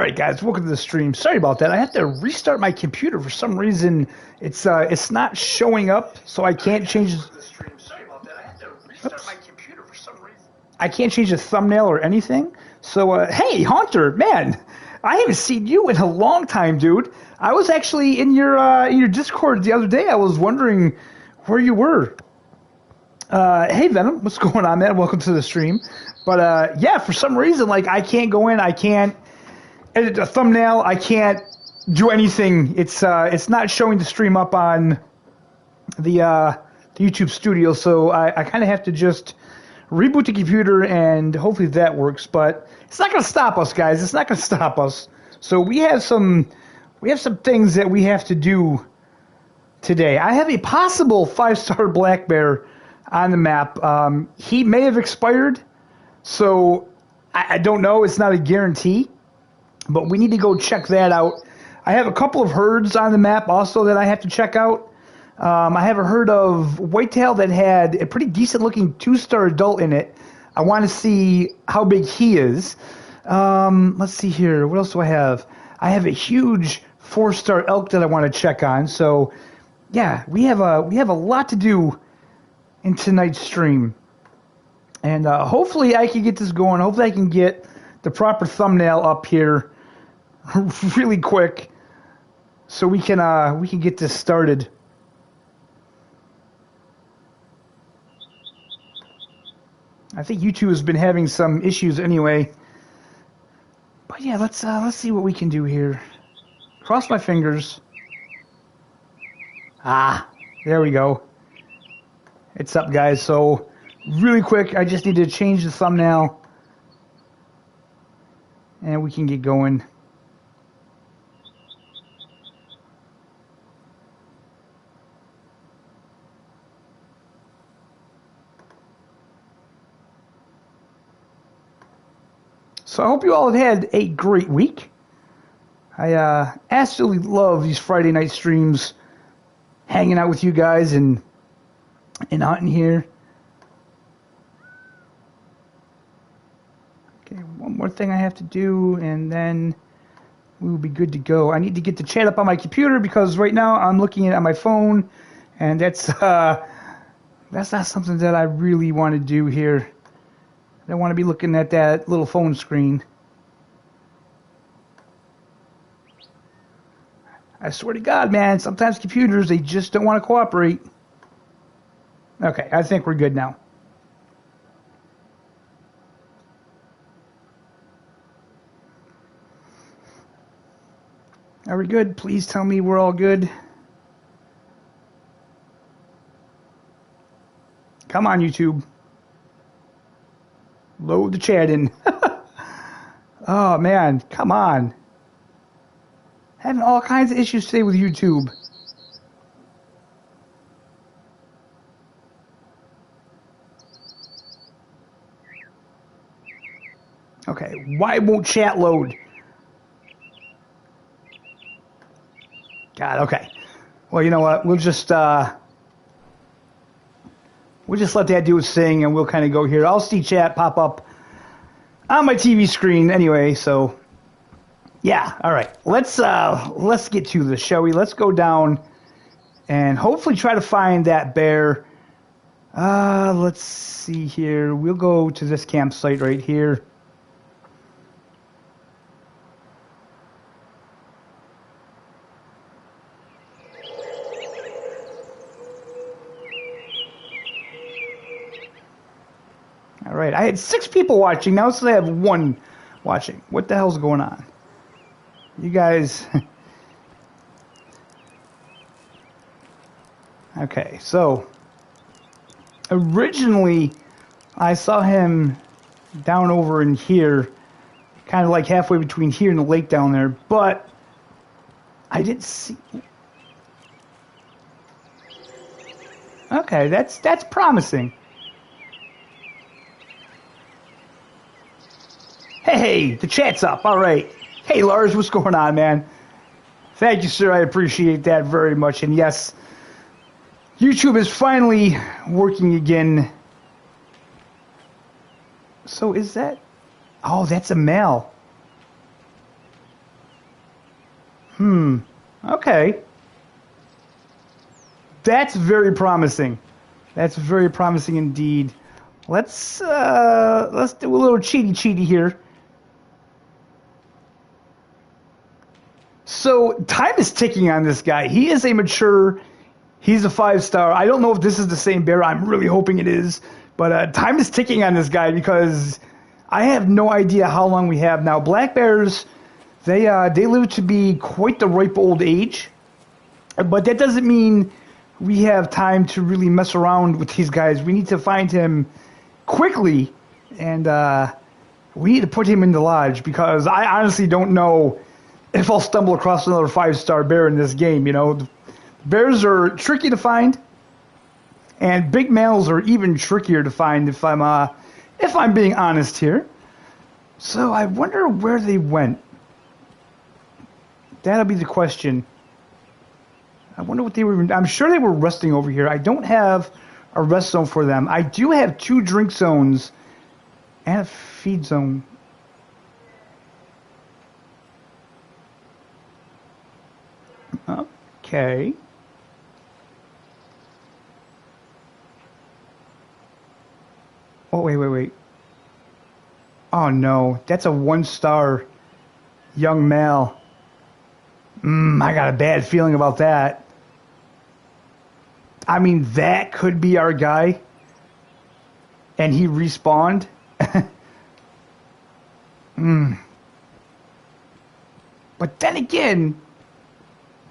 Alright guys, welcome to the stream. Sorry about that. I have to restart my computer for some reason. It's not showing up, so I can't change I can't change the thumbnail or anything. So hey Hunter, man, I haven't seen you in a long time, dude. I was actually in your Discord the other day. I was wondering where you were. Hey Venom, what's going on, man? Welcome to the stream. But yeah, for some reason, like, I can't go in, I can't edit a thumbnail, I can't do anything. It's not showing the stream up on the YouTube studio, so I kind of have to just reboot the computer, and hopefully that works. But it's not going to stop us, guys. It's not going to stop us. So we have some things that we have to do today. I have a possible 5-star black bear on the map. He may have expired, so I don't know. It's not a guarantee, but we need to go check that out. I have a couple of herds on the map also that I have to check out. I have a herd of Whitetail that had a pretty decent looking 2-star adult in it. I want to see how big he is. Let's see here. What else do I have? I have a huge 4-star elk that I want to check on. So yeah, we have a lot to do in tonight's stream. And hopefully I can get this going. Hopefully I can get the proper thumbnail up here really quick so we can get this started. I think YouTube has been having some issues anyway. But yeah, let's see what we can do here. Cross my fingers. Ah, there we go. It's up, guys. So really quick, I just need to change the thumbnail and we can get going. So I hope you all have had a great week. I absolutely love these Friday night streams, hanging out with you guys and hunting here. Okay, one more thing I have to do, and then we will be good to go. I need to get the chat up on my computer because right now I'm looking at it on my phone, and that's not something that I really want to do here. I don't want to be looking at that little phone screen. I swear to God, man, sometimes computers, they just don't want to cooperate. Okay, I think we're good now. Are we good? Please tell me we're all good. Come on, YouTube. Load the chat in. Oh, man, come on. Having all kinds of issues today with YouTube. Okay, why won't chat load? God, okay. Well, you know what? We'll just let that do its thing, and we'll kind of go here. I'll see chat pop up on my TV screen anyway. So, yeah. All right. Let's get to this, shall we? Let's go down and hopefully try to find that bear. Let's see here. We'll go to this campsite right here. All right, I had 6 people watching now, so I have 1 watching. What the hell's going on? You guys... Okay, so... Originally, I saw him down over in here, kind of like halfway between here and the lake down there, but I didn't see... Okay, that's promising. Hey, the chat's up. All right. Hey, Lars, what's going on, man? Thank you, sir. I appreciate that very much. And yes, YouTube is finally working again. So is that... Oh, that's a male. Okay. That's very promising. That's very promising indeed. Let's do a little cheaty here. So time is ticking on this guy. He is a mature. He's a 5-star. I don't know if this is the same bear. I'm really hoping it is. But time is ticking on this guy because I have no idea how long we have now. Black bears, they live to be quite the ripe old age. But that doesn't mean we have time to really mess around with these guys. We need to find him quickly, and we need to put him in the lodge because I honestly don't know if I'll stumble across another 5-star bear in this game. You know, bears are tricky to find, and big males are even trickier to find if I'm being honest here. So I wonder where they went. That'll be the question. I wonder what they were. I'm sure they were resting over here. I don't have a rest zone for them. I do have 2 drink zones and a feed zone. Okay. Oh, wait. Oh, no. That's a 1-star young male. I got a bad feeling about that. I mean, that could be our guy. And he respawned. But then again,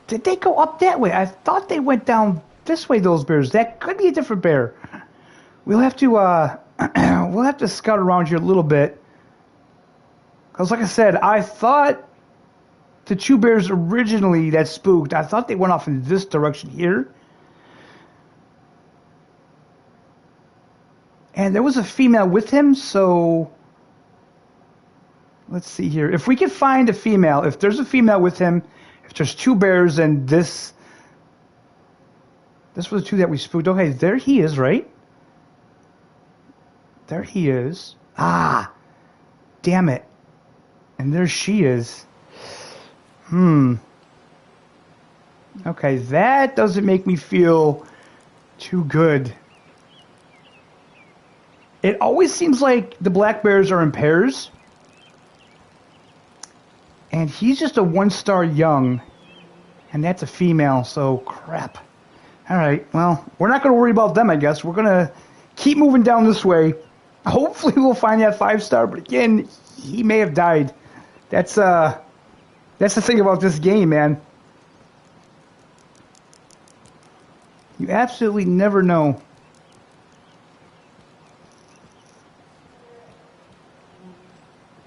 did they go up that way? I thought they went down this way, those bears. That could be a different bear. We'll have to we'll have to scout around here a little bit. Because like I said, I thought the 2 bears originally that spooked, I thought they went off in this direction here. And there was a female with him, so let's see here. If we can find a female, if there's a female with him, if there's 2 bears and this was the 2 that we spooked. Okay, there he is, right? There he is. Ah, damn it. And there she is. Okay, that doesn't make me feel too good. It always seems like the black bears are in pairs. And he's just a 1-star young. And that's a female, so crap. Alright, well, we're not going to worry about them, I guess. We're going to keep moving down this way. Hopefully we'll find that 5-star, but again, he may have died. That's the thing about this game, man. You absolutely never know.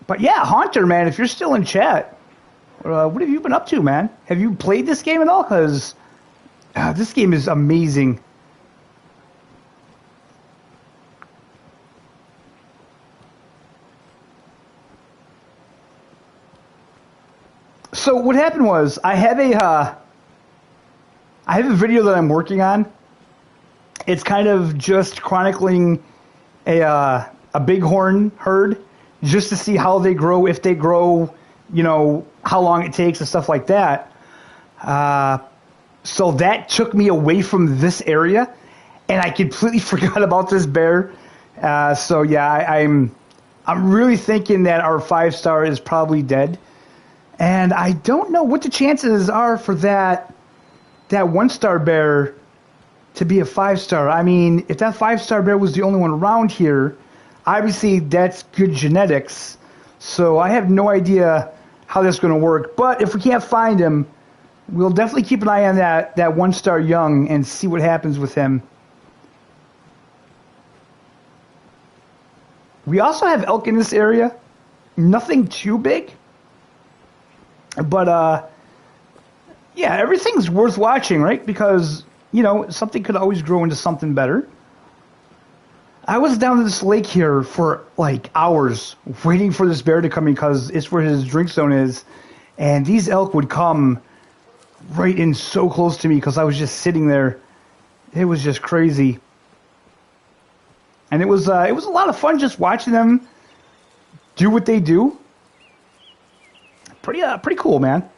But yeah, Hunter, man, if you're still in chat, what have you been up to, man? Have you played this game at all? Because this game is amazing. So what happened was I have a video that I'm working on. It's kind of just chronicling a bighorn herd, just to see how they grow, if they grow, you know, how long it takes and stuff like that. So that took me away from this area, and I completely forgot about this bear. So yeah, I'm really thinking that our 5-star is probably dead. And I don't know what the chances are for that 1-star bear to be a 5-star. I mean, if that 5-star bear was the only one around here, obviously that's good genetics. So I have no idea how that's going to work. But if we can't find him, we'll definitely keep an eye on that 1-star young and see what happens with him. We also have elk in this area. Nothing too big. But, yeah, everything's worth watching, right? Because, you know, something could always grow into something better. I was down in this lake here for, like, hours waiting for this bear to come in because it's where his drink zone is. And these elk would come right in so close to me because I was just sitting there. It was just crazy. And it was a lot of fun just watching them do what they do. Pretty cool, man.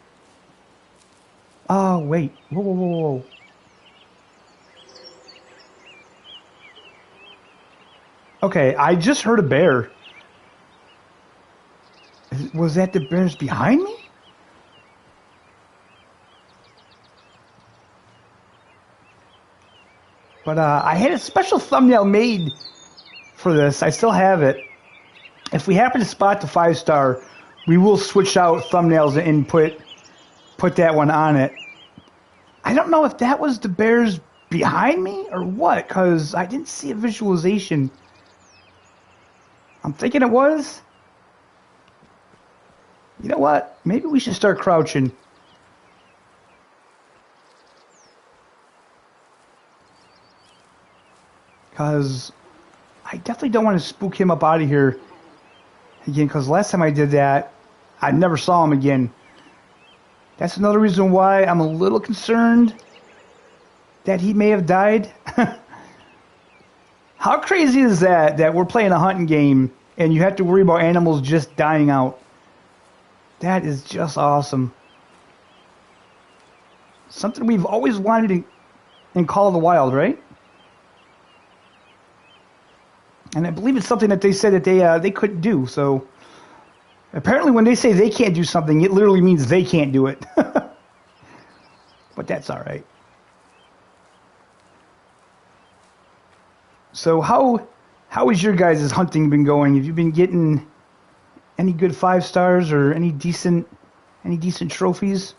Oh, wait. Whoa, whoa, whoa, whoa. Okay, I just heard a bear. Was that the bears behind me? But I had a special thumbnail made for this. I still have it. If we happen to spot the 5-star, we will switch out thumbnails and put that one on it. I don't know if that was the bears behind me or what, because I didn't see a visualization. I'm thinking it was. You know what? Maybe we should start crouching. Because I definitely don't want to spook him up out of here again, because last time I did that, I never saw him again. That's another reason why I'm a little concerned that he may have died. How crazy is that we're playing a hunting game and you have to worry about animals just dying out? That is just awesome. Something we've always wanted in Call of the Wild, right? And I believe it's something that they said that they couldn't do. So apparently when they say they can't do something, it literally means they can't do it. But that's all right. So how has your guys' hunting been going? Have you been getting any good 5-stars or any decent trophies?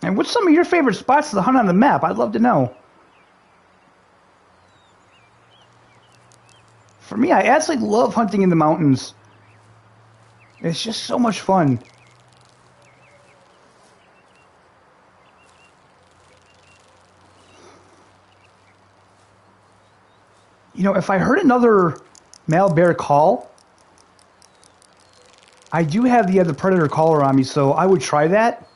And what's some of your favorite spots to hunt on the map? I'd love to know. For me, I absolutely love hunting in the mountains. It's just so much fun. You know, if I heard another male bear call, I do have the predator caller on me, so I would try that.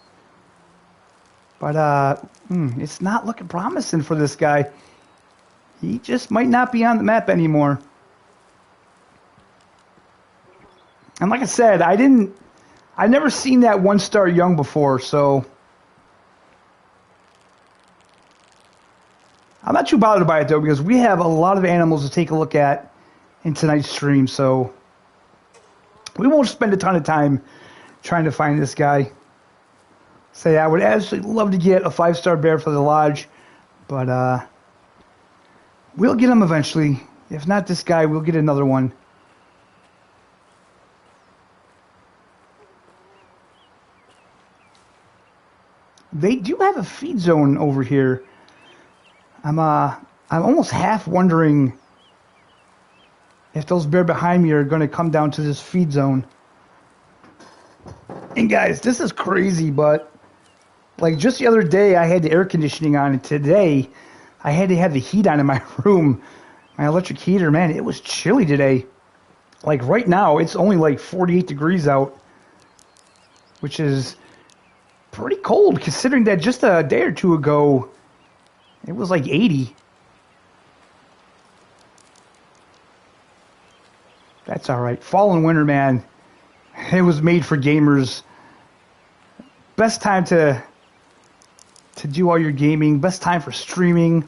But it's not looking promising for this guy. He just might not be on the map anymore. And like I said, I never seen that 1-star young before, so I'm not too bothered by it though, because we have a lot of animals to take a look at in tonight's stream, so we won't spend a ton of time trying to find this guy. Say, I would absolutely love to get a 5-star bear for the lodge, but we'll get him eventually. If not this guy, we'll get another one. They do have a feed zone over here. I'm almost half wondering if those bear behind me are going to come down to this feed zone. And guys, this is crazy, but like just the other day I had the air conditioning on, and today I had to have the heat on in my room. My electric heater, man, it was chilly today. Like right now, it's only like 48 degrees out, which is pretty cold considering that just a day or two ago it was like 80. That's all right. Fall and winter, man, it was made for gamers. Best time to do all your gaming. Best time for streaming.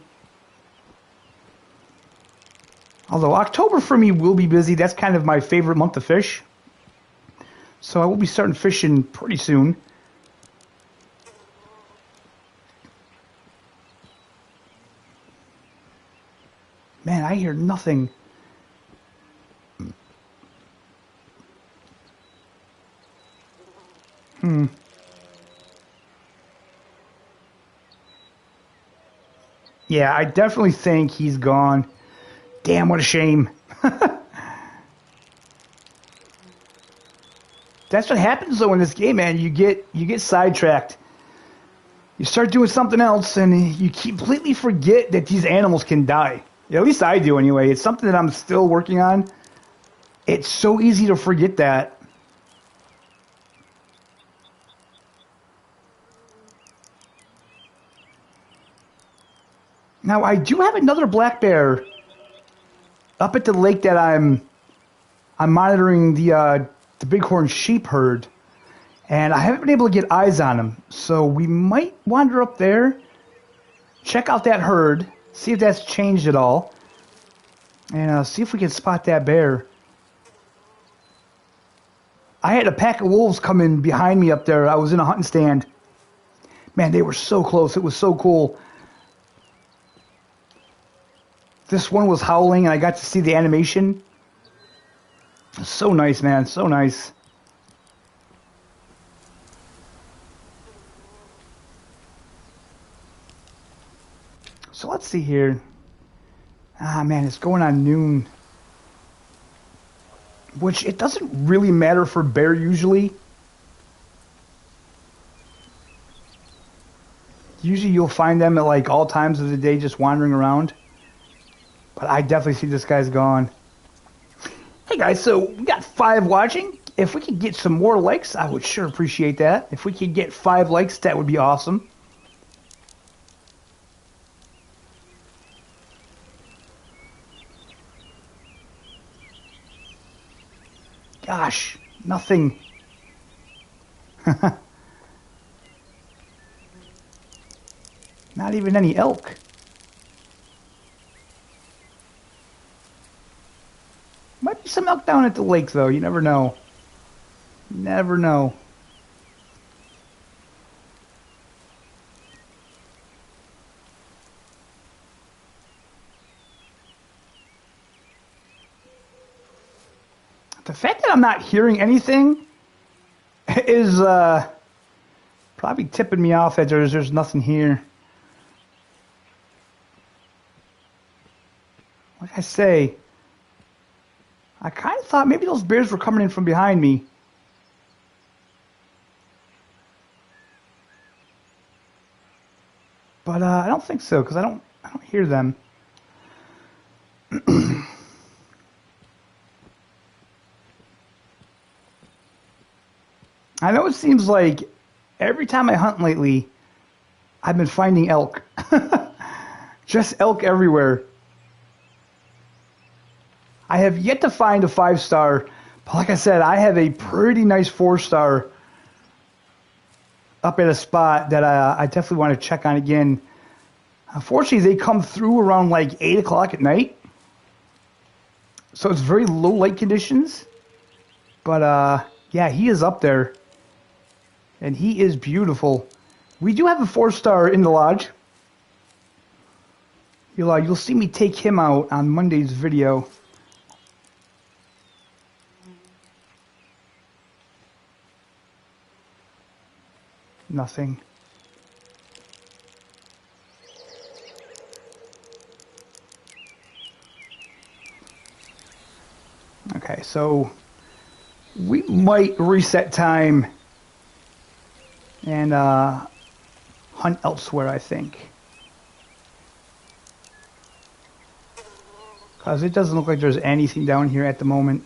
Although October for me will be busy. That's kind of my favorite month to fish. So I will be starting fishing pretty soon. Man, I hear nothing. Yeah, I definitely think he's gone. Damn, what a shame. That's what happens though in this game, man. You get sidetracked. You start doing something else and you completely forget that these animals can die. At least I do anyway. It's something that I'm still working on. It's so easy to forget that. Now I do have another black bear up at the lake that I'm monitoring the bighorn sheep herd, And I haven't been able to get eyes on them. So we might wander up there, check out that herd, see if that's changed at all, and see if we can spot that bear. I had a pack of wolves coming behind me up there. I was in a hunting stand. Man, they were so close. It was so cool. This one was howling, and I got to see the animation. So nice, man. So nice. So let's see here. Ah, man, it's going on noon. Which, it doesn't really matter for bear usually. Usually you'll find them at like all times of the day just wandering around. But I definitely see this guy's gone. Hey guys, so we got 5 watching. If we could get some more likes, I would sure appreciate that. If we could get 5 likes, that would be awesome. Gosh, nothing. Not even any elk. Might be some elk down at the lake, though. You never know. Never know. The fact that I'm not hearing anything is probably tipping me off that there's nothing here. Like I say, I kind of thought maybe those bears were coming in from behind me. But I don't think so, because I don't hear them. I know it seems like every time I hunt lately, I've been finding elk. Just elk everywhere. I have yet to find a 5-star, but like I said, I have a pretty nice 4-star up at a spot that I definitely want to check on again. Unfortunately, they come through around like 8 o'clock at night, so it's very low light conditions. But yeah, he is up there. And he is beautiful. We do have a 4-star in the lodge. You'll see me take him out on Monday's video. Nothing. Okay, so we might reset time and hunt elsewhere, I think. Because it doesn't look like there's anything down here at the moment.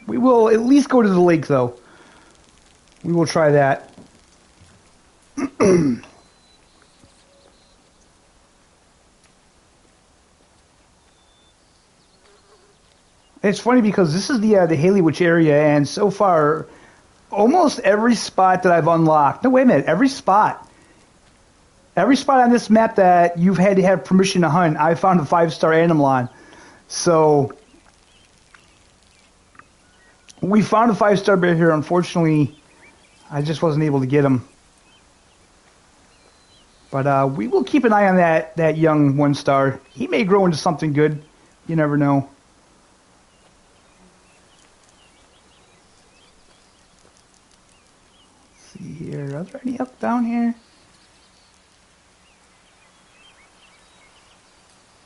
We will at least go to the lake, though. We will try that. It's funny because this is the Haley Witch area, and so far, almost every spot that I've unlocked. No, wait a minute. Every spot on this map that you've had to have permission to hunt, I found a 5-star animal on. So we found a 5-star bear here. Unfortunately, I just wasn't able to get him. But we will keep an eye on that young 1-star. He may grow into something good. You never know. Let's see here. Are there any elk down here?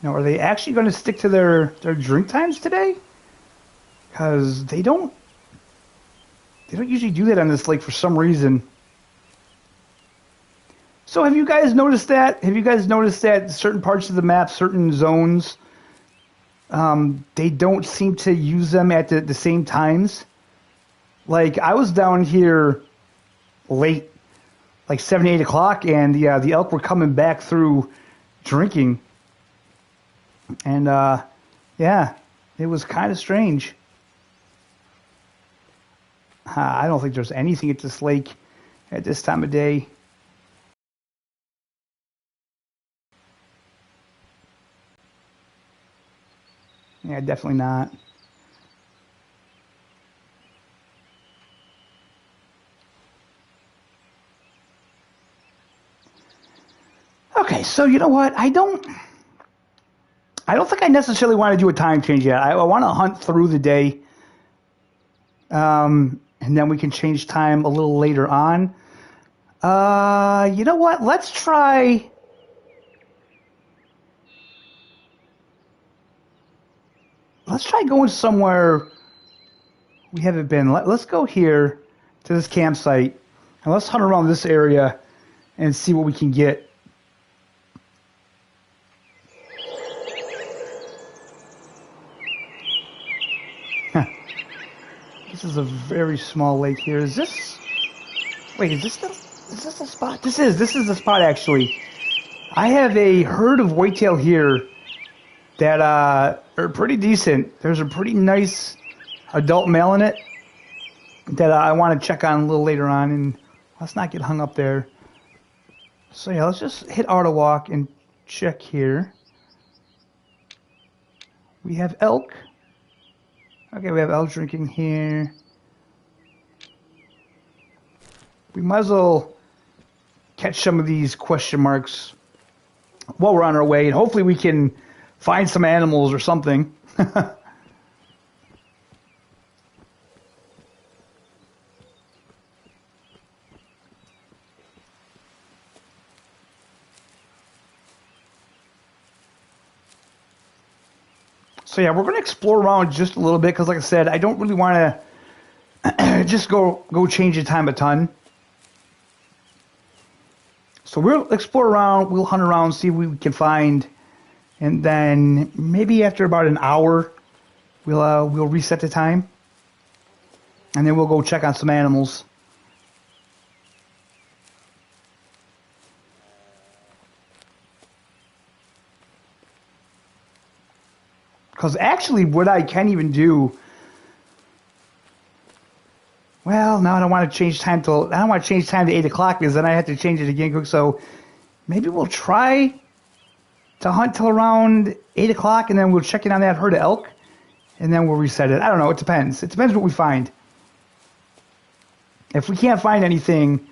Now, are they actually going to stick to their drink times today? Because they don't usually do that on this lake for some reason. So have you guys noticed that? Have you guys noticed that certain parts of the map, certain zones, they don't seem to use them at the same times? Like, I was down here late, like 7, 8 o'clock, and the elk were coming back through drinking. And, yeah, it was kind of strange. I don't think there's anything at this lake at this time of day. Yeah, definitely not. Okay, so you know what? I don't think I necessarily want to do a time change yet. I want to hunt through the day, and then we can change time a little later on. You know what? Let's try. Let's try going somewhere we haven't been. Let's go here to this campsite, and let's hunt around this area and see what we can get. This is a very small lake here. Is this... Wait, is this the spot? This is the spot, actually. I have a herd of whitetail here that are pretty decent. There's a pretty nice adult male in it that I want to check on a little later on, and let's not get hung up there. So yeah, let's just hit auto walk and check here. We have elk. Okay, we have elk drinking here. We might as well catch some of these question marks while we're on our way, and hopefully we can find some animals or something. So yeah, we're going to explore around just a little bit because, like I said, I don't really want to just go change the time a ton. So we'll explore around, we'll hunt around, see what we can find, and then maybe after about an hour, we'll reset the time, and then we'll go check on some animals. Because actually, what I can even do, well, now I don't want to change time to 8 o'clock because then I have to change it again. So maybe we'll try to hunt till around 8 o'clock, and then we'll check in on that herd of elk, and then we'll reset it. I don't know. It depends. It depends what we find. If we can't find anything,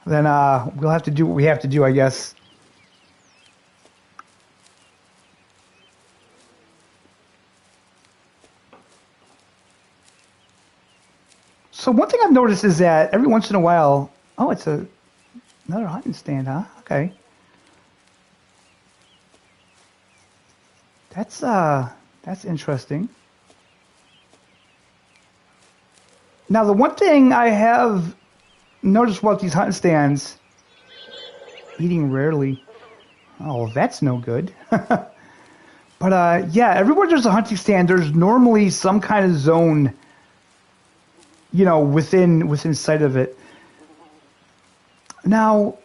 then we'll have to do what we have to do, I guess. So one thing I've noticed is that every once in a while, oh, it's another hunting stand, huh? Okay. That's interesting. Now, the one thing I have noticed about these hunting stands, eating rarely. Oh, that's no good. But yeah, everywhere there's a hunting stand, there's normally some kind of zone, you know, within sight of it. Now,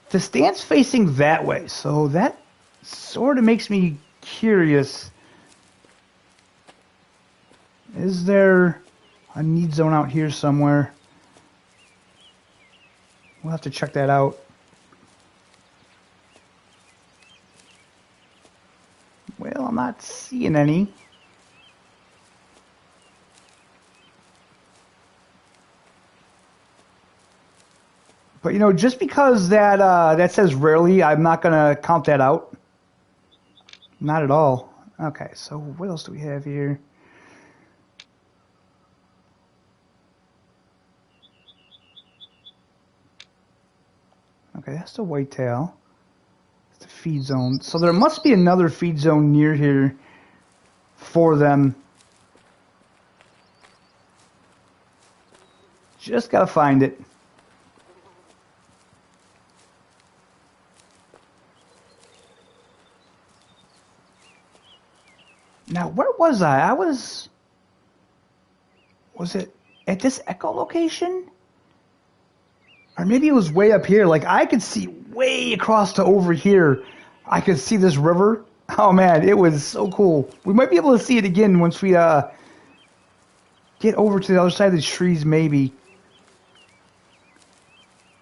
the stand's facing that way, so that sort of makes me curious. Is there a need zone out here somewhere? We'll have to check that out. Well, I'm not seeing any. But, you know, just because that says rarely, I'm not going to count that out. Not at all. Okay, so what else do we have here? Okay, that's the whitetail. It's the feed zone. So there must be another feed zone near here for them. Just got to find it. Now, where was I? Was it at this echo location? Or maybe it was way up here. Like, I could see way across to over here. I could see this river. Oh, man, it was so cool. We might be able to see it again once we get over to the other side of these trees, maybe.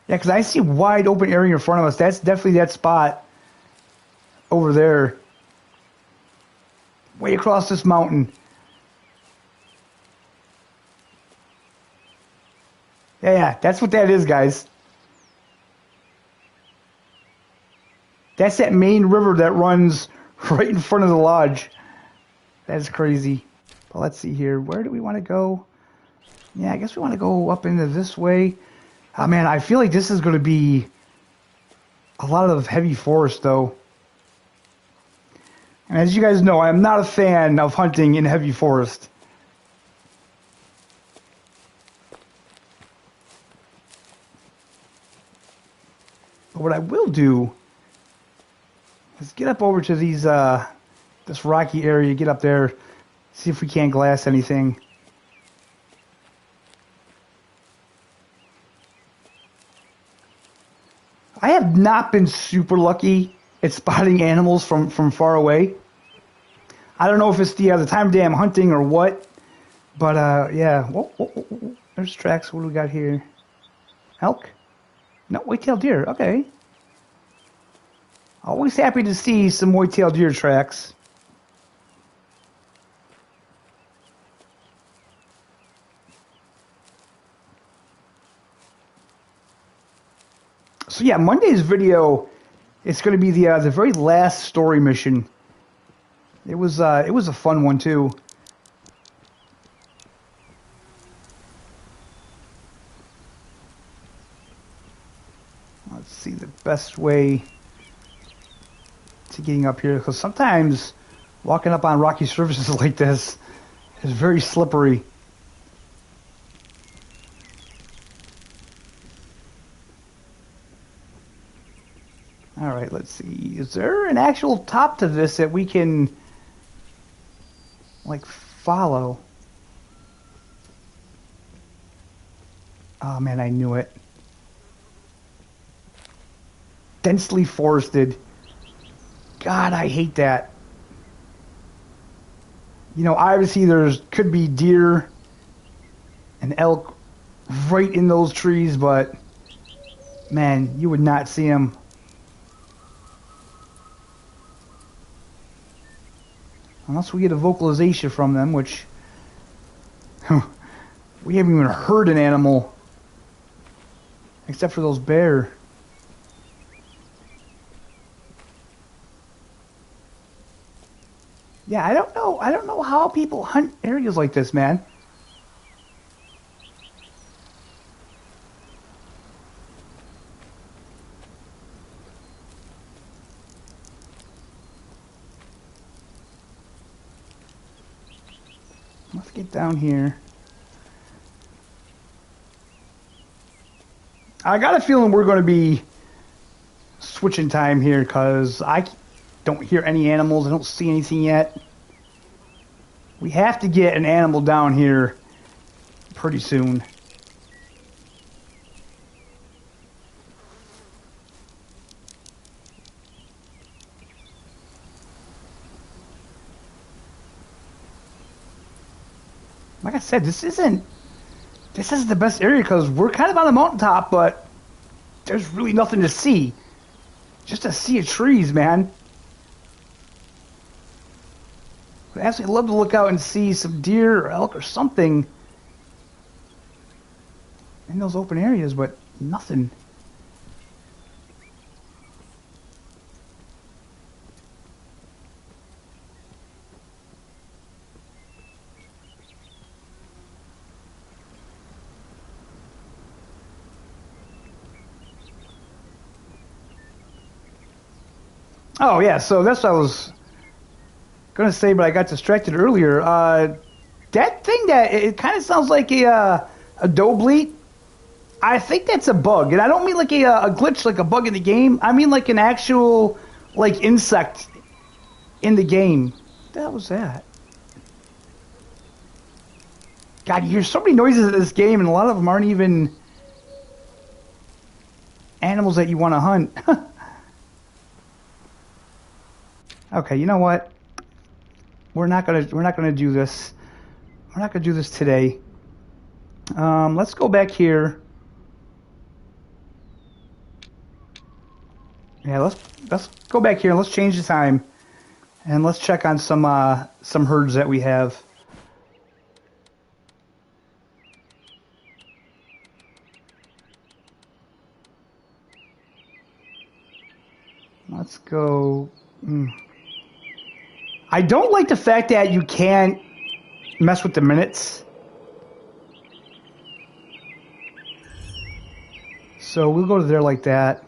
Yeah, because I see wide open area in front of us. That's definitely that spot over there. Way across this mountain. Yeah, that's what that is, guys. That's that main river that runs right in front of the lodge. That's crazy. But let's see here. Where do we want to go? Yeah, I guess we want to go up into this way. Oh, man, I feel like this is going to be a lot of heavy forest, though. And as you guys know, I'm not a fan of hunting in heavy forest. But what I will do is get up over to these, this rocky area, get up there, see if we can't glass anything. I have not been super lucky at spotting animals from far away. I don't know if it's the time of day I'm hunting or what, but yeah. Whoa. There's tracks. What do we got here? Elk? No, white-tailed deer. Okay. Always happy to see some white-tailed deer tracks. So yeah, Monday's video, it's going to be the very last story mission. It was a fun one too. Let's see the best way to getting up here, because sometimes walking up on rocky surfaces like this is very slippery. All right, let's see. Is there an actual top to this that we can, like, follow? Oh, man, I knew it. Densely forested. God, I hate that. You know, obviously could be deer and elk right in those trees, but, man, you would not see them. Unless we get a vocalization from them, which we haven't even heard an animal except for those bear. Yeah, I don't know how people hunt areas like this, man. Let's get down here. I got a feeling we're going to be switching time here because I don't hear any animals. I don't see anything yet. We have to get an animal down here pretty soon. Like I said, this isn't the best area because we're kind of on the mountaintop, but there's really nothing to see. Just a sea of trees, man. I'd absolutely love to look out and see some deer or elk or something in those open areas, but nothing. Oh yeah, so that's what I was gonna say, but I got distracted earlier. That thing that it kind of sounds like a doe bleat. I think that's a bug, and I don't mean like a glitch, like a bug in the game. I mean like an actual like insect in the game. What the hell was that? God, you hear so many noises in this game, and a lot of them aren't even animals that you want to hunt. Okay, you know what? We're not gonna do this. We're not gonna do this today. Let's go back here. Yeah, let's go back here. Let's change the time, and let's check on some herds that we have. Let's go. I don't like the fact that you can't mess with the minutes. So we'll go to there like that.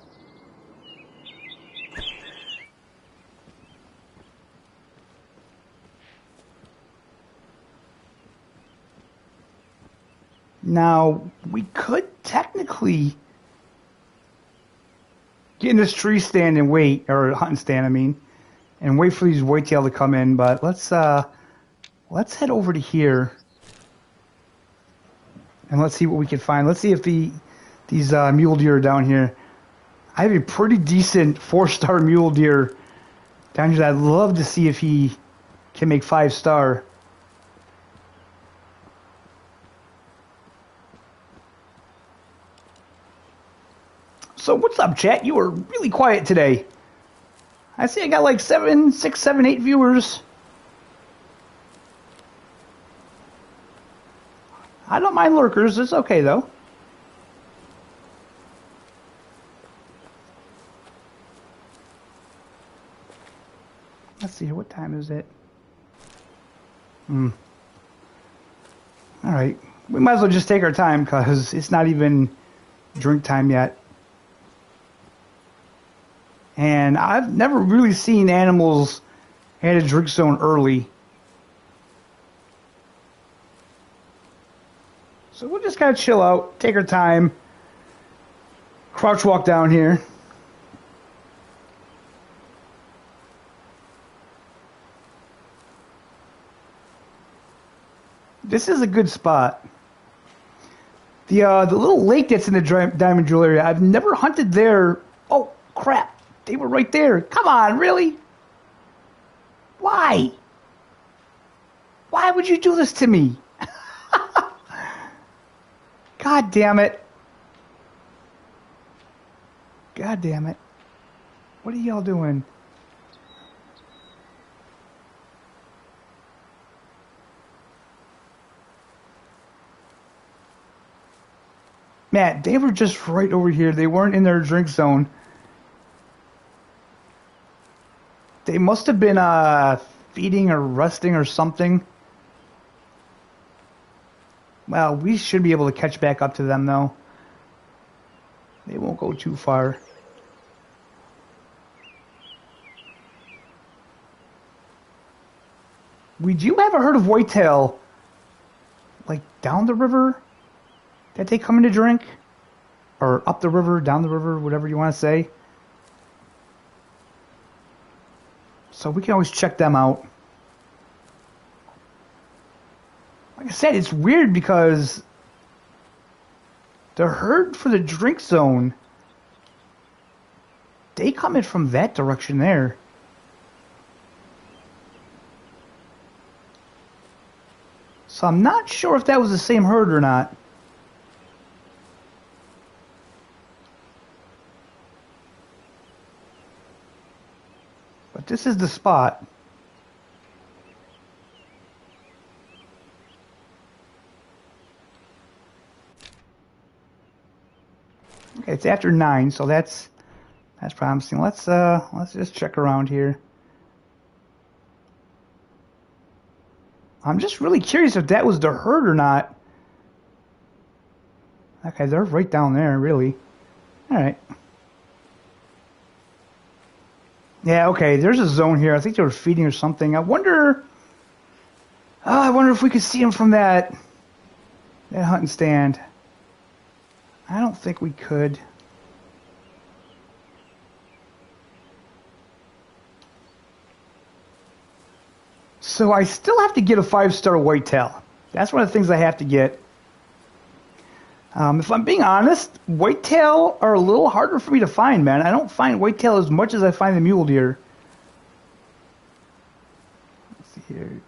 Now, we could technically get in this tree stand and wait, or hunting stand, I mean, and wait for these whitetail to come in, but let's head over to here and let's see what we can find. Let's see if these mule deer are down here. I have a pretty decent 4-star mule deer down here that I'd love to see if he can make 5-star. So what's up, chat? You were really quiet today. I see I got like 6, 7, 8 viewers. I don't mind lurkers. It's okay, though. Let's see here. What time is it? All right. We might as well just take our time because it's not even drink time yet. And I've never really seen animals at a drink zone early. So we'll just kind of chill out, take our time, crouch walk down here. This is a good spot. The little lake that's in the Diamond Jewel area, I've never hunted there. Oh, crap. They were right there. Come on, really? Why? Why would you do this to me? God damn it. God damn it. What are y'all doing? Matt, they were just right over here. They weren't in their drink zone. They must have been feeding or resting or something. Well, we should be able to catch back up to them, though. They won't go too far. We do have a herd of whitetail, like down the river, that they come in to drink. Or up the river, down the river, whatever you want to say. So we can always check them out. Like I said, it's weird because the herd for the drink zone, they come in from that direction there. So I'm not sure if that was the same herd or not. But this is the spot. Okay, it's after 9, so that's promising. Let's just check around here. I'm just really curious if that was the herd or not. Okay, they're right down there, really. All right. Yeah, okay, there's a zone here. I think they were feeding or something. I wonder if we could see them from that hunting stand. I don't think we could. So I still have to get a 5-star whitetail. That's one of the things I have to get. If I'm being honest, whitetail are a little harder for me to find, man. I don't find whitetail as much as I find the mule deer. Let's see here.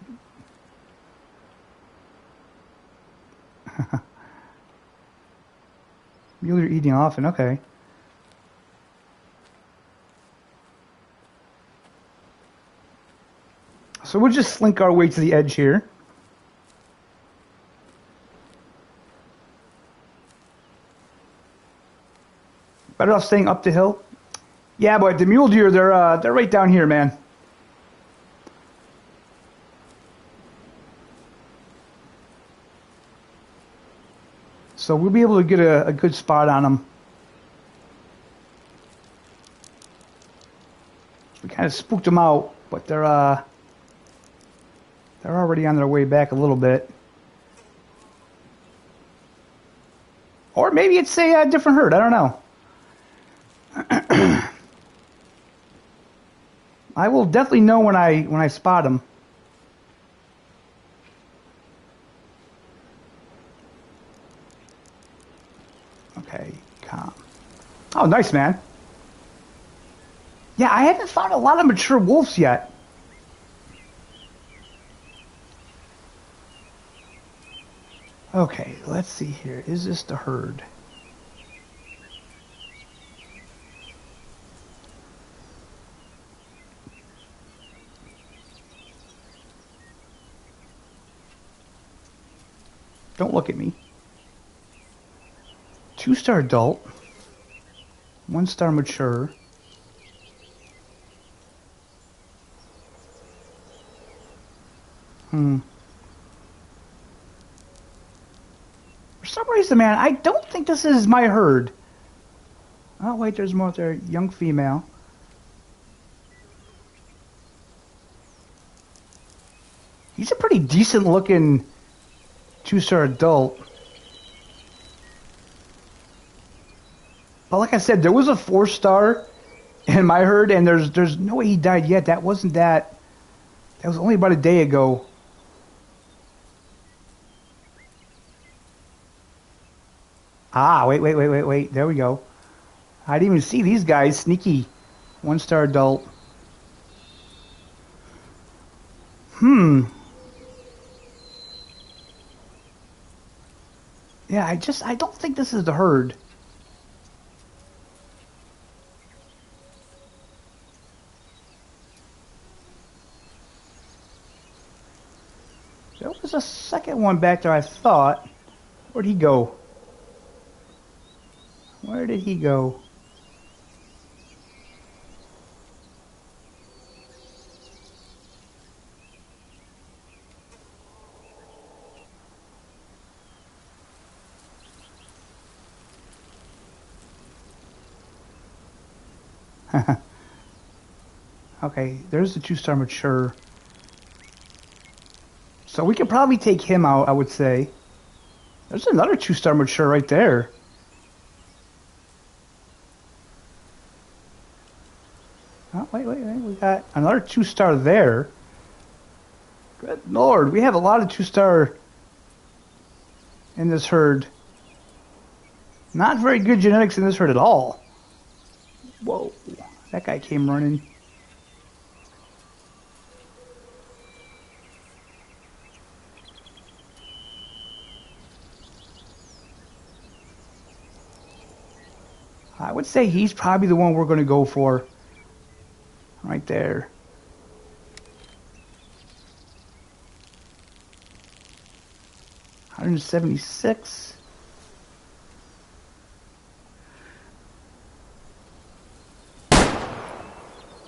Mule you're eating often, okay. So we'll just slink our way to the edge here. Better off staying up the hill. Yeah, but the mule deer, they're right down here, man. So we'll be able to get a good spot on them. We kind of spooked them out, but they're already on their way back a little bit. Or maybe it's a different herd. I don't know. I will definitely know when I spot them. Okay, calm. Oh, nice, man. Yeah, I haven't found a lot of mature wolves yet. Okay, let's see here. Is this the herd? Don't look at me. 2-star adult. 1-star mature. For some reason, man, I don't think this is my herd. Oh, wait, there's more there. Young female. He's a pretty decent looking 2-star adult. But like I said, there was a 4-star in my herd, and there's no way he died yet. That wasn't that. That was only about a day ago. Ah, wait. There we go. I didn't even see these guys. Sneaky 1-star adult. Yeah, I don't think this is the herd. There was a second one back there, I thought. Where'd he go? Where did he go? Okay, there's the 2-star mature. So we could probably take him out, I would say. There's another 2-star mature right there. Oh, wait. We got another 2-star there. Good Lord, we have a lot of 2-star in this herd. Not very good genetics in this herd at all. Whoa, that guy came running. I would say he's probably the one we're going to go for. Right there. $176.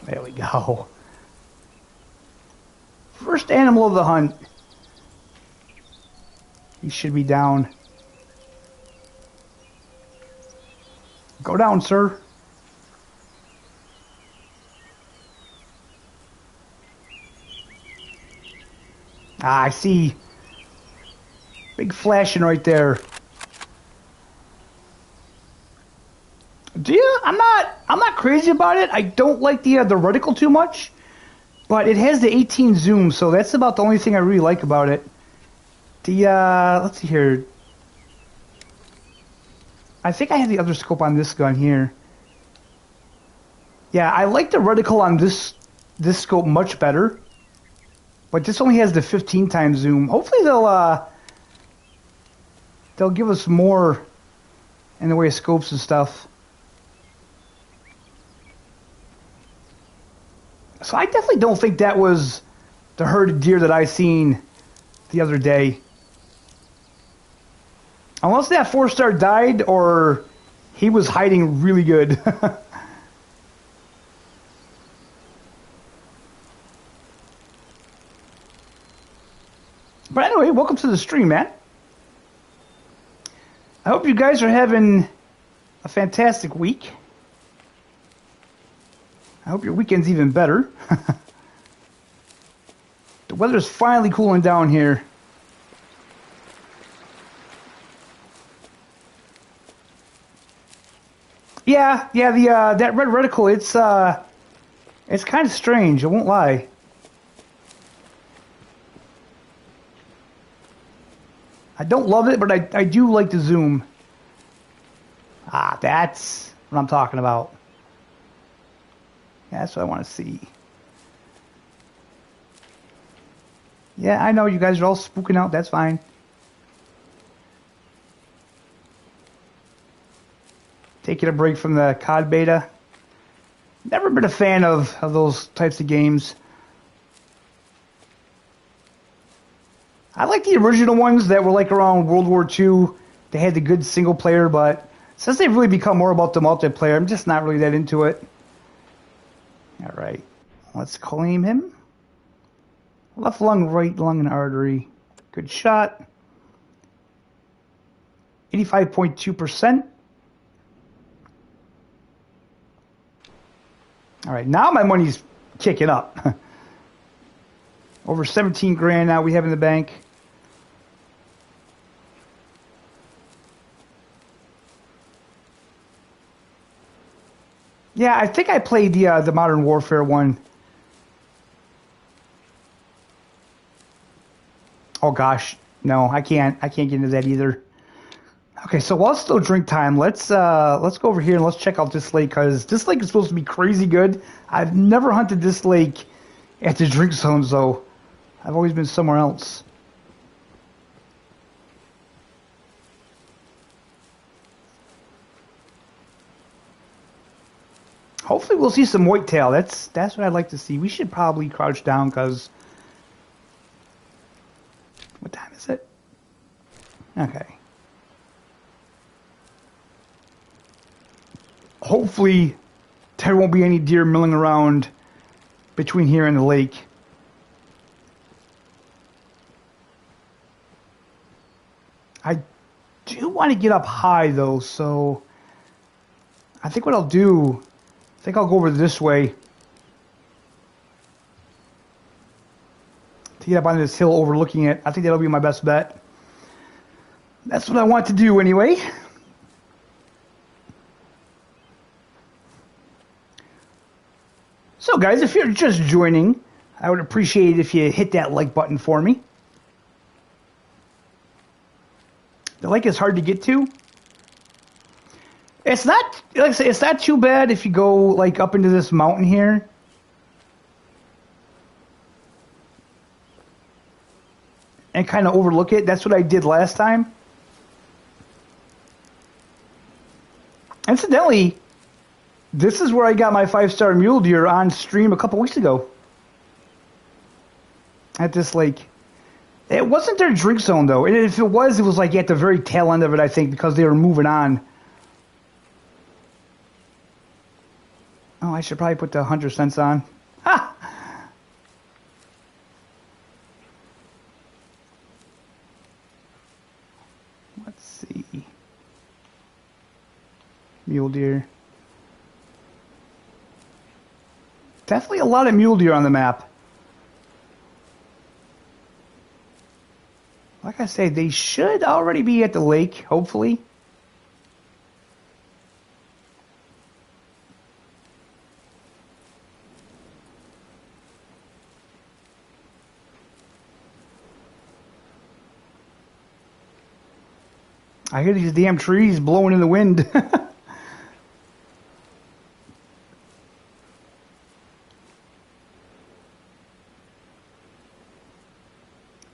There we go. First animal of the hunt. He should be down. Go down, sir. Ah, I see. Big flashing right there. I'm not crazy about it. I don't like the reticle too much, but it has the 18 zoom, so that's about the only thing I really like about it. The let's see here. I think I have the other scope on this gun here. Yeah, I like the reticle on this scope much better. But this only has the 15 times zoom. Hopefully they'll give us more in the way of scopes and stuff. So I definitely don't think that was the herded deer that I seen the other day. Unless that 4-star died or he was hiding really good. But anyway, welcome to the stream, man. I hope you guys are having a fantastic week. I hope your weekend's even better. The weather's finally cooling down here. Yeah, that red reticle, it's kind of strange, I won't lie. I don't love it, but I do like the zoom. Ah, that's what I'm talking about. Yeah, that's what I want to see. Yeah, I know you guys are all spooking out. That's fine. Taking a break from the COD beta. Never been a fan of those types of games. I like the original ones that were like around World War II. They had the good single player, but since they've really become more about the multiplayer, I'm just not really that into it. All right, let's claim him. Left lung, right lung, and artery. Good shot. 85.2%. All right, now my money's kicking up. Over 17 grand now we have in the bank. Yeah, I think I played the Modern Warfare one. Oh gosh, no, I can't get into that either. Okay, so while it's still drink time, let's go over here and let's check out this lake, because this lake is supposed to be crazy good. I've never hunted this lake at the drink zones though. I've always been somewhere else. Hopefully we'll see some whitetail. That's what I'd like to see. We should probably crouch down because... What time is it? Okay. Hopefully there won't be any deer milling around between here and the lake. I do want to get up high though, so I think what I'll do, I think I'll go over this way to get up on this hill overlooking it. I think that'll be my best bet. That's what I want to do anyway. So guys, if you're just joining, I would appreciate it if you hit that like button for me. The lake is hard to get to. It's not, like I say, it's not too bad if you go like up into this mountain here. And kind of overlook it. That's what I did last time. Incidentally, this is where I got my 5-star mule deer on stream a couple weeks ago. At this lake. It wasn't their drink zone though. And if it was like at the very tail end of it, I think, because they were moving on. Oh, I should probably put the Hunter sense on. Ha! Let's see. Mule deer. Definitely a lot of mule deer on the map. Like I say, they should already be at the lake, hopefully. I hear these damn trees blowing in the wind.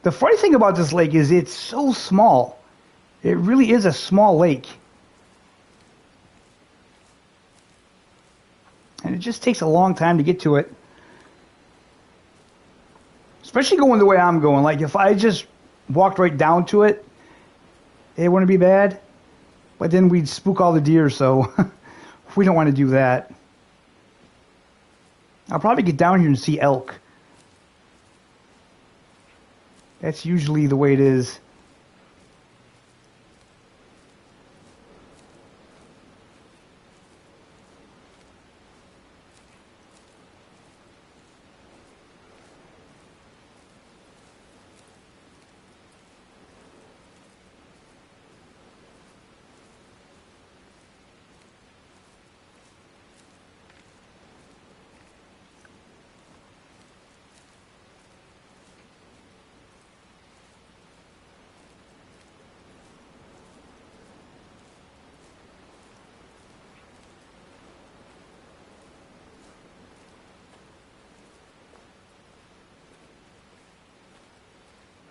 The funny thing about this lake is it's so small. It really is a small lake. just takes a long time to get to it. Especially going the way I'm going. Like, if I just walked right down to it, it wouldn't be bad. But then we'd spook all the deer, so we don't want to do that. I'll probably get down here and see elk. That's usually the way it is.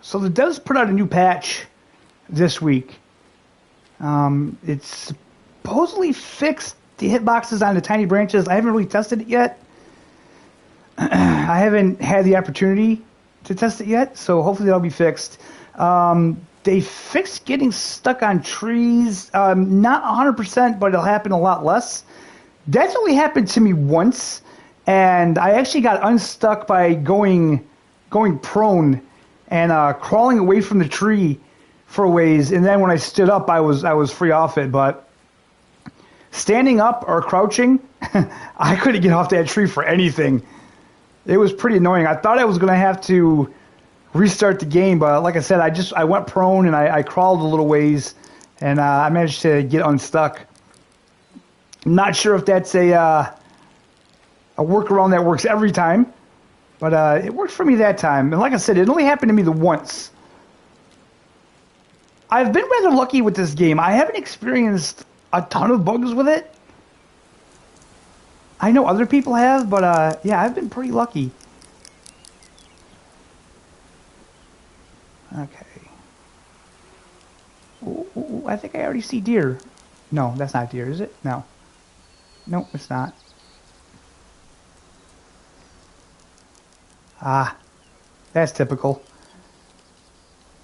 So it does put out a new patch this week. It's supposedly fixed the hitboxes on the tiny branches. I haven't really tested it yet. I haven't had the opportunity to test it yet, so hopefully that'll be fixed. They fixed getting stuck on trees. Not 100%, but it'll happen a lot less. That's only happened to me once, and I actually got unstuck by going prone and crawling away from the tree for a ways, and then when I stood up, I was free off it. But standing up or crouching, I couldn't get off that tree for anything. It was pretty annoying. I thought I was going to have to restart the game, but like I said, I went prone and I crawled a little ways, and I managed to get unstuck. I'm not sure if that's a workaround that works every time. But it worked for me that time. And like I said, it only happened to me the once. I've been rather lucky with this game. I haven't experienced a ton of bugs with it. I know other people have, but yeah, I've been pretty lucky. Okay. Ooh, I think I already see deer. No, that's not deer, is it? No. Nope, it's not. Ah, that's typical.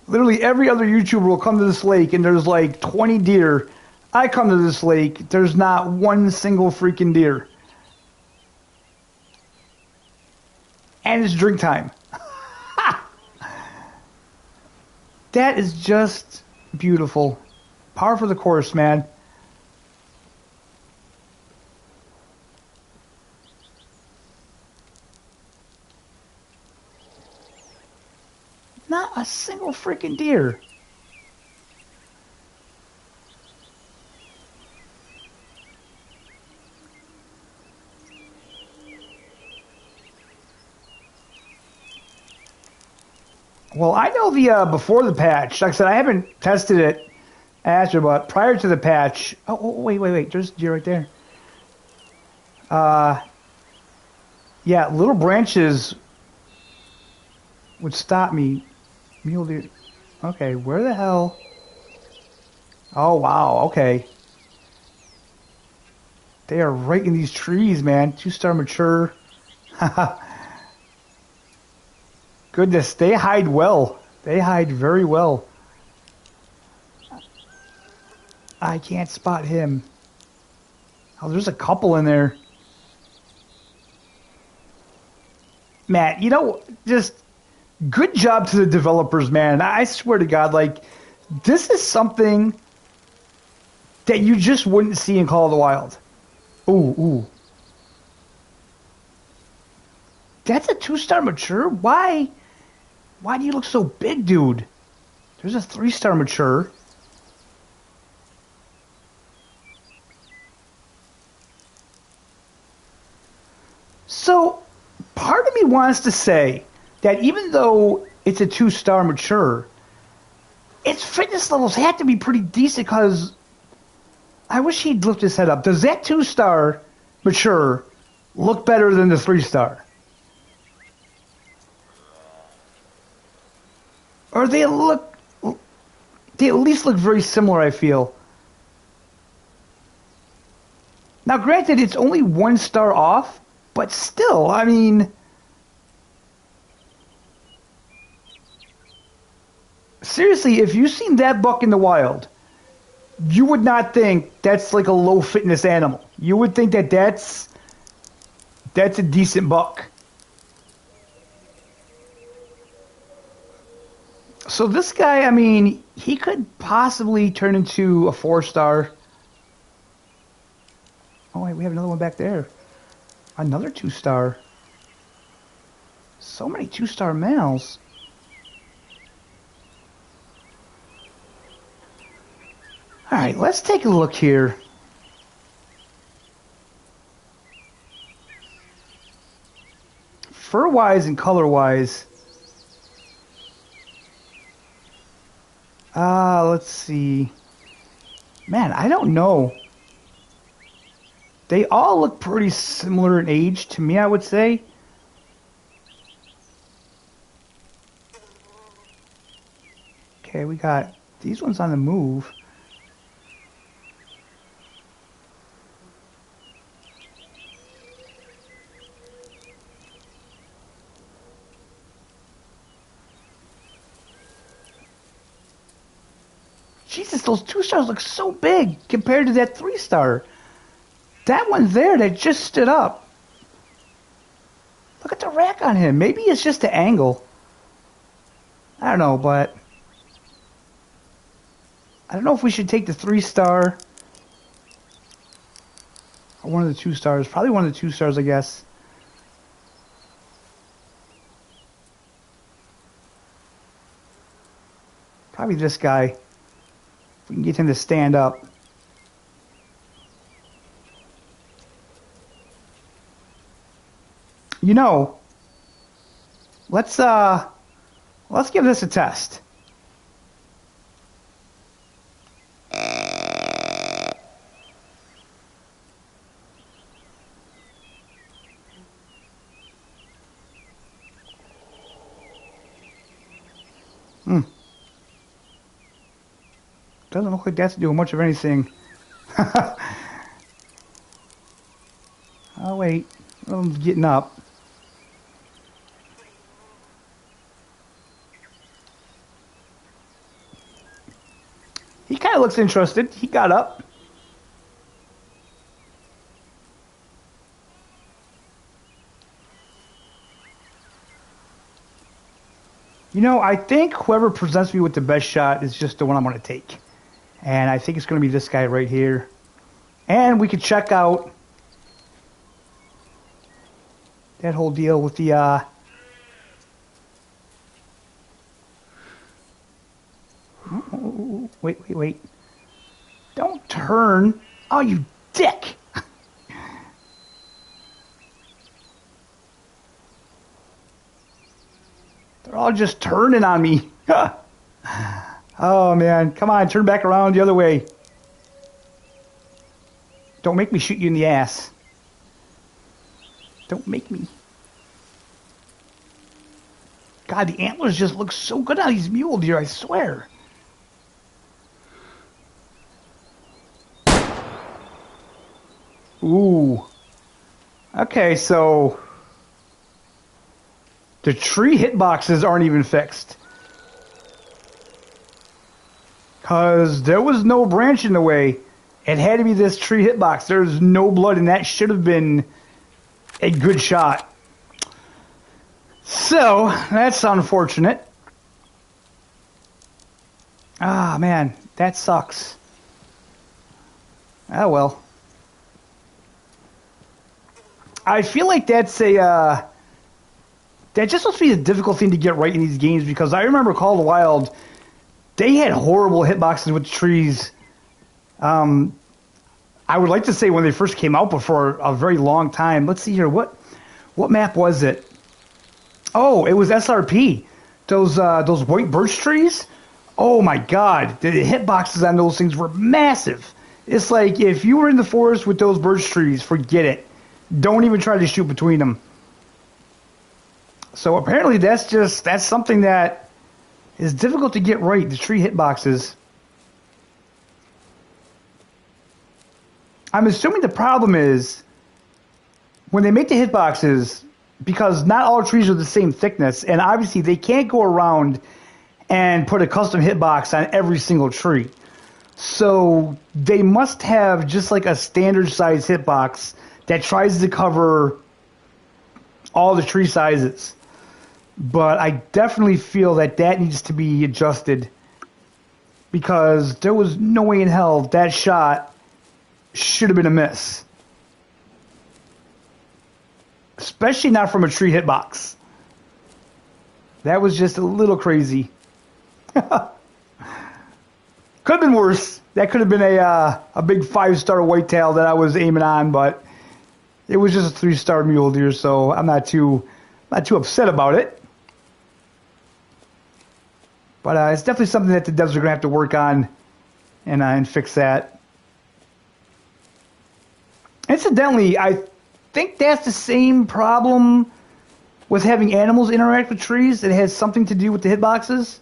Literally every other YouTuber will come to this lake and there's like 20 deer. I come to this lake, there's not one single freaking deer. And it's drink time. That is just beautiful. Par for the course, man. Not a single freaking deer. Well, I know the before the patch. Like I said, I haven't tested it after, but prior to the patch. Oh, wait. There's deer right there. Yeah, little branches would stop me. Mule deer. Okay, where the hell? Oh, wow, okay. They are right in these trees, man. 2-star mature. Goodness, they hide well. They hide very well. I can't spot him. Oh, there's a couple in there. Matt, you know, just good job to the developers, man. I swear to God, like, this is something that you just wouldn't see in Call of the Wild. Ooh. That's a 2-star mature? Why do you look so big, dude? There's a 3-star mature. So, part of me wants to say that even though it's a 2-star mature, its fitness levels have to be pretty decent, because I wish he'd lift his head up. Does that 2-star mature look better than the 3-star? Or they at least look very similar, I feel. Now, granted, it's only 1 star off, but still, I mean, seriously, if you've seen that buck in the wild, you would not think that's like a low fitness animal. You would think that that's a decent buck. So this guy, I mean, he could possibly turn into a 4-star. Oh wait, we have another one back there. Another 2-star. So many 2-star males. All right, let's take a look here. Fur-wise and color-wise. Let's see. Man, I don't know. They all look pretty similar in age to me, I would say. Okay, we got these ones on the move. Jesus, those 2-stars look so big compared to that 3-star. That one there that just stood up. Look at the rack on him. Maybe it's just the angle. I don't know, but I don't know if we should take the 3-star or one of the 2-stars. Probably one of the 2-stars, I guess. Probably this guy. If we can get him to stand up. You know, let's give this a test. Doesn't look like that's doing much of anything. Oh wait, one of them's getting up. He kind of looks interested. He got up. You know, I think whoever presents me with the best shot is just the one I'm going to take. And I think it's going to be this guy right here. And we could check out that whole deal with the wait. Don't turn. Oh, you dick. They're all just turning on me. Oh, man. Come on, turn back around the other way. Don't make me shoot you in the ass. Don't make me. God, the antlers just look so good on these mule deer, I swear. Ooh. Okay, so the tree hitboxes aren't even fixed. Because there was no branch in the way. It had to be this tree hitbox. There's no blood, and that should have been a good shot. So, that's unfortunate. Ah, man, that sucks. Oh, well. I feel like that's a... that just must be a difficult thing to get right in these games, because I remember Call of the Wild, they had horrible hitboxes with trees. I would like to say when they first came out, but for a very long time. Let's see here. What map was it? Oh, it was SRP. Those white birch trees. Oh my God, the hitboxes on those things were massive. It's like if you were in the forest with those birch trees, forget it. Don't even try to shoot between them. So apparently that's something that is difficult to get right, the tree hitboxes. I'm assuming the problem is when they make the hitboxes, because not all trees are the same thickness, and obviously they can't go around and put a custom hitbox on every single tree. So they must have just like a standard size hitbox that tries to cover all the tree sizes. But I definitely feel that that needs to be adjusted, because there was no way in hell that shot should have been a miss. Especially not from a tree hitbox. That was just a little crazy. Could have been worse. That could have been a big 5-star whitetail that I was aiming on, but it was just a 3-star mule deer, so I'm not too upset about it. But it's definitely something that the devs are going to have to work on and fix that. Incidentally, I think that's the same problem with having animals interact with trees. It has something to do with the hitboxes.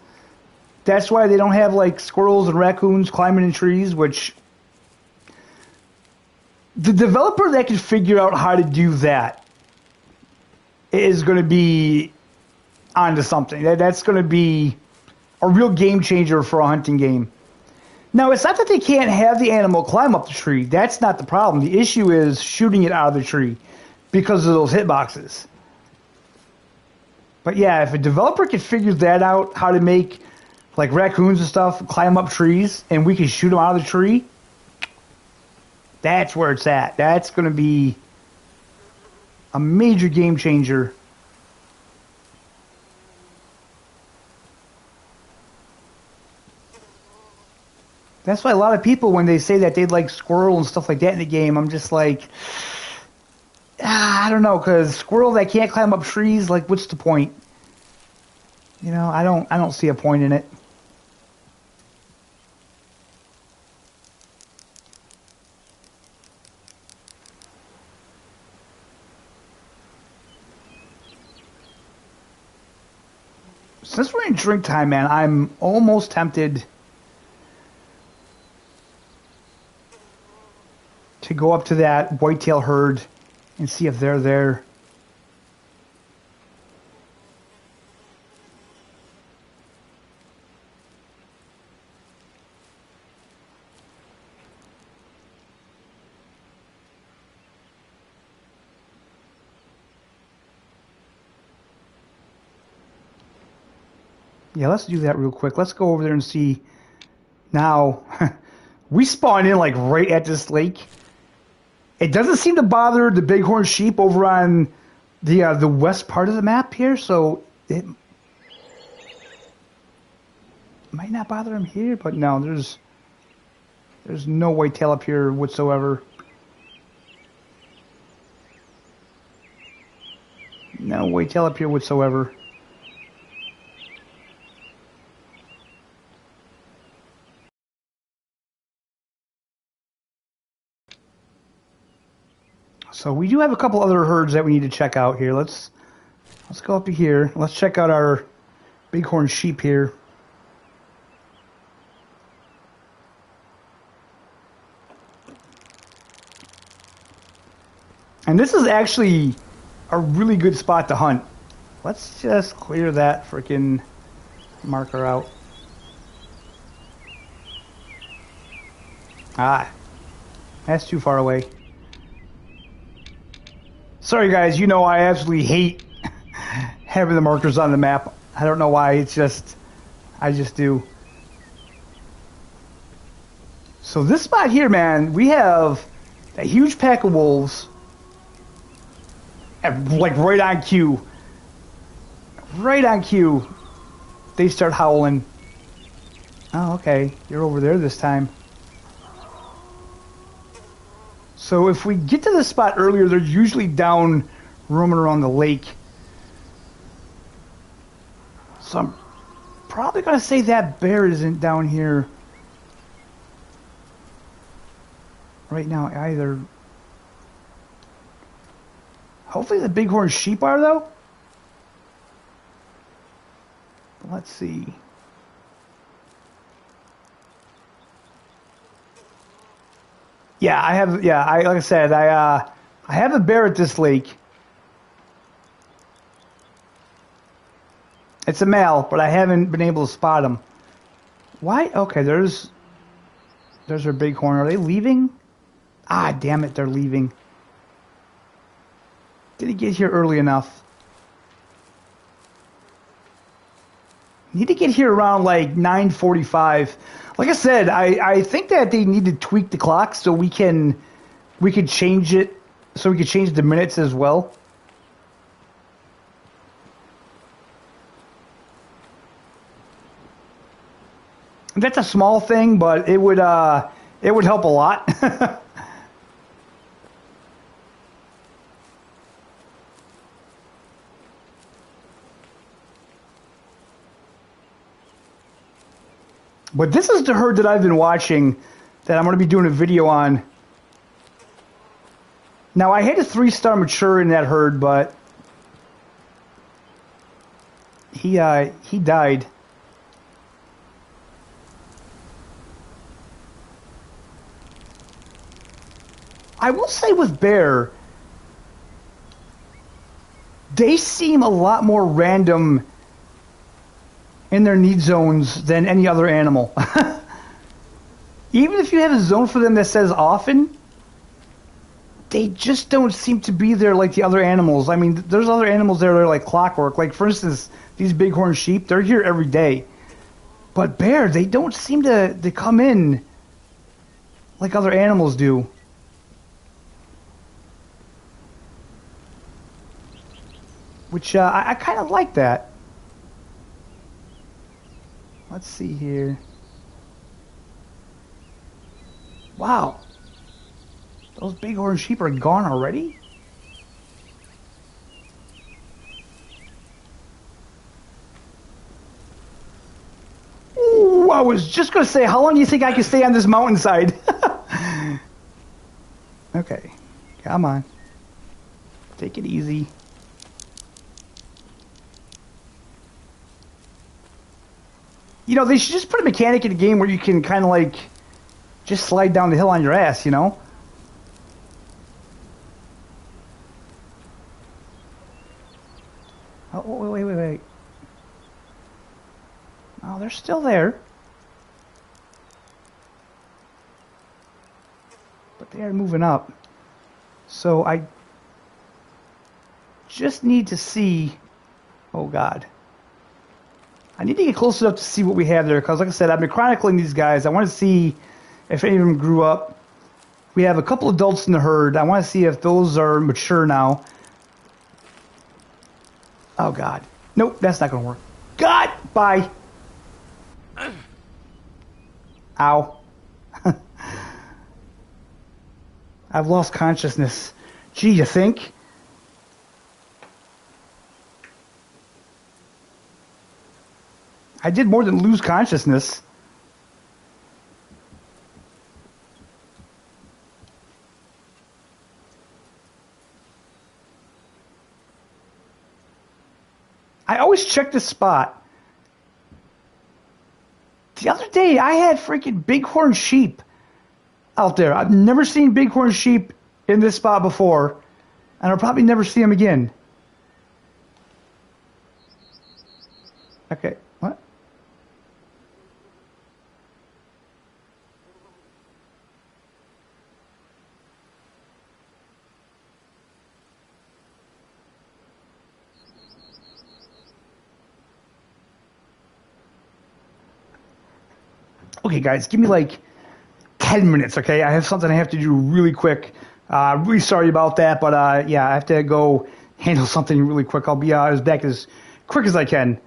That's why they don't have like squirrels and raccoons climbing in trees, which the developer that can figure out how to do that is going to be onto something. That's going to be a real game changer for a hunting game. Now, it's not that they can't have the animal climb up the tree. That's not the problem. The issue is shooting it out of the tree because of those hitboxes. But yeah, if a developer could figure that out, how to make like raccoons and stuff climb up trees, and we can shoot them out of the tree, that's where it's at. That's going to be a major game changer. That's why a lot of people, when they say that they'd like squirrel and stuff like that in the game, I'm just like, I don't know, because squirrel that can't climb up trees, like, what's the point? You know, I don't see a point in it. Since we're in drink time, man, I'm almost tempted to go up to that whitetail herd and see if they're there. Yeah, let's do that real quick. Let's go over there and see. Now, we spawn in like right at this lake. It doesn't seem to bother the bighorn sheep over on the west part of the map here, so it might not bother them here. But no, there's no whitetail up here whatsoever. No whitetail up here whatsoever. So we do have a couple other herds that we need to check out here. Let's go up to here. Let's check out our bighorn sheep here. And this is actually a really good spot to hunt. Let's just clear that freaking marker out. Ah, that's too far away. Sorry guys, you know I absolutely hate having the markers on the map. I don't know why, it's just, I just do. So this spot here, man, we have a huge pack of wolves, like right on cue. Right on cue, they start howling. Oh, okay, you're over there this time. So if we get to the spot earlier, they're usually down roaming around the lake. So I'm probably going to say that bear isn't down here right now either. Hopefully the bighorn sheep are, though. Let's see. Yeah, I have. Yeah, like I said, I have a bear at this lake. It's a male, but I haven't been able to spot him. Why? Okay, there's our bighorn. Are they leaving? Ah, damn it, they're leaving. Did he get here early enough? Need to get here around like 9:45. Like I said, I think that they need to tweak the clock so we could change it, so we could change the minutes as well. That's a small thing, but it would help a lot. But this is the herd that I've been watching that I'm going to be doing a video on. Now, I had a 3-star mature in that herd, but he died. I will say with bear, they seem a lot more random in their need zones than any other animal. Even if you have a zone for them that says often, they just don't seem to be there like the other animals. I mean, there's other animals there that are like clockwork. Like, for instance, these bighorn sheep, they're here every day. But bear, they don't seem to come in like other animals do. Which I kind of like that. Let's see here. Wow. Those bighorn sheep are gone already? Ooh, I was just going to say, how long do you think I can stay on this mountainside? Okay. Come on. Take it easy. You know, they should just put a mechanic in a game where you can kind of like just slide down the hill on your ass, you know? Oh, wait. Oh, they're still there. But they are moving up. So I just need to see... Oh, God. I need to get close enough to see what we have there, because like I said, I've been chronicling these guys. I want to see if any of them grew up. We have a couple adults in the herd. I want to see if those are mature now. Oh, God. Nope, that's not going to work. God! Bye! Ow. I've lost consciousness. Gee, you think? I did more than lose consciousness. I always check this spot. The other day, I had freaking bighorn sheep out there. I've never seen bighorn sheep in this spot before, and I'll probably never see them again. Okay, what? Okay, guys, give me like 10 minutes, okay? I have something I have to do really quick. Really sorry about that, but yeah, I have to go handle something really quick. I'll be back as quick as I can.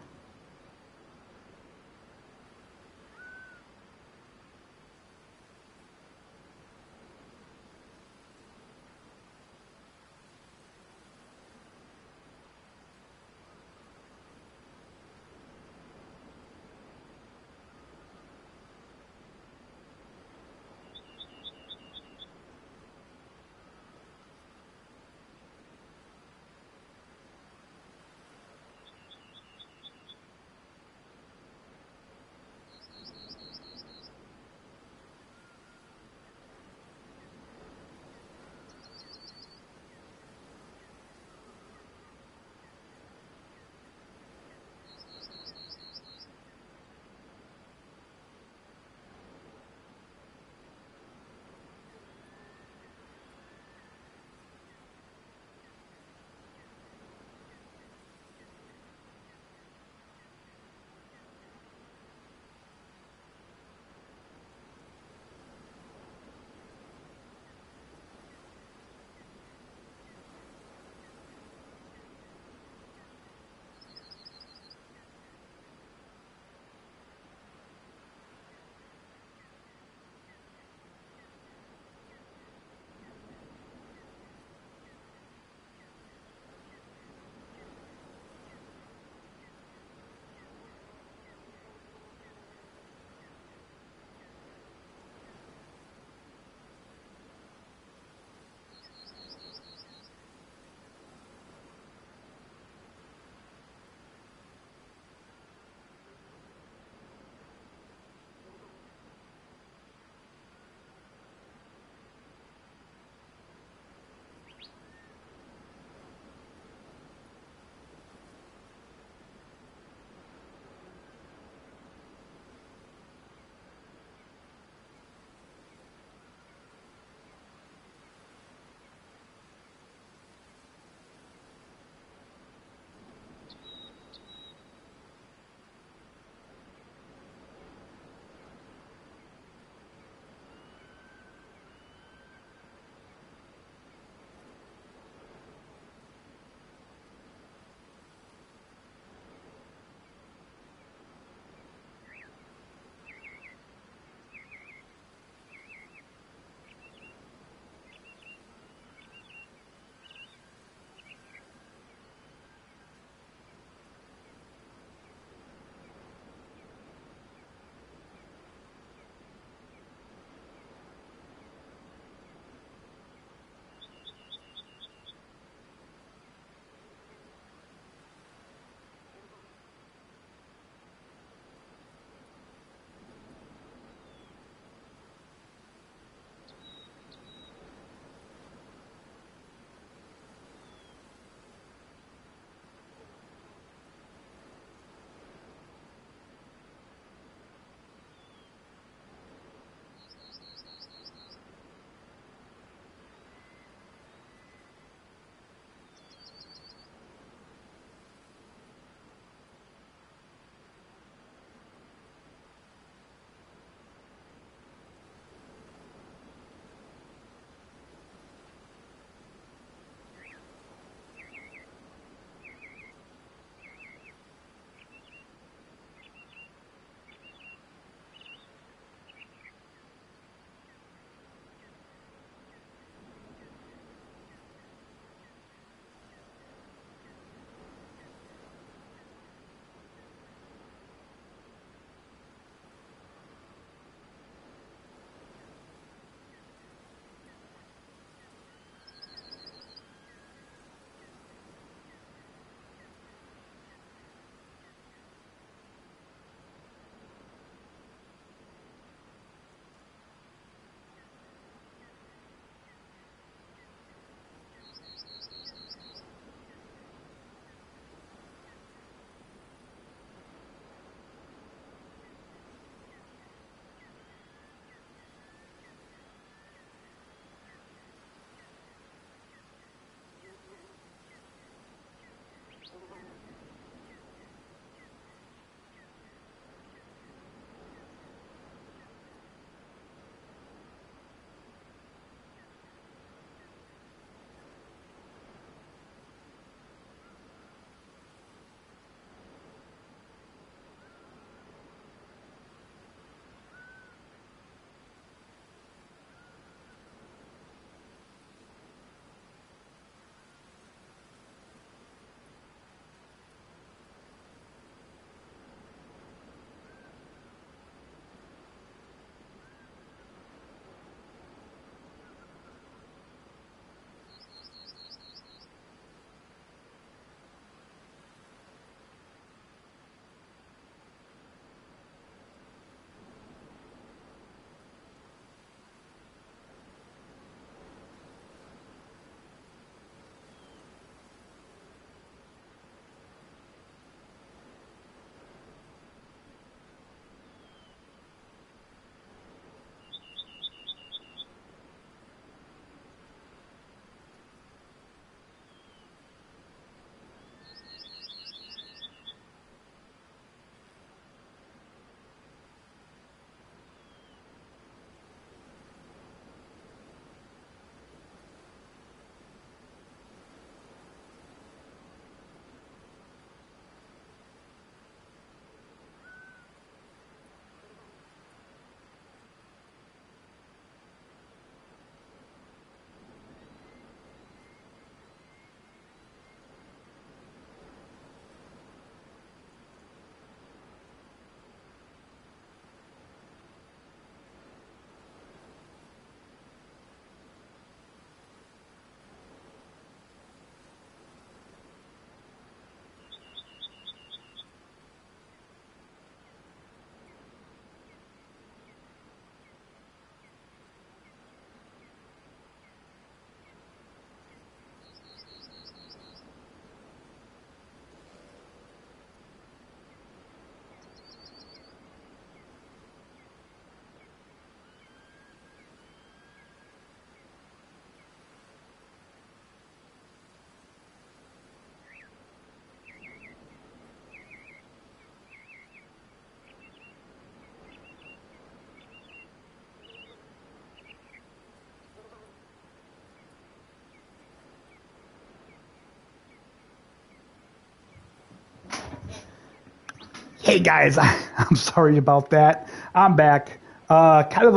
Hey guys, I'm sorry about that. I'm back. Kind of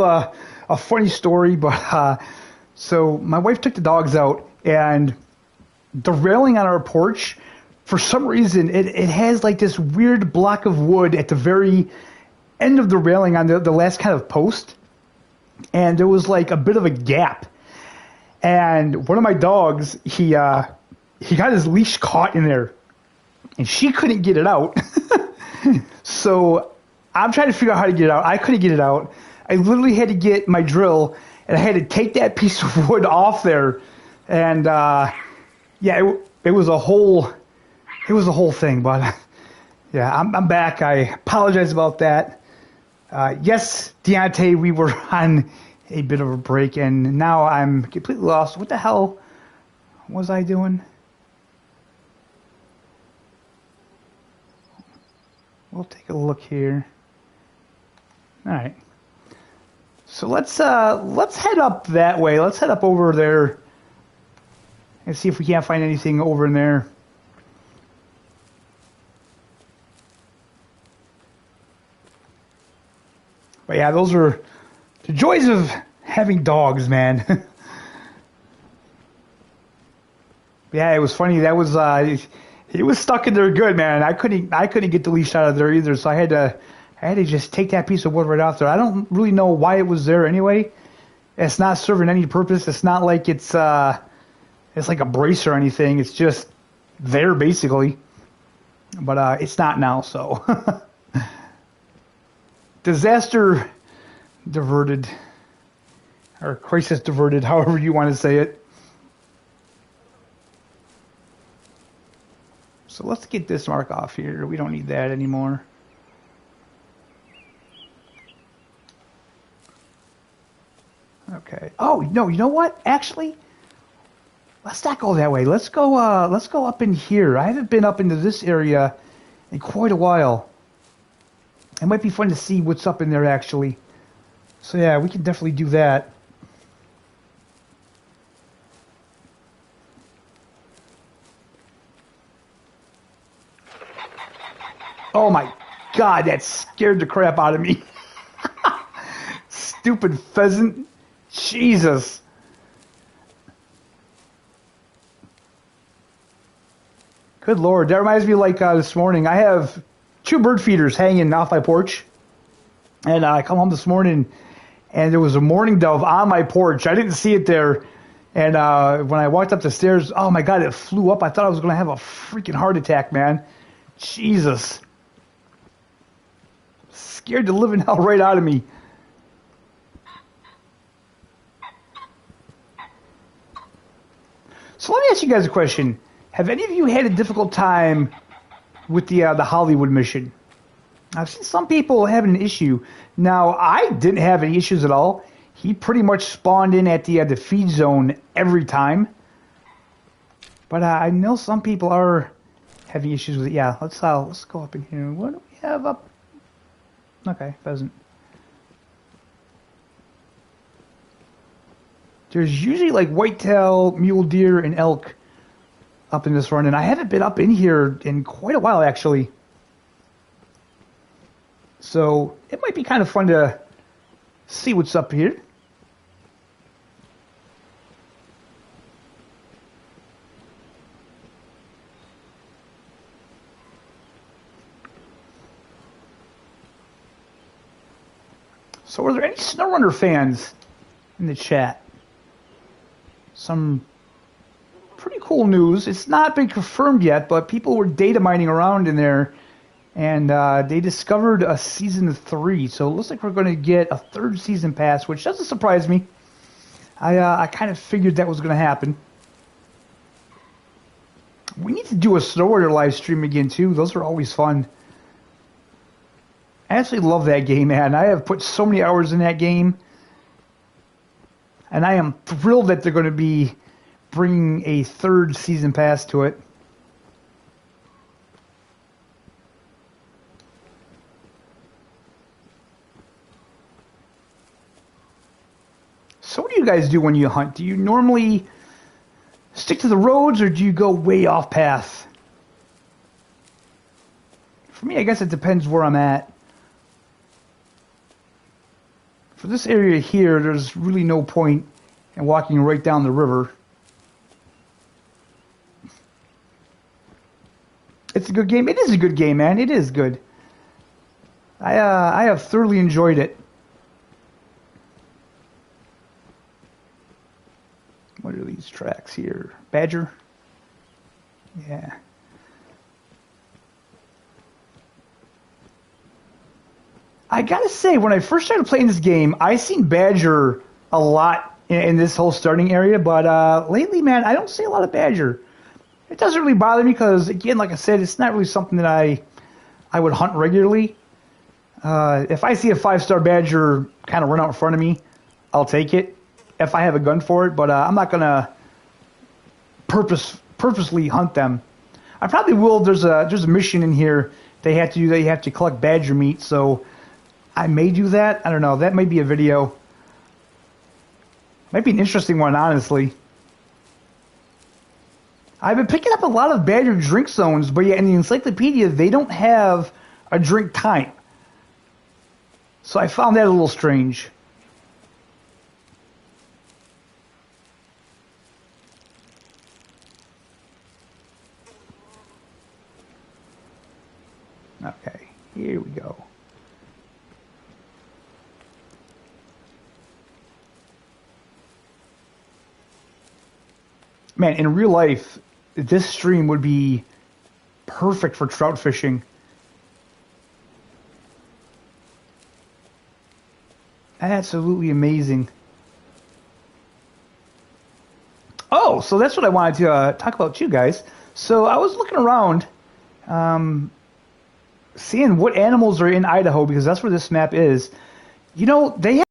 a funny story, but so my wife took the dogs out, and the railing on our porch, for some reason, it has like this weird block of wood at the very end of the railing on the last kind of post, and there was like a bit of a gap. And one of my dogs, he got his leash caught in there, and she couldn't get it out. So I'm trying to figure out how to get it out. I couldn't get it out. I literally had to get my drill, and I had to take that piece of wood off there. And yeah, it was a whole thing. But yeah, I'm back. I apologize about that. Yes, Deontay, we were on a bit of a break, and now I'm completely lost. What the hell was I doing? We'll take a look here. All right. So let's head up that way. Let's head up over there and see if we can't find anything over in there. But yeah, those are the joys of having dogs, man. Yeah, it was funny. That was he was stuck in there good, man. I couldn't get the leash out of there either, so I had to just take that piece of wood right off there. I don't really know why it was there anyway. It's not serving any purpose. It's not like it's like a brace or anything. It's just there basically. But it's not now, so disaster diverted, or crisis diverted, however you want to say it. So let's get this mark off here. We don't need that anymore. Okay. Oh no, you know what? Actually, let's not go that way. Let's go up in here. I haven't been up into this area in quite a while. It might be fun to see what's up in there actually. So yeah, we can definitely do that. Oh my God, that scared the crap out of me. Stupid pheasant. Jesus. Good Lord. That reminds me like this morning. I have 2 bird feeders hanging off my porch. And I come home this morning, and there was a mourning dove on my porch. I didn't see it there. And when I walked up the stairs, oh my God, it flew up. I thought I was going to have a freaking heart attack, man. Jesus. Scared the living hell right out of me. So let me ask you guys a question. Have any of you had a difficult time with the Hollywood mission? I've seen some people having an issue. Now, I didn't have any issues at all. He pretty much spawned in at the feed zone every time. But I know some people are having issues with it. Yeah, let's go up in here. What do we have up? Okay, pheasant. There's usually like whitetail, mule deer, and elk up in this run, and I haven't been up in here in quite a while actually. So it might be kind of fun to see what's up here. So are there any SnowRunner fans in the chat? Some pretty cool news. It's not been confirmed yet, but people were data mining around in there, and they discovered a season 3. So it looks like we're going to get a 3rd season pass, which doesn't surprise me. I kind of figured that was going to happen. We need to do a SnowRunner live stream again too. Those are always fun. I actually love that game, man. I have put so many hours in that game. And I am thrilled that they're going to be bringing a 3rd season pass to it. So what do you guys do when you hunt? Do you normally stick to the roads, or do you go way off path? For me, I guess it depends where I'm at. For this area here, there's really no point in walking right down the river. It's a good game. It is a good game, man. It is good. I have thoroughly enjoyed it. What are these tracks here? Badger? Yeah. I gotta say, when I first started playing this game, I seen Badger a lot in this whole starting area, but lately, man, I don't see a lot of Badger. It doesn't really bother me because, again, like I said, it's not really something that I would hunt regularly. If I see a 5-star Badger kind of run out in front of me, I'll take it if I have a gun for it, but I'm not gonna purposely hunt them. I probably will. There's a mission in here they have to do. They have to collect Badger meat, so I may do that. I don't know. That might be a video. Might be an interesting one, honestly. I've been picking up a lot of Badger drink zones, but yeah, in the encyclopedia, they don't have a drink time. So I found that a little strange. Okay, here we go. Man, in real life, this stream would be perfect for trout fishing. Absolutely amazing. Oh, so that's what I wanted to talk about too, guys. So I was looking around, seeing what animals are in Idaho, because that's where this map is. You know, they have,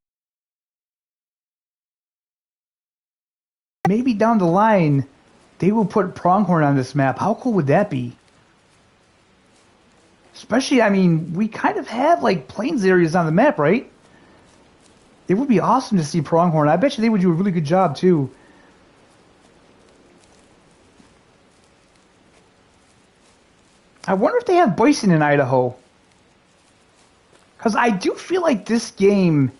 maybe down the line, they will put pronghorn on this map. How cool would that be? Especially, I mean, we kind of have like plains areas on the map, right? It would be awesome to see pronghorn. I bet you they would do a really good job too. I wonder if they have bison in Idaho. Because I do feel like this game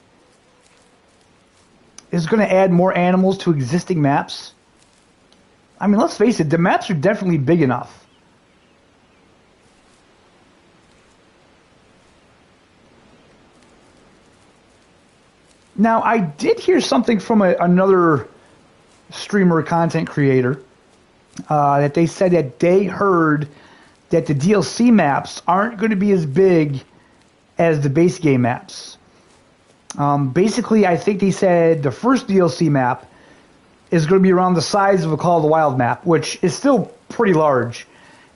is going to add more animals to existing maps. I mean, let's face it, the maps are definitely big enough. Now, I did hear something from another streamer, content creator, that they said that they heard that the DLC maps aren't going to be as big as the base game maps. Basically, I think they said the first DLC map is going to be around the size of a Call of the Wild map, which is still pretty large.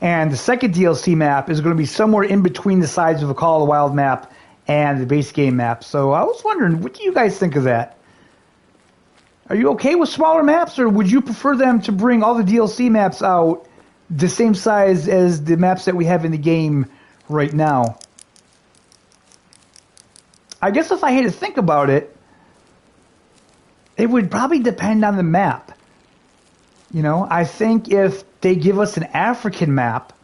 And the second DLC map is going to be somewhere in between the size of a Call of the Wild map and the base game map. So I was wondering, what do you guys think of that? Are you okay with smaller maps, or would you prefer them to bring all the DLC maps out the same size as the maps that we have in the game right now? I guess if I had to think about it, it would probably depend on the map. You know, I think if they give us an African map,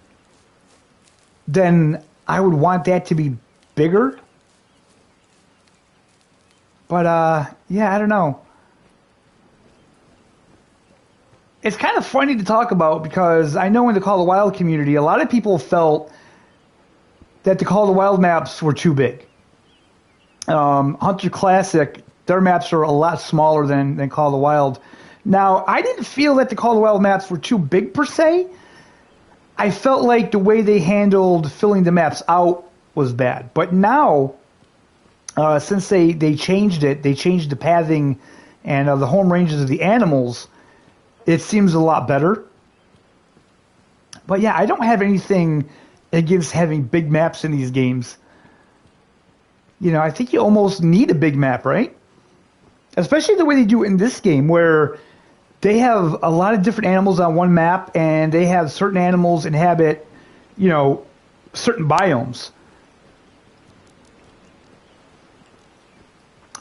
then I would want that to be bigger. But, yeah, I don't know. It's kind of funny to talk about because I know in the Call of the Wild community, a lot of people felt that the Call of the Wild maps were too big. Hunter Classic, their maps are a lot smaller than Call of the Wild. Now, I didn't feel that the Call of the Wild maps were too big per se. I felt like the way they handled filling the maps out was bad. But now, since they changed it, they changed the pathing and the home ranges of the animals, it seems a lot better. But yeah, I don't have anything against having big maps in these games. You know, I think you almost need a big map, right? Especially the way they do it in this game, where they have a lot of different animals on one map, and they have certain animals inhabit, you know, certain biomes.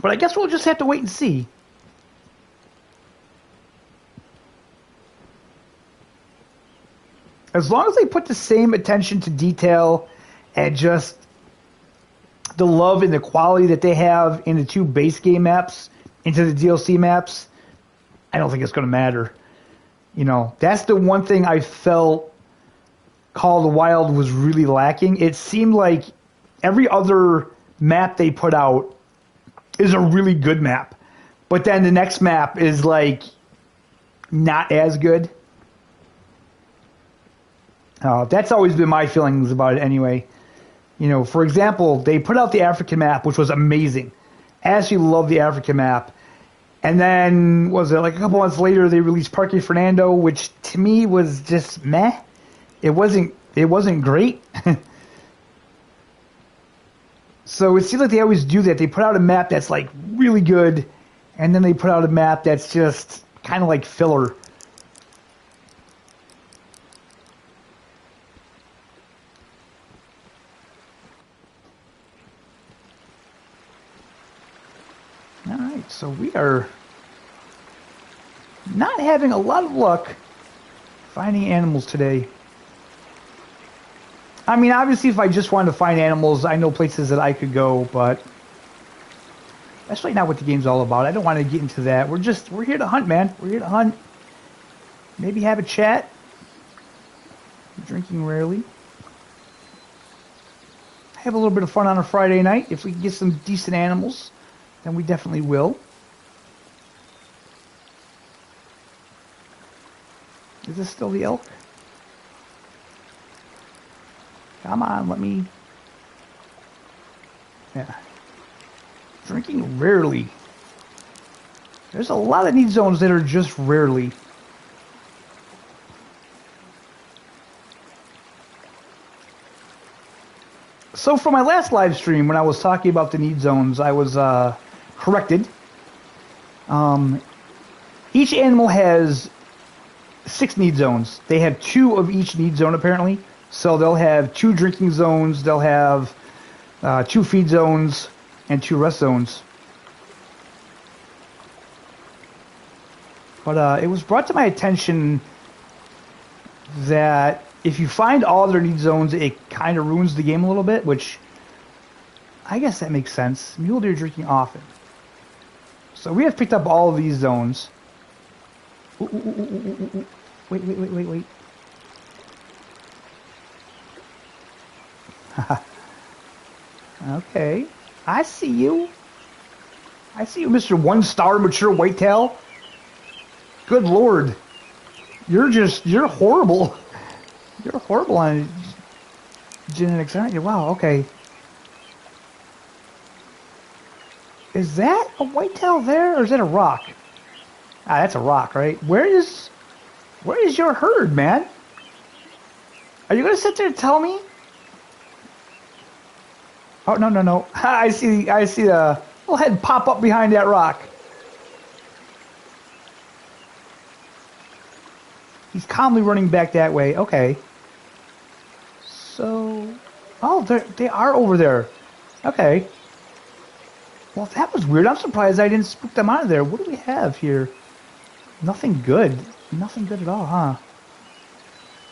But I guess we'll just have to wait and see. As long as they put the same attention to detail and just the love and the quality that they have in the 2 base game maps into the DLC maps, I don't think it's going to matter. You know, that's the one thing I felt Call of the Wild was really lacking. It seemed like every other map they put out is a really good map, but then the next map is like not as good. That's always been my feelings about it anyway. You know, for example, they put out the African map, which was amazing. I absolutely love the African map. And then, was it like a couple months later, they released Parque Fernando, which to me was just meh. It wasn't great. So it seems like they always do that. They put out a map that's like really good, and then they put out a map that's just kind of like filler. Alright, so we are not having a lot of luck finding animals today. I mean, obviously, if I just wanted to find animals, I know places that I could go, but that's really not what the game's all about. I don't want to get into that. We're here to hunt, man. We're here to hunt. Maybe have a chat. Drinking rarely. Have a little bit of fun on a Friday night. If we can get some decent animals, then we definitely will. Is this still the elk? Come on, let me... Yeah. Drinking rarely. There's a lot of need zones that are just rarely. So for my last live stream, when I was talking about the need zones, I was corrected. Each animal has 6 need zones. They have 2 of each need zone, apparently. So they'll have 2 drinking zones, they'll have 2 feed zones, and 2 rest zones. But it was brought to my attention that if you find all their need zones, it kind of ruins the game a little bit, which I guess that makes sense. Mule deer drinking often. So we have picked up all of these zones. Ooh, ooh, ooh, ooh, ooh. Wait. Okay. I see you. I see you, Mr. 1-star mature whitetail. Good Lord. You're horrible. You're horrible on genetics, aren't you? Wow, okay. Is that a whitetail there, or is that a rock? Ah, that's a rock, right? Where is your herd, man? Are you gonna sit there and tell me? Oh, no. I see the little head pop up behind that rock. He's calmly running back that way. Okay. So, oh, they are over there. Okay. Well, that was weird. I'm surprised I didn't spook them out of there. What do we have here? Nothing good. Nothing good at all, huh?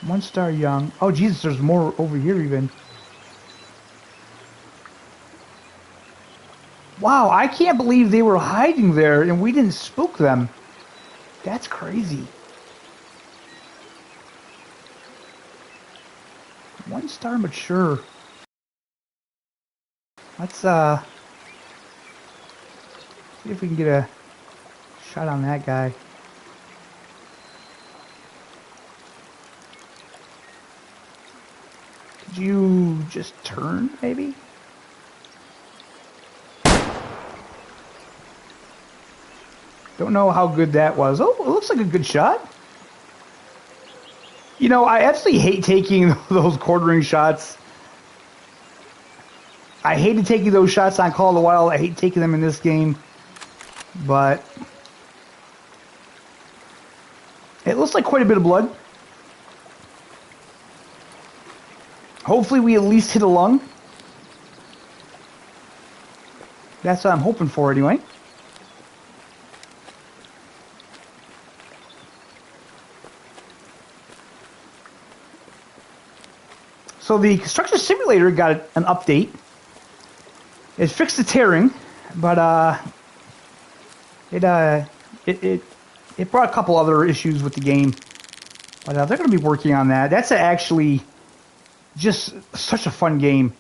1-star young. Oh, Jesus, there's more over here even. Wow, I can't believe they were hiding there and we didn't spook them. That's crazy. 1-star mature. Let's see if we can get a shot on that guy. Could you just turn, maybe? Don't know how good that was. Oh, it looks like a good shot. You know, I absolutely hate taking those quartering shots. I hated taking those shots on Call of the Wild. I hate taking them in this game. But it looks like quite a bit of blood. Hopefully we at least hit a lung. That's what I'm hoping for anyway. So the construction simulator got an update. It fixed the tearing, but it brought a couple other issues with the game. But they're going to be working on that. That's actually just such a fun game.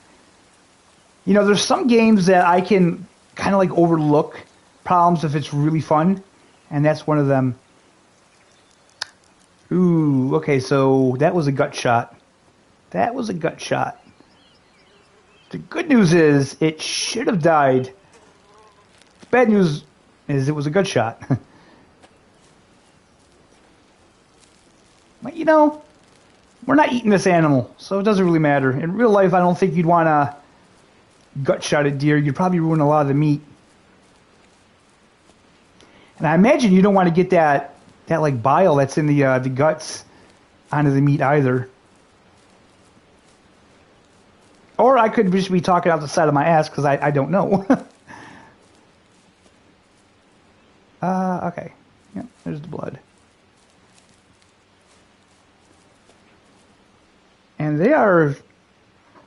You know, there's some games that I can kind of like overlook problems if it's really fun, and that's one of them. Ooh, okay, so that was a gut shot. That was a gut shot. The good news is it should have died. The bad news is it was a gut shot. But, you know, we're not eating this animal, so it doesn't really matter. In real life, I don't think you'd want to gut shot a deer. You'd probably ruin a lot of the meat. And I imagine you don't want to get that like bile that's in the guts onto the meat either. Or I could just be talking out the side of my ass because I don't know. Okay. Yeah, there's the blood. And they are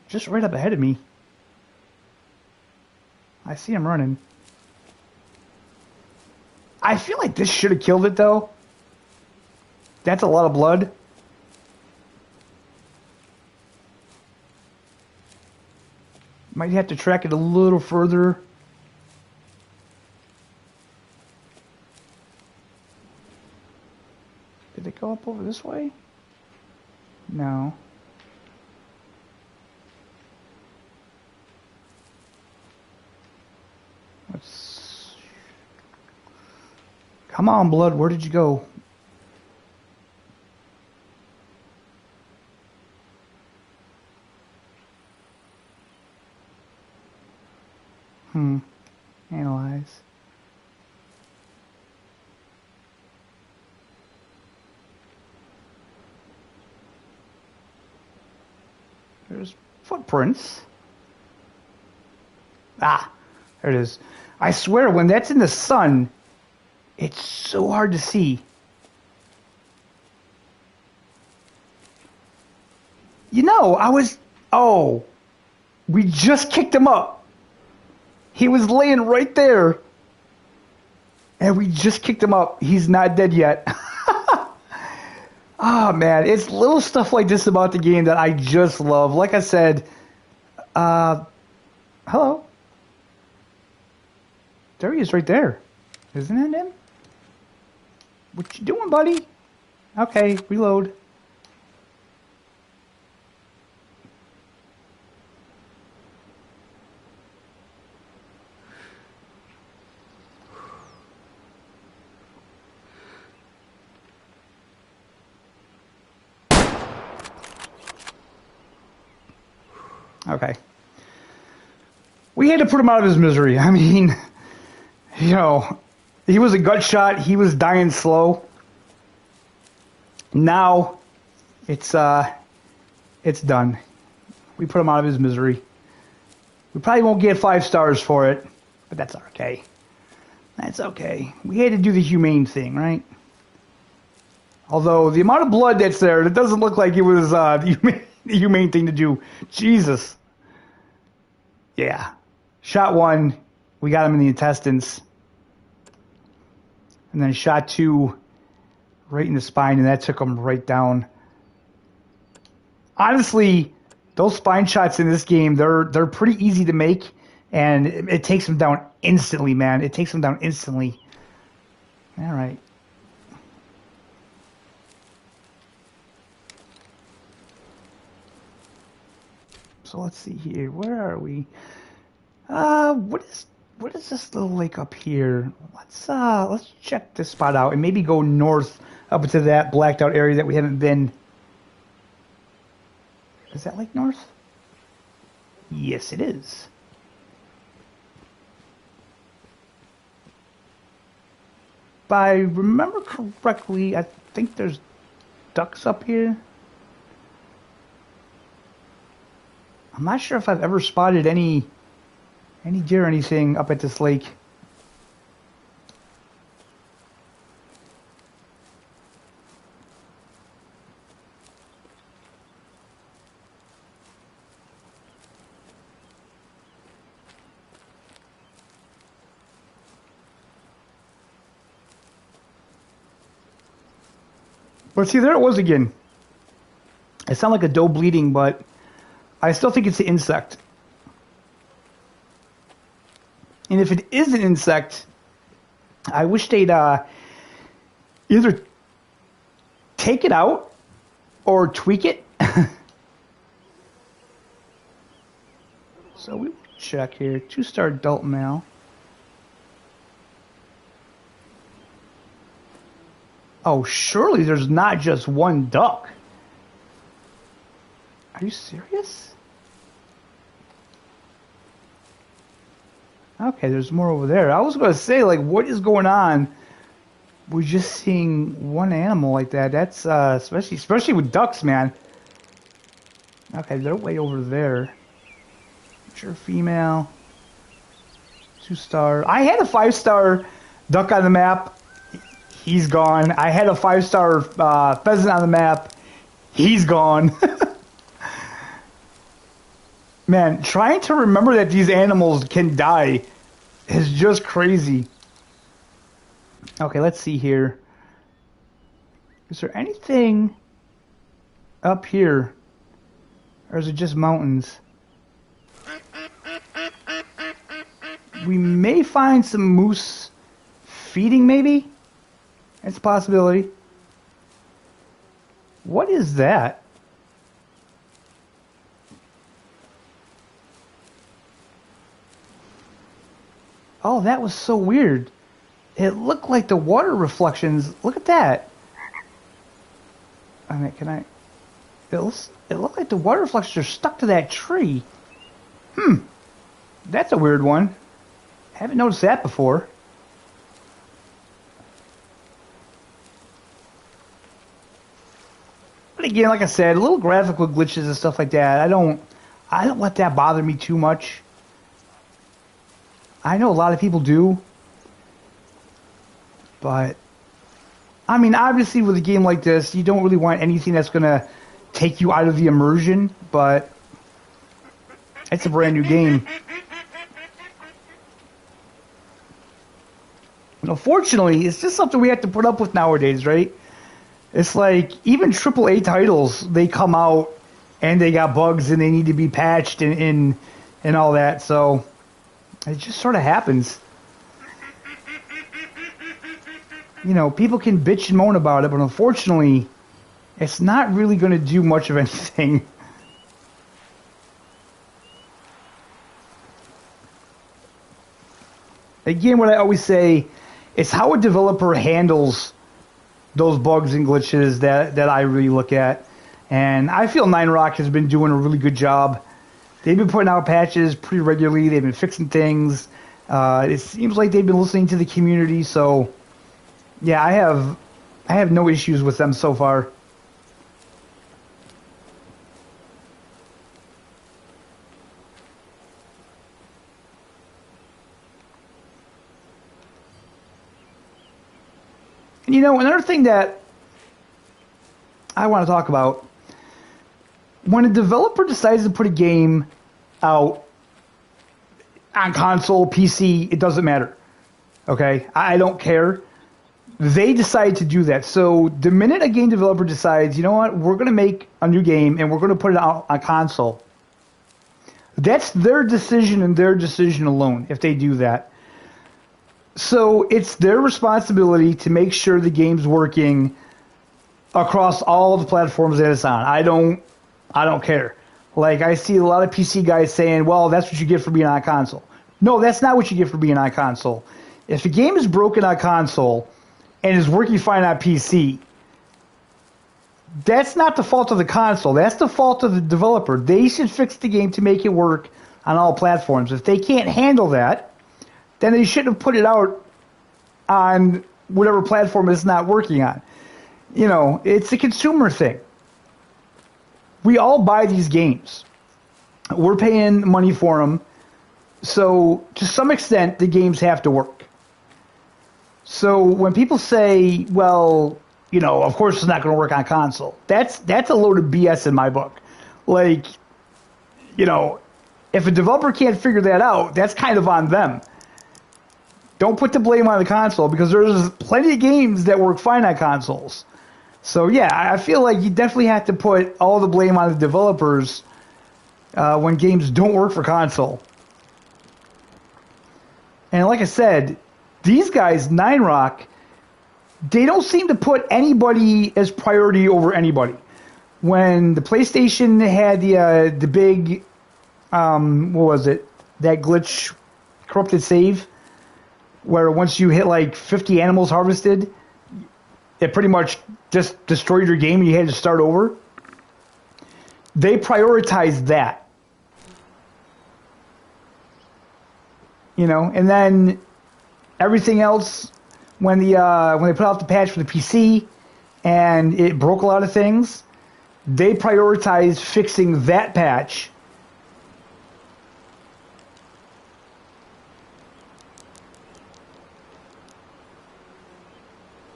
just right up ahead of me. I see them running. I feel like this should have killed it, though. That's a lot of blood. Might have to track it a little further. Did it go up over this way? No. Let's... Come on, blood. Where did you go? Analyze. There's footprints. Ah, there it is. I swear, when that's in the sun, it's so hard to see. You know, oh, we just kicked him up. He was laying right there. And we just kicked him up. He's not dead yet. Oh, man. It's little stuff like this about the game that I just love. Like I said, hello. There he is right there. Isn't it him? What you doing, buddy? Okay, reload. Okay. We had to put him out of his misery. I mean, you know, he was a gut shot. He was dying slow. Now, it's done. We put him out of his misery. We probably won't get 5 stars for it, but that's okay. That's okay. We had to do the humane thing, right? Although, the amount of blood that's there, it doesn't look like it was the humane thing to do. Jesus. Yeah. Shot 1, we got him in the intestines. And then shot 2, right in the spine, and that took him right down. Honestly, those spine shots in this game, they're pretty easy to make, and it takes them down instantly, man. It takes them down instantly. All right. So let's see here. Where are we? What is this little lake up here? Let's check this spot out and maybe go north up into that blacked out area that we haven't been. Is that Lake North? Yes, it is. If I remember correctly, I think there's ducks up here. I'm not sure if I've ever spotted any deer or anything up at this lake. But see, there it was again. It sounded like a doe bleeding, but I still think it's an insect. And if it is an insect, I wish they'd either take it out or tweak it. So we check here. 2-star adult male. Oh, surely there's not just one duck. Are you serious? Okay, there's more over there. I was going to say, like, what is going on? We're just seeing one animal like that. That's especially with ducks, man. Okay, they're way over there. Sure, female. 2-star. I had a 5-star duck on the map. He's gone. I had a 5-star pheasant on the map. He's gone. Man, trying to remember that these animals can die is just crazy. Okay, let's see here. Is there anything up here? Or is it just mountains? We may find some moose feeding, maybe? That's a possibility. What is that? Oh, that was so weird. It looked like the water reflections. Look at that. I mean, can I... It looked like the water reflections are stuck to that tree. That's a weird one. Haven't noticed that before. But again, like I said, a little graphical glitches and stuff like that. I don't let that bother me too much. I know a lot of people do. But I mean, obviously with a game like this, you don't really want anything that's going to take you out of the immersion, but it's a brand new game. Unfortunately, it's just something we have to put up with nowadays, right? It's like even AAA titles, they come out and they got bugs and they need to be patched and all that. So it just sort of happens. You know, people can bitch and moan about it, but unfortunately, it's not really going to do much of anything. Again, what I always say, it's how a developer handles those bugs and glitches that I really look at. And I feel 9Rock has been doing a really good job. They've been putting out patches pretty regularly. They've been fixing things. It seems like they've been listening to the community. So, yeah, I have no issues with them so far. And you know, another thing that I want to talk about, when a developer decides to put a game out on console, PC, it doesn't matter. Okay? I don't care. They decide to do that. So the minute a game developer decides, you know what, we're going to make a new game and we're going to put it out on console, that's their decision and their decision alone if they do that. So it's their responsibility to make sure the game's working across all the platforms that it's on. I don't care. Like, I see a lot of PC guys saying, well, that's what you get for being on console. No, that's not what you get for being on console. If a game is broken on console and is working fine on PC, that's not the fault of the console. That's the fault of the developer. They should fix the game to make it work on all platforms. If they can't handle that, then they shouldn't have put it out on whatever platform it's not working on. You know, it's a consumer thing. We all buy these games. We're paying money for them. So, to some extent, the games have to work. So, when people say, well, you know, of course it's not going to work on console, that's a load of BS in my book. Like, you know, if a developer can't figure that out, that's kind of on them. Don't put the blame on the console, because there's plenty of games that work fine on consoles. So yeah, I feel like you definitely have to put all the blame on the developers when games don't work for console. And like I said, these guys, Nine Rock, they don't seem to put anybody as priority over anybody. When the PlayStation had the big, what was it? That glitch, corrupted save, where once you hit like 50 animals harvested, it pretty much just destroyed your game and you had to start over. They prioritized that. You know, and then everything else, when they put out the patch for the PC and it broke a lot of things, they prioritized fixing that patch.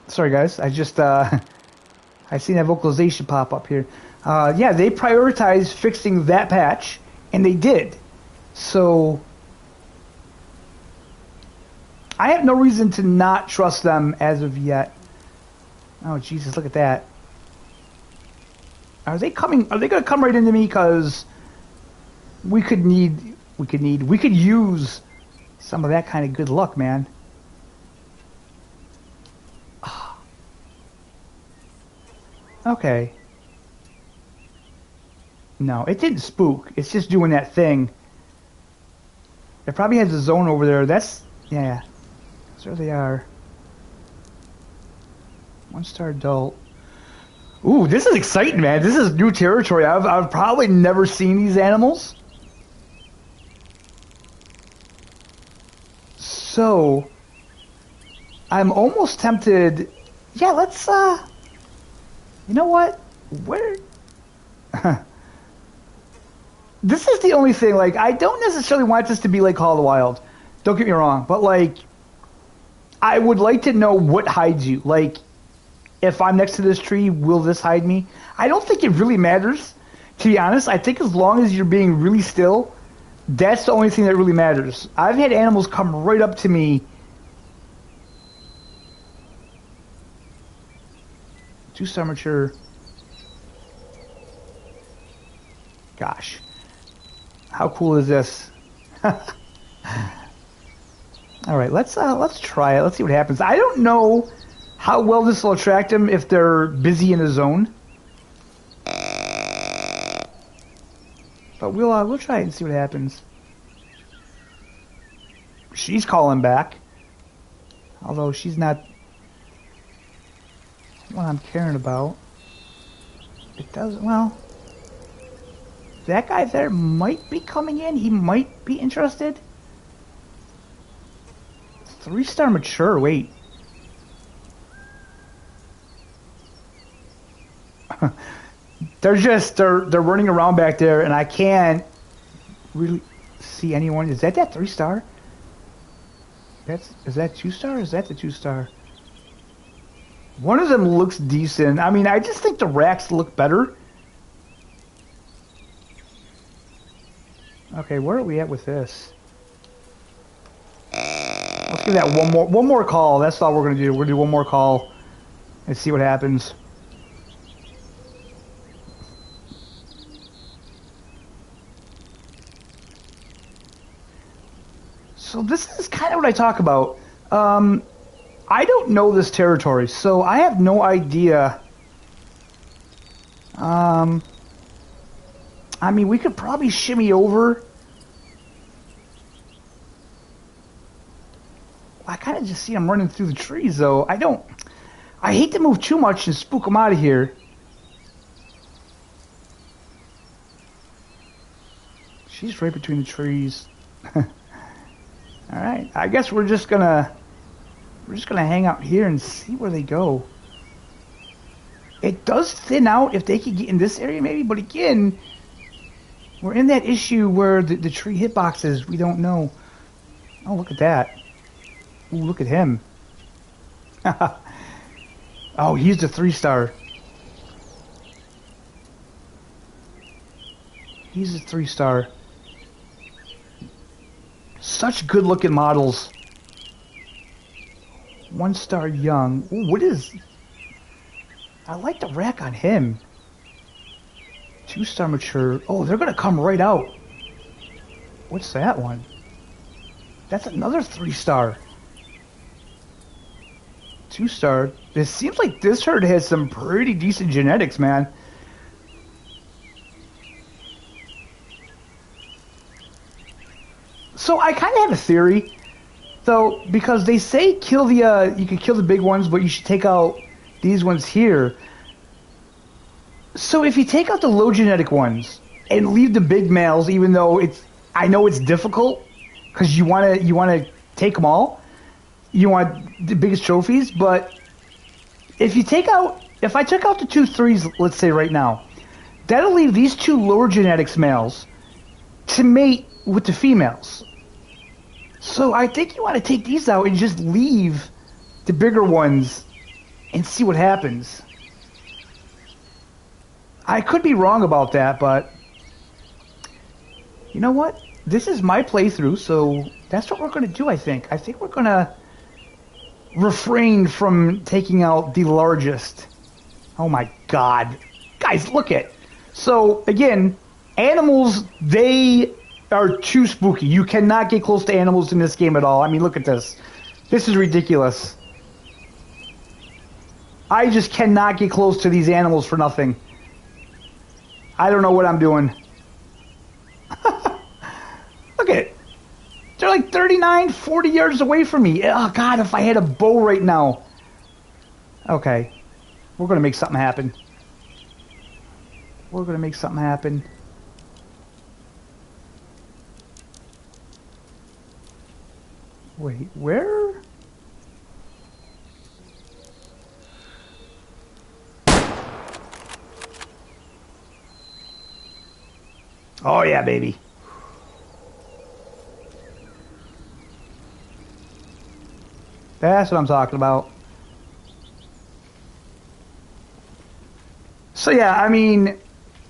Sorry guys, I just I seen that vocalization pop up here. Yeah, they prioritized fixing that patch, and they did. So I have no reason to not trust them as of yet. Oh Jesus, look at that. Are they coming? Are they going to come right into me? Because we could use some of that kind of good luck, man. Okay. No, it didn't spook. It's just doing that thing. It probably has a zone over there. That's, yeah. There they are. 1-star adult. Ooh, this is exciting, man. This is new territory. I've probably never seen these animals. So, I'm almost tempted. Yeah, let's, you know what? Where? This is the only thing, like, I don't necessarily want this to be like Call of the Wild. Don't get me wrong. But, like, I would like to know what hides you. Like, if I'm next to this tree, will this hide me? I don't think it really matters, to be honest. I think as long as you're being really still, that's the only thing that really matters. I've had animals come right up to me. 2-star mature. Gosh. How cool is this? All right, let's try it. Let's see what happens. I don't know how well this will attract them if they're busy in a zone. But we'll try it and see what happens. She's calling back. Although she's not what I'm caring about. It doesn't, well, that guy there might be coming in. He might be interested. 3-star mature, wait. They're running around back there and I can't really see anyone. Is that 3-star? Is that 2-star? Is that the 2-star? One of them looks decent. I mean, I just think the racks look better. Okay, where are we at with this? Let's give that one more call. That's all we're gonna do. We're gonna do one more call and see what happens. So this is kind of what I talk about. I don't know this territory, so I have no idea. I mean, we could probably shimmy over. I kind of just see them running through the trees, though. I hate to move too much and spook them out of here. She's right between the trees. Alright, I guess we're just gonna hang out here and see where they go. It does thin out if they could get in this area maybe, but again, we're in that issue where the tree hitboxes, we don't know. Oh, look at that. Ooh, look at him. Oh, he's the 3-star. He's a 3-star. Such good looking models. 1-star young. Ooh, what is... I like the rack on him. 2-star mature. Oh, they're gonna come right out. What's that one? That's another 3-star. 2-star. It seems like this herd has some pretty decent genetics, man. So I kind of have a theory, though, because they say kill the you can kill the big ones, but you should take out these ones here. So if you take out the low genetic ones and leave the big males, even though I know it's difficult because you wanna take them all, you want the biggest trophies. But if I took out the 2 3s, let's say right now, that'll leave these 2 lower genetics males to mate with the females. So I think you want to take these out and just leave the bigger ones and see what happens. I could be wrong about that, but you know what? This is my playthrough, so that's what we're going to do, I think. I think we're going to refrain from taking out the largest. Oh my god. Guys, look at. So, again, animals, they are too spooky. You cannot get close to animals in this game at all. I mean, look at this. This is ridiculous. I just cannot get close to these animals for nothing. I don't know what I'm doing. Look at it. They're like 39, 40 yards away from me. Oh, God, if I had a bow right now. Okay. We're going to make something happen. We're going to make something happen. Wait, where? Oh, yeah, baby. That's what I'm talking about. So, yeah, I mean,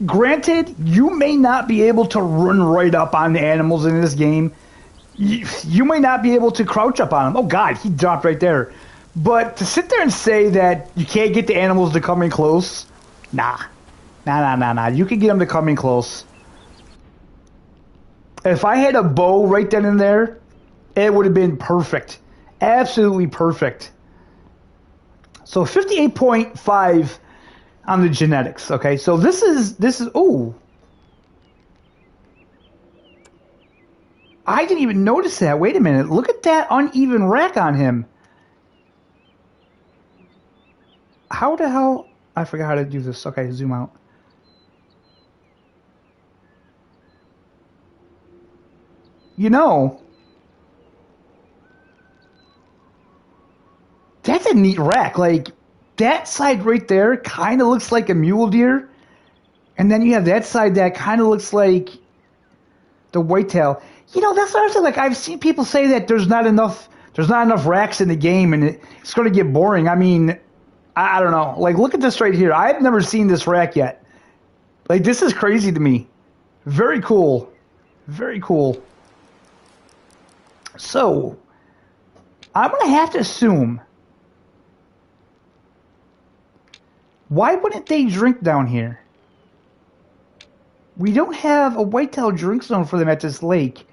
granted, you may not be able to run right up on the animals in this game. You may not be able to crouch up on them. Oh, God, he dropped right there. But to sit there and say that you can't get the animals to come in close, nah. Nah. You can get them to come in close. If I had a bow right then and there, it would have been perfect. Absolutely perfect. So 58.5 on the genetics. Okay, so this is ooh. I didn't even notice that. Wait a minute. Look at that uneven rack on him. How the hell? I forgot how to do this. Okay, zoom out. You know, that's a neat rack. Like, that side right there kind of looks like a mule deer. And then you have that side that kind of looks like the whitetail. You know, that's what I'm saying. Like, I've seen people say that there's not enough racks in the game and it's going to get boring. I mean, I don't know. Like, look at this right here. I've never seen this rack yet. Like, this is crazy to me. Very cool. Very cool. So, I'm going to have to assume, why wouldn't they drink down here? We don't have a whitetail drink zone for them at this lake.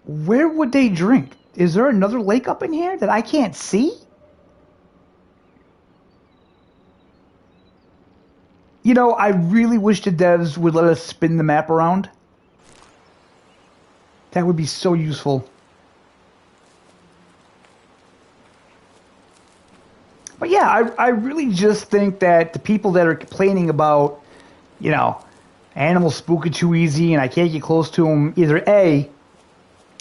Where would they drink? Is there another lake up in here that I can't see? You know, I really wish the devs would let us spin the map around. That would be so useful. But yeah, I really just think that the people that are complaining about, you know, animals spooking too easy and I can't get close to them, either A,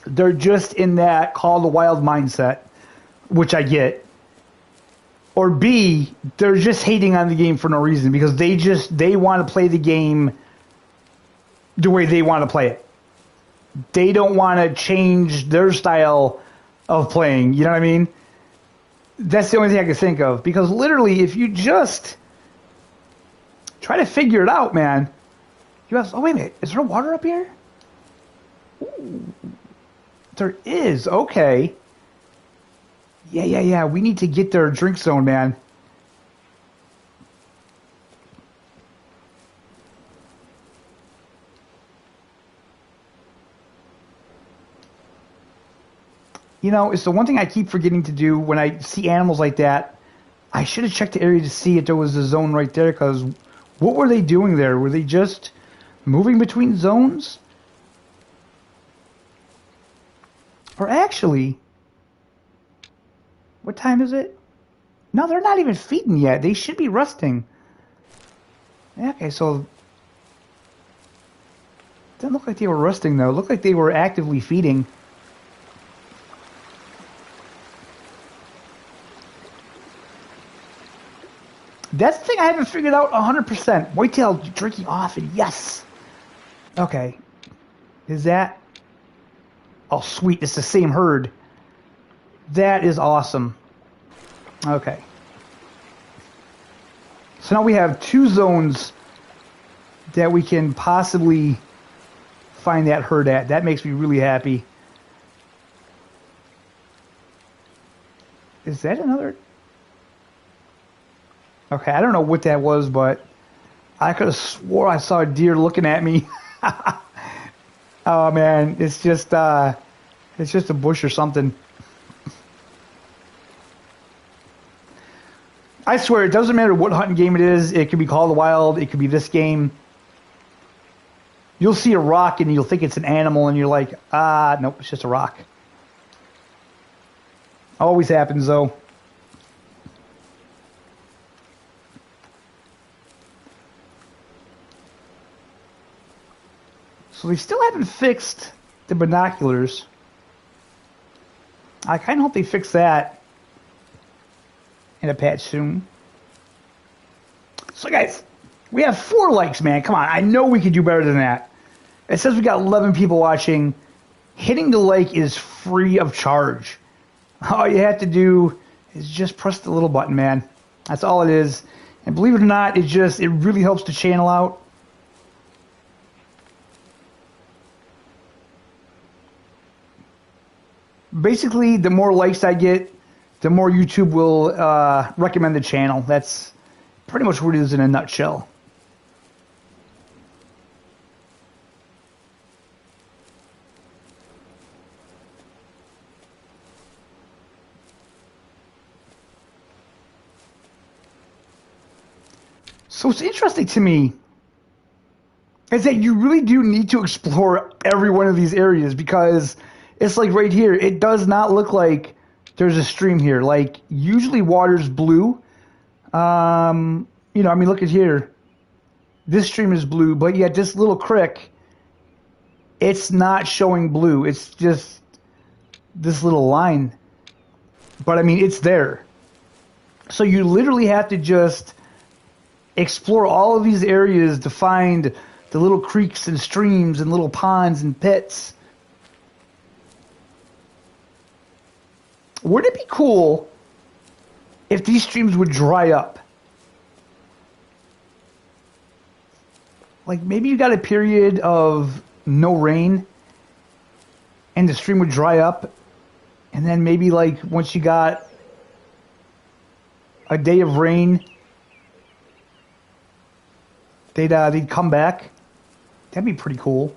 they're just in that Call of the Wild mindset, which I get, or B, they're just hating on the game for no reason because they want to play the game the way they want to play it. They don't want to change their style of playing. You know what I mean? That's the only thing I can think of. Because literally, if you just try to figure it out, man, you ask, oh, wait a minute. Is there water up here? Ooh, there is. Okay. Yeah. We need to get their drink zone, man. You know, it's the one thing I keep forgetting to do when I see animals like that. I should have checked the area to see if there was a zone right there, because what were they doing there? Were they just moving between zones? Or actually, what time is it? No, they're not even feeding yet. They should be resting. Okay, so doesn't look like they were resting though. It looked like they were actively feeding. That's the thing I haven't figured out 100%. Whitetail drinking often, yes. Okay. Is that... Oh, sweet. It's the same herd. That is awesome. Okay. So now we have 2 zones that we can possibly find that herd at. That makes me really happy. Is that another... Okay, I don't know what that was, but I could have swore I saw a deer looking at me. Oh man, it's just a bush or something. I swear, it doesn't matter what hunting game it is. It could be Call of the Wild. It could be this game. You'll see a rock and you'll think it's an animal, and you're like, nope, it's just a rock. Always happens though. So they still haven't fixed the binoculars. I kind of hope they fix that in a patch soon. So guys, we have 4 likes, man. Come on, I know we could do better than that. It says we got 11 people watching. Hitting the like is free of charge. All you have to do is just press the little button, man. That's all it is. And believe it or not, it really helps the channel out. Basically, the more likes I get, the more YouTube will recommend the channel. That's pretty much what it is in a nutshell. So what's interesting to me is that you really do need to explore every one of these areas, because it's like right here, it does not look like there's a stream here. Like, usually water's blue. You know, I mean, look at here. This stream is blue, but yet this little creek, it's not showing blue. It's just this little line. But, I mean, it's there. So you literally have to just explore all of these areas to find the little creeks and streams and little ponds and pits. Wouldn't it be cool if these streams would dry up? Like, maybe you got a period of no rain and the stream would dry up, and then maybe like once you got a day of rain, they'd come back. That'd be pretty cool.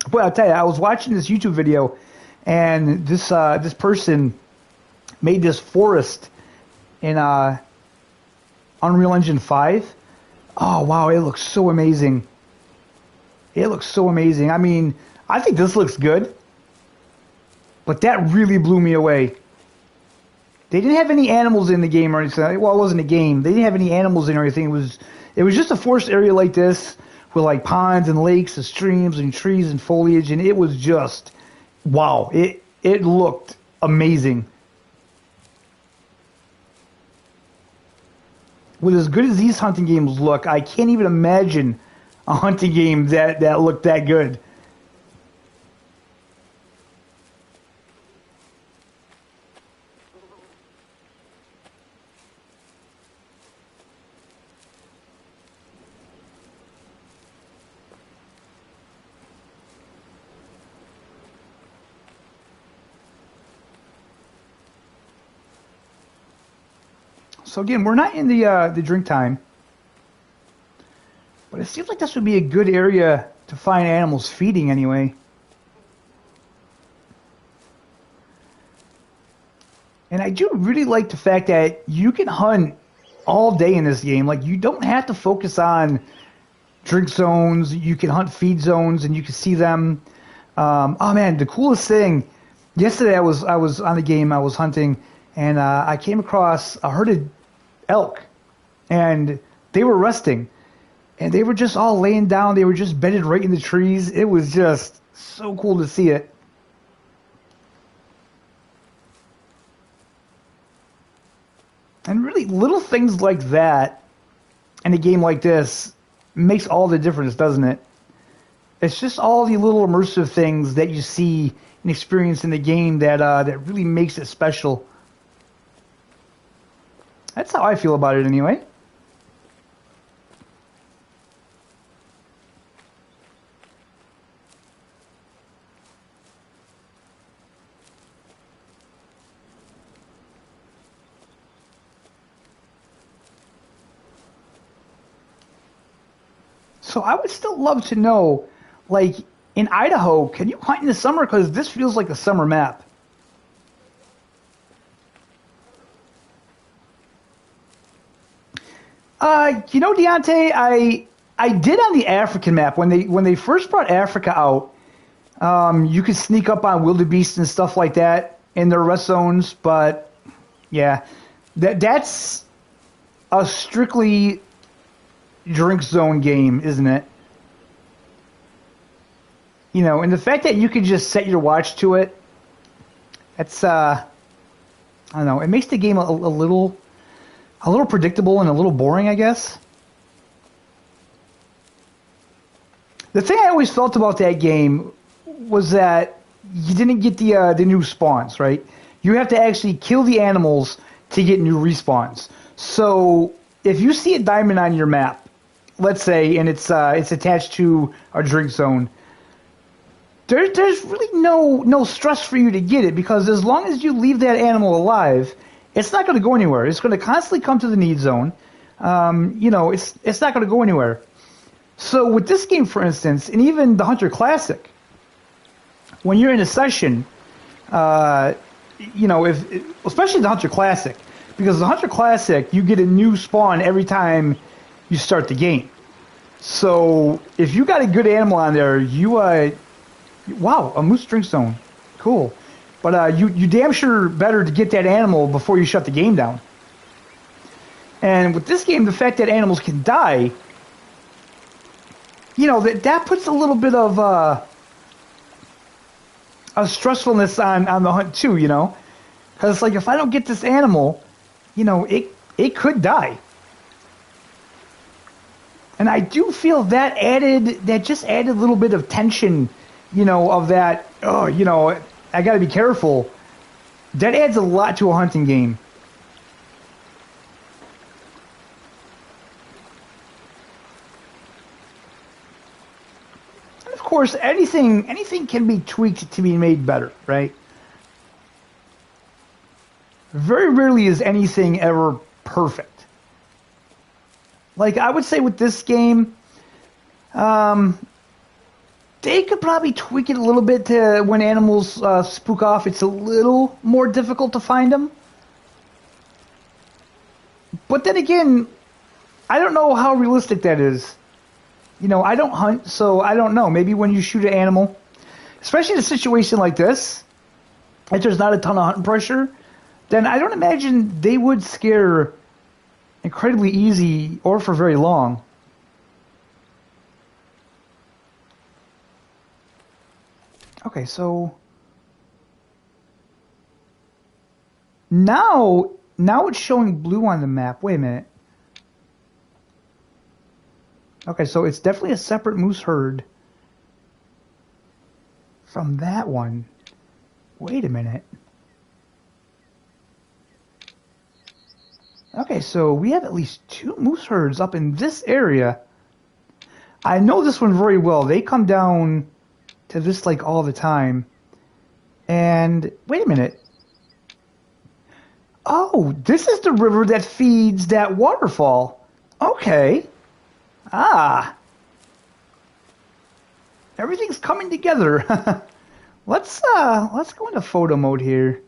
But I'll tell you, I was watching this YouTube video, and this person made this forest in Unreal Engine 5. Oh wow, it looks so amazing. It looks so amazing. I mean, I think this looks good, but that really blew me away. They didn't have any animals in the game or anything. Well, it wasn't a game. They didn't have any animals in or anything. It was just a forest area like this, with like ponds and lakes and streams and trees and foliage, and it was just wow. It looked amazing. With as good as these hunting games look, I can't even imagine a hunting game that looked that good. So again, we're not in the drink time, but it seems like this would be a good area to find animals feeding anyway. And I do really like the fact that you can hunt all day in this game. Like, you don't have to focus on drink zones. You can hunt feed zones, and you can see them. Oh man, the coolest thing! Yesterday I was on the game. I was hunting, and I came across a herded elk, and they were resting, and they were just all laying down. They were just bedded right in the trees. It was just so cool to see it. And really, little things like that in a game like this makes all the difference, doesn't it? It's just all the little immersive things that you see and experience in the game that that really makes it special. That's how I feel about it anyway. So I would still love to know, like, in Idaho, can you hunt in the summer? Because this feels like a summer map. You know, Deontay, I did on the African map when they first brought Africa out. You could sneak up on wildebeest and stuff like that in their rest zones, but yeah, that's a strictly drink zone game, isn't it? You know, and the fact that you could just set your watch to it, that's I don't know, it makes the game a little predictable and a little boring, I guess. The thing I always felt about that game was that you didn't get the new spawns, right? You have to actually kill the animals to get new respawns. So if you see a diamond on your map, let's say, and it's attached to a drink zone, there's really no stress for you to get it, because as long as you leave that animal alive, it's not going to go anywhere. It's going to constantly come to the need zone. You know, it's not going to go anywhere. So with this game, for instance, and even the Hunter Classic, when you're in a session, you know, especially the Hunter Classic, because the Hunter Classic, you get a new spawn every time you start the game. So if you got a good animal on there, wow, a moose drink zone, cool. But you damn sure better to get that animal before you shut the game down. And with this game, the fact that animals can die, you know, that puts a little bit of a stressfulness on the hunt too, you know, because like, if I don't get this animal, you know, it could die. And I do feel that just added a little bit of tension, you know, of that, oh, you know, I got to be careful. That adds a lot to a hunting game. And of course, anything can be tweaked to be made better, right? Very rarely is anything ever perfect. Like, I would say with this game, they could probably tweak it a little bit to when animals spook off. It's a little more difficult to find them. But then again, I don't know how realistic that is. You know, I don't hunt, so I don't know. Maybe when you shoot an animal, especially in a situation like this, if there's not a ton of hunting pressure, then I don't imagine they would scare incredibly easy or for very long. Okay, so now it's showing blue on the map. Wait a minute. Okay, so it's definitely a separate moose herd from that one. Wait a minute. Okay, so we have at least 2 moose herds up in this area. I know this one very well. They come down to this lake all the time. And wait a minute. Oh, this is the river that feeds that waterfall. Okay. Ah. Everything's coming together. Let's go into photo mode here.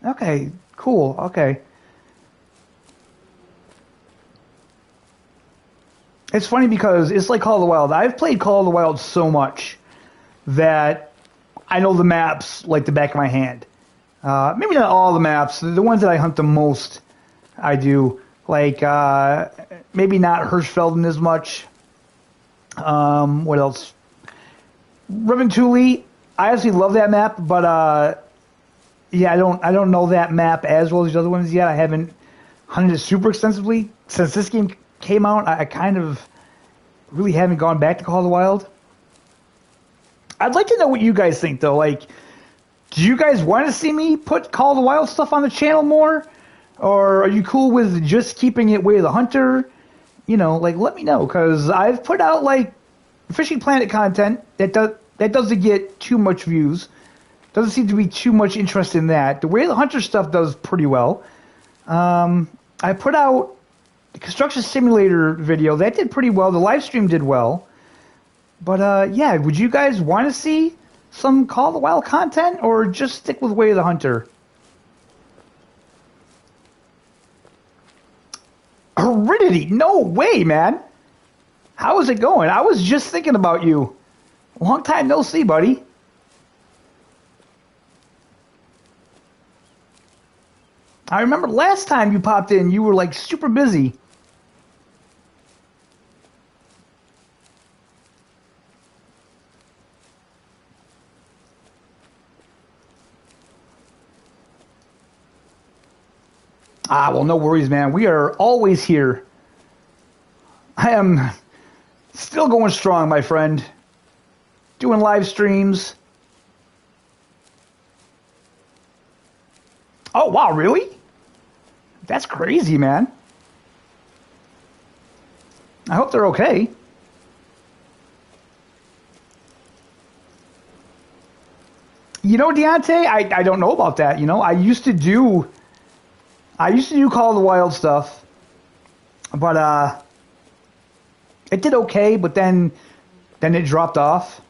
Okay, cool. Okay. It's funny because it's like Call of the Wild. I've played Call of the Wild so much that I know the maps like the back of my hand. Maybe not all the maps. The ones that I hunt the most, I do. Like, maybe not Hirschfelden as much. What else? Reventuli. I actually love that map, but yeah, I don't know that map as well as the other ones yet. I haven't hunted it super extensively since this game came out. I kind of really haven't gone back to Call of the Wild. I'd like to know what you guys think though. Like, do you guys want to see me put Call of the Wild stuff on the channel more, or are you cool with just keeping it Way of the Hunter? You know, like let me know because I've put out like Fishing Planet content that doesn't get too much views. Doesn't seem to be too much interest in that. The Way of the Hunter stuff does pretty well. I put out the Construction Simulator video. That did pretty well. The live stream did well. But, yeah, would you guys want to see some Call of the Wild content or just stick with Way of the Hunter? Aridity? No way, man. How is it going? I was just thinking about you. Long time no see, buddy. I remember last time you popped in, you were like super busy. Ah, well, no worries, man. We are always here. I am still going strong, my friend. Doing live streams. Oh, wow, really? That's crazy, man. I hope they're okay. You know, Deontay, I don't know about that. You know, I used to do Call of the Wild stuff, but it did okay, but then it dropped off.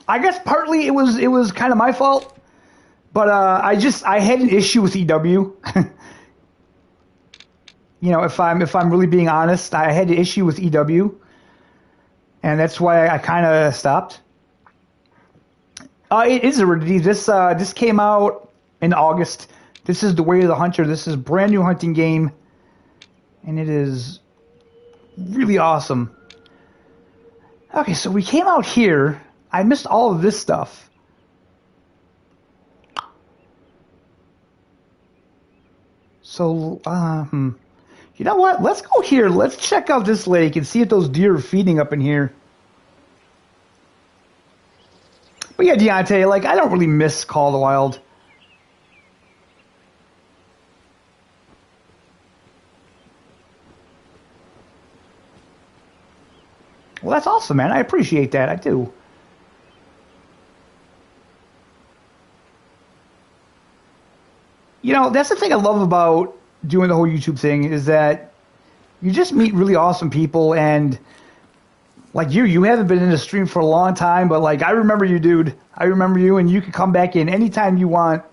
I guess partly it was kind of my fault, but I had an issue with EW. You know, if I'm really being honest, I had an issue with EW, and that's why I kind of stopped. It is Aridity. This came out in August. This is the Way of the Hunter. This is a brand new hunting game, and it is really awesome. Okay, so we came out here. I missed all of this stuff. So, you know what? Let's go here. Let's check out this lake and see if those deer are feeding up in here. But yeah, Deontay, like, I don't really miss Call of the Wild. Well, that's awesome, man. I appreciate that. I do. You know, that's the thing I love about doing the whole YouTube thing is that you just meet really awesome people and like you haven't been in the stream for a long time, but like I remember you, dude. I remember you and you can come back in anytime you want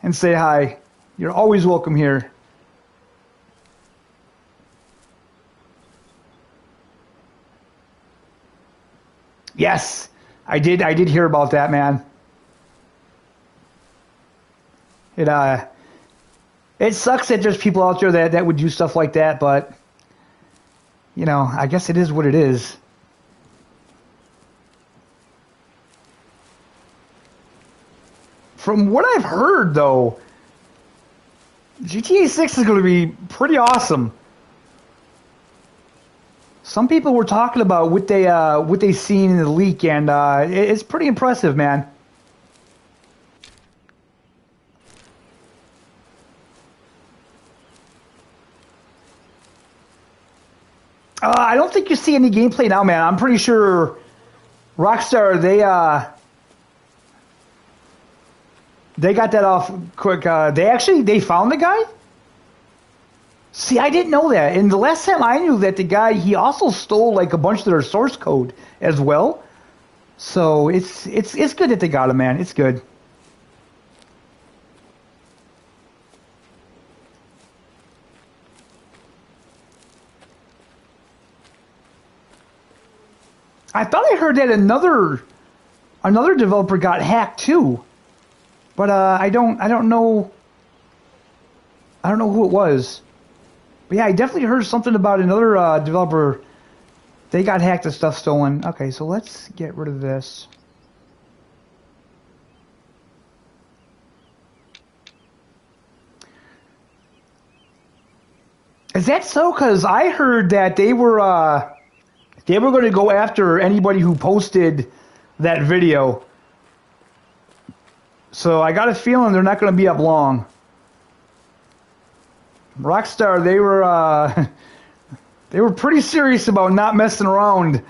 and say hi. You're always welcome here. Yes, I did hear about that, man. It it sucks that there's people out there that would do stuff like that, but you know, I guess it is what it is. From what I've heard, though, GTA 6 is going to be pretty awesome. Some people were talking about what they seen in the leak, and it's pretty impressive, man. I don't think you see any gameplay now, man. I'm pretty sure Rockstar, they got that off quick. They found the guy? See, I didn't know that. And the last time I knew that the guy, he also stole like a bunch of their source code as well. So it's good that they got him, man. It's good. I thought I heard that another developer got hacked too, but I don't know who it was. But yeah, I definitely heard something about another developer. They got hacked and stuff stolen. Okay, so let's get rid of this. Is that so? Because I heard that they were going to go after anybody who posted that video. So I got a feeling they're not going to be up long. Rockstar, they were pretty serious about not messing around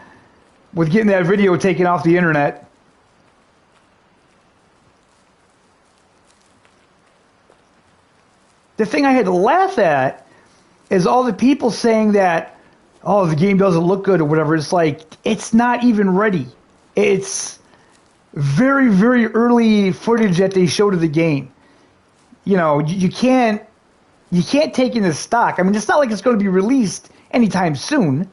with getting that video taken off the internet. The thing I had to laugh at is all the people saying that, oh, the game doesn't look good or whatever. It's like, it's not even ready. It's very, very early footage that they showed of the game. You know, you can't take in the stock. I mean, it's not like it's going to be released anytime soon.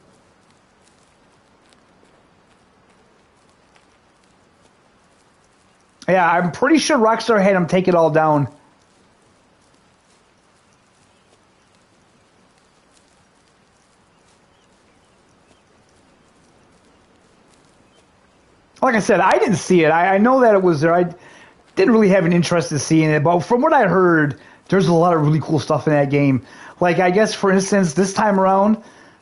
Yeah, I'm pretty sure Rockstar had them take it all down. Like I said, I didn't see it. I know that it was there. I didn't really have an interest in seeing it, but from what I heard, there's a lot of really cool stuff in that game. Like, I guess, for instance, this time around,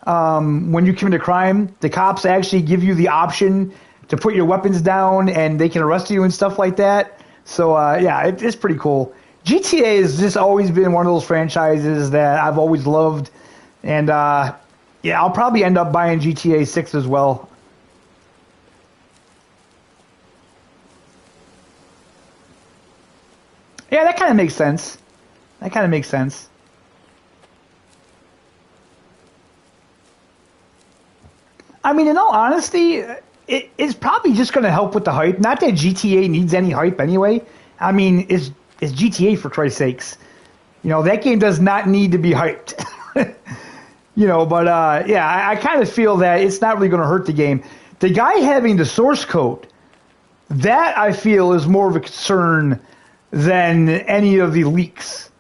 when you commit a crime, the cops actually give you the option to put your weapons down, and they can arrest you and stuff like that. So, yeah, it's pretty cool. GTA has just always been one of those franchises that I've always loved. And, yeah, I'll probably end up buying GTA 6 as well. Yeah, that kind of makes sense. That kind of makes sense. I mean, in all honesty, it's probably just going to help with the hype. Not that GTA needs any hype anyway. I mean, it's GTA for Christ's sakes. You know, that game does not need to be hyped. You know, but yeah, I kind of feel that it's not really going to hurt the game. The guy having the source code, that I feel is more of a concern than any of the leaks.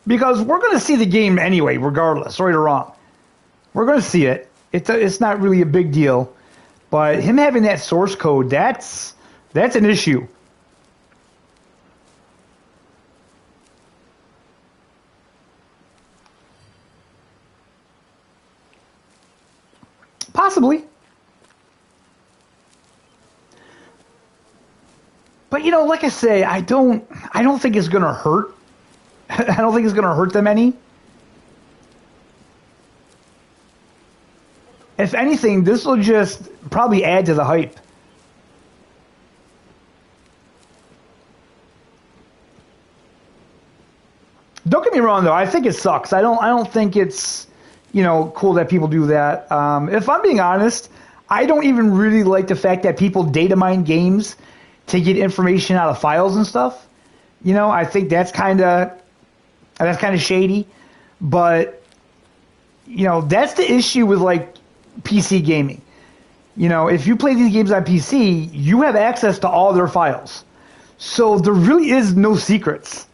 Because we're going to see the game anyway, regardless, right or wrong. We're going to see it. It's not really a big deal. But him having that source code, that's an issue. Possibly. But, you know, like I say, I don't think it's going to hurt. I don't think it's going to hurt them any. If anything, this will just probably add to the hype. Don't get me wrong, though. I think it sucks. I don't think it's, you know, cool that people do that. If I'm being honest, I don't even really like the fact that people data mine games to get information out of files and stuff. You know, I think that's kind of shady. But, you know, that's the issue with, like, PC gaming. You know, if you play these games on PC, you have access to all their files. So there really is no secrets.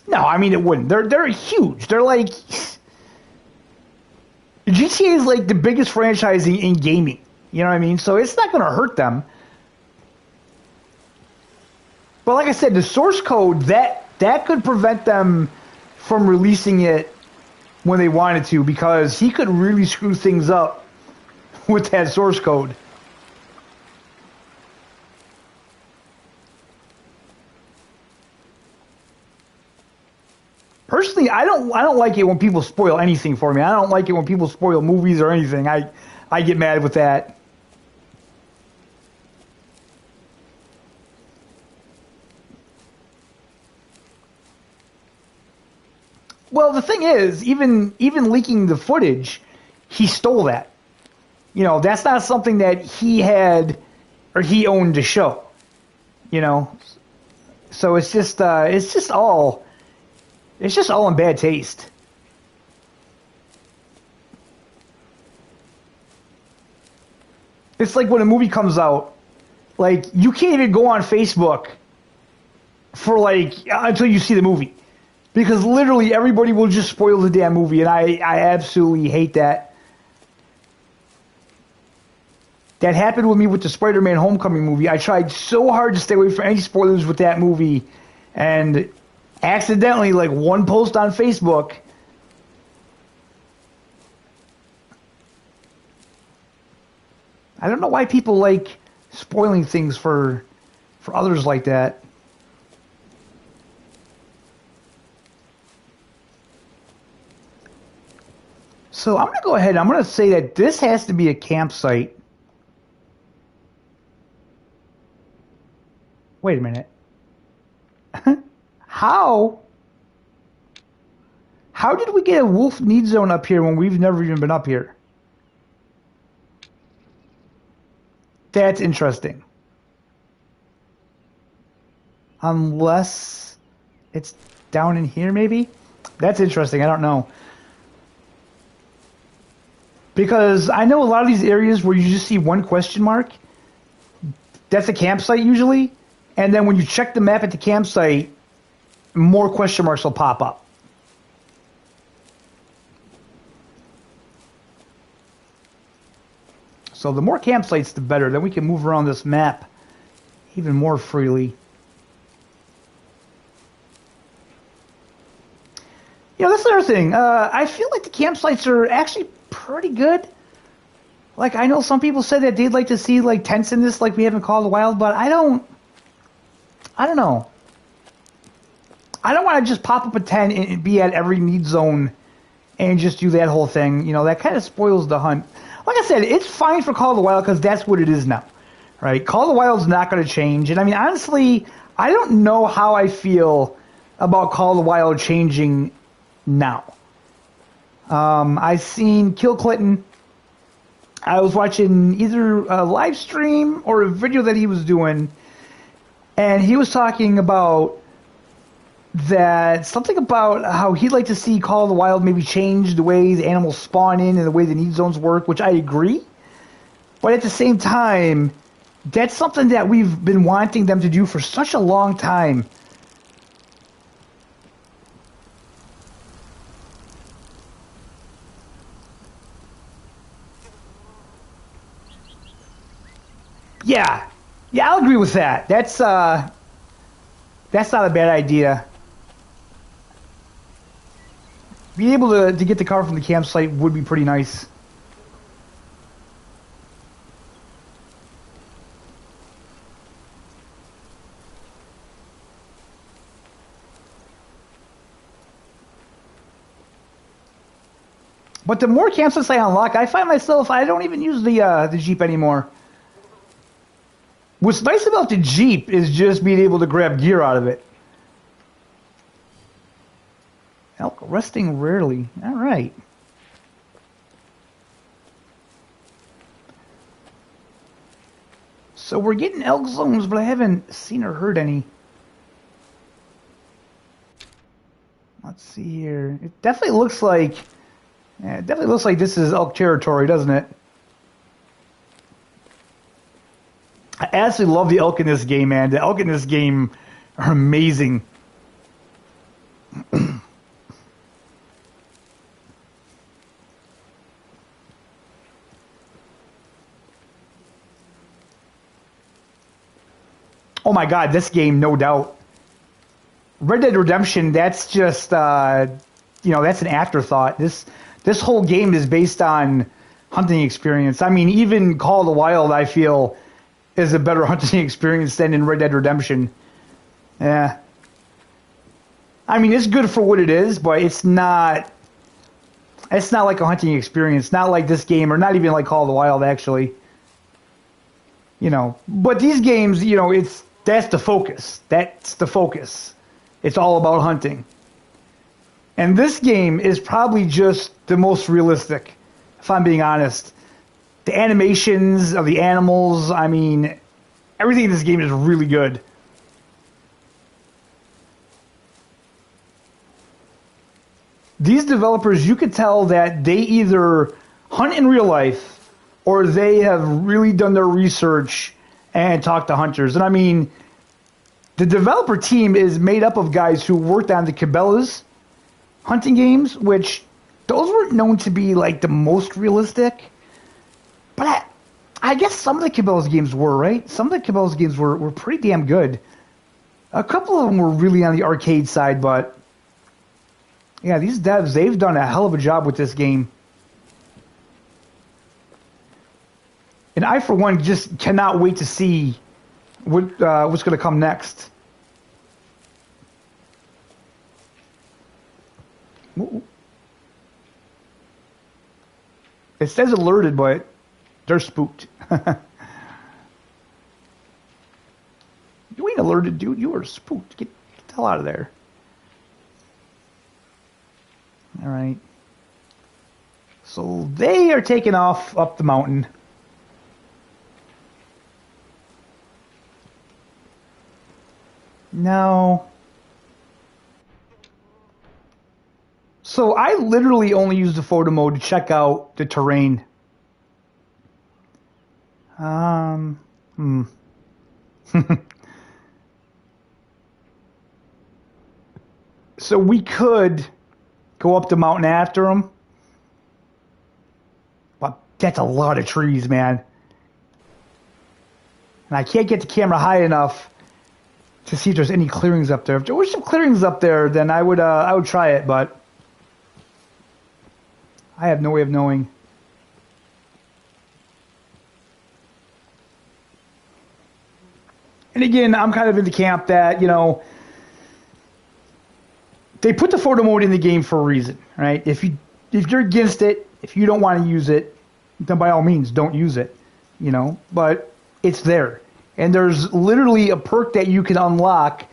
No, I mean, it wouldn't. They're huge. They're like... GTA is like the biggest franchise in gaming. You know what I mean? So it's not going to hurt them. But like I said, the source code, that could prevent them from releasing it when they wanted to, because he could really screw things up with that source code. Personally, personally, I don't like it when people spoil anything for me. I don't like it when people spoil movies or anything. I get mad with that. Well, the thing is, even leaking the footage, he stole that. You know, that's not something that he had or he owned to show. You know, so it's just all in bad taste. It's like when a movie comes out, like you can't even go on Facebook for like until you see the movie. Because literally everybody will just spoil the damn movie, and I absolutely hate that. That happened with me with the Spider-Man Homecoming movie. I tried so hard to stay away from any spoilers with that movie, and accidentally, like one post on Facebook, I don't know why people like spoiling things for others like that. So I'm going to go ahead. I'm going to say that this has to be a campsite. Wait a minute. How did we get a wolf need zone up here when we've never even been up here? That's interesting. Unless it's down in here, maybe? That's interesting. I don't know. Because I know a lot of these areas where you just see one question mark, that's a campsite usually. And then when you check the map at the campsite, more question marks will pop up. So the more campsites, the better. Then we can move around this map even more freely. You know, that's another thing. I feel like the campsites are actually pretty good. Like, I know some people said that they'd like to see, like, tents in this like we haven't Call of the Wild, but I don't know. I don't want to just pop up a tent and be at every need zone and just do that whole thing. You know, that kind of spoils the hunt. Like I said, it's fine for Call of the Wild because that's what it is now, right? Call of the Wild's not going to change. And, I mean, honestly, I don't know how I feel about Call of the Wild changing now. I've seen Kill Clinton. I was watching either a live stream or a video that he was doing, and he was talking about that, something about how he'd like to see Call of the Wild maybe change the way the animals spawn in and the way the need zones work, which I agree. But at the same time, that's something that we've been wanting them to do for such a long time. Yeah, I'll agree with that. That's not a bad idea. Being able to get the car from the campsite would be pretty nice. But the more campsites I unlock, I find myself, I don't even use the Jeep anymore. What's nice about the Jeep is just being able to grab gear out of it. Elk resting rarely. All right. So we're getting elk zones, but I haven't seen or heard any. Let's see here. It definitely looks like this is elk territory, doesn't it? I absolutely love the elk in this game, man. The elk in this game are amazing. Oh my God, this game, no doubt. Red Dead Redemption, that's just, that's an afterthought. This whole game is based on hunting experience. I mean, even Call of the Wild, I feel, is a better hunting experience than in Red Dead Redemption. Yeah. I mean, it's good for what it is, but it's not. It's not like a hunting experience. Not like this game, or not even like Call of the Wild, actually. You know, but these games, you know, that's the focus. That's the focus. It's all about hunting. And this game is probably just the most realistic, if I'm being honest. The animations of the animals, I mean, everything in this game is really good. These developers, you could tell that they either hunt in real life or they have really done their research and talked to hunters. And I mean, the developer team is made up of guys who worked on the Cabela's hunting games, which those weren't known to be like the most realistic. But I guess some of the Cabela's games were, right? Some of the Cabela's games were pretty damn good. A couple of them were really on the arcade side, but yeah, these devs, they've done a hell of a job with this game. And I, for one, just cannot wait to see what's going to come next. It says alerted, but they're spooked. You ain't alerted, dude. You are spooked. Get the hell out of there. All right. So they are taking off up the mountain. No. So I literally only use the photo mode to check out the terrain. So we could go up the mountain after them. But that's a lot of trees, man. And I can't get the camera high enough to see if there's any clearings up there. If there were some clearings up there, then I would try it, but I have no way of knowing. And again, I'm kind of in the camp that, you know, they put the photo mode in the game for a reason, right? If you're against it, if you don't want to use it, then by all means, don't use it, you know? But it's there. And there's literally a perk that you can unlock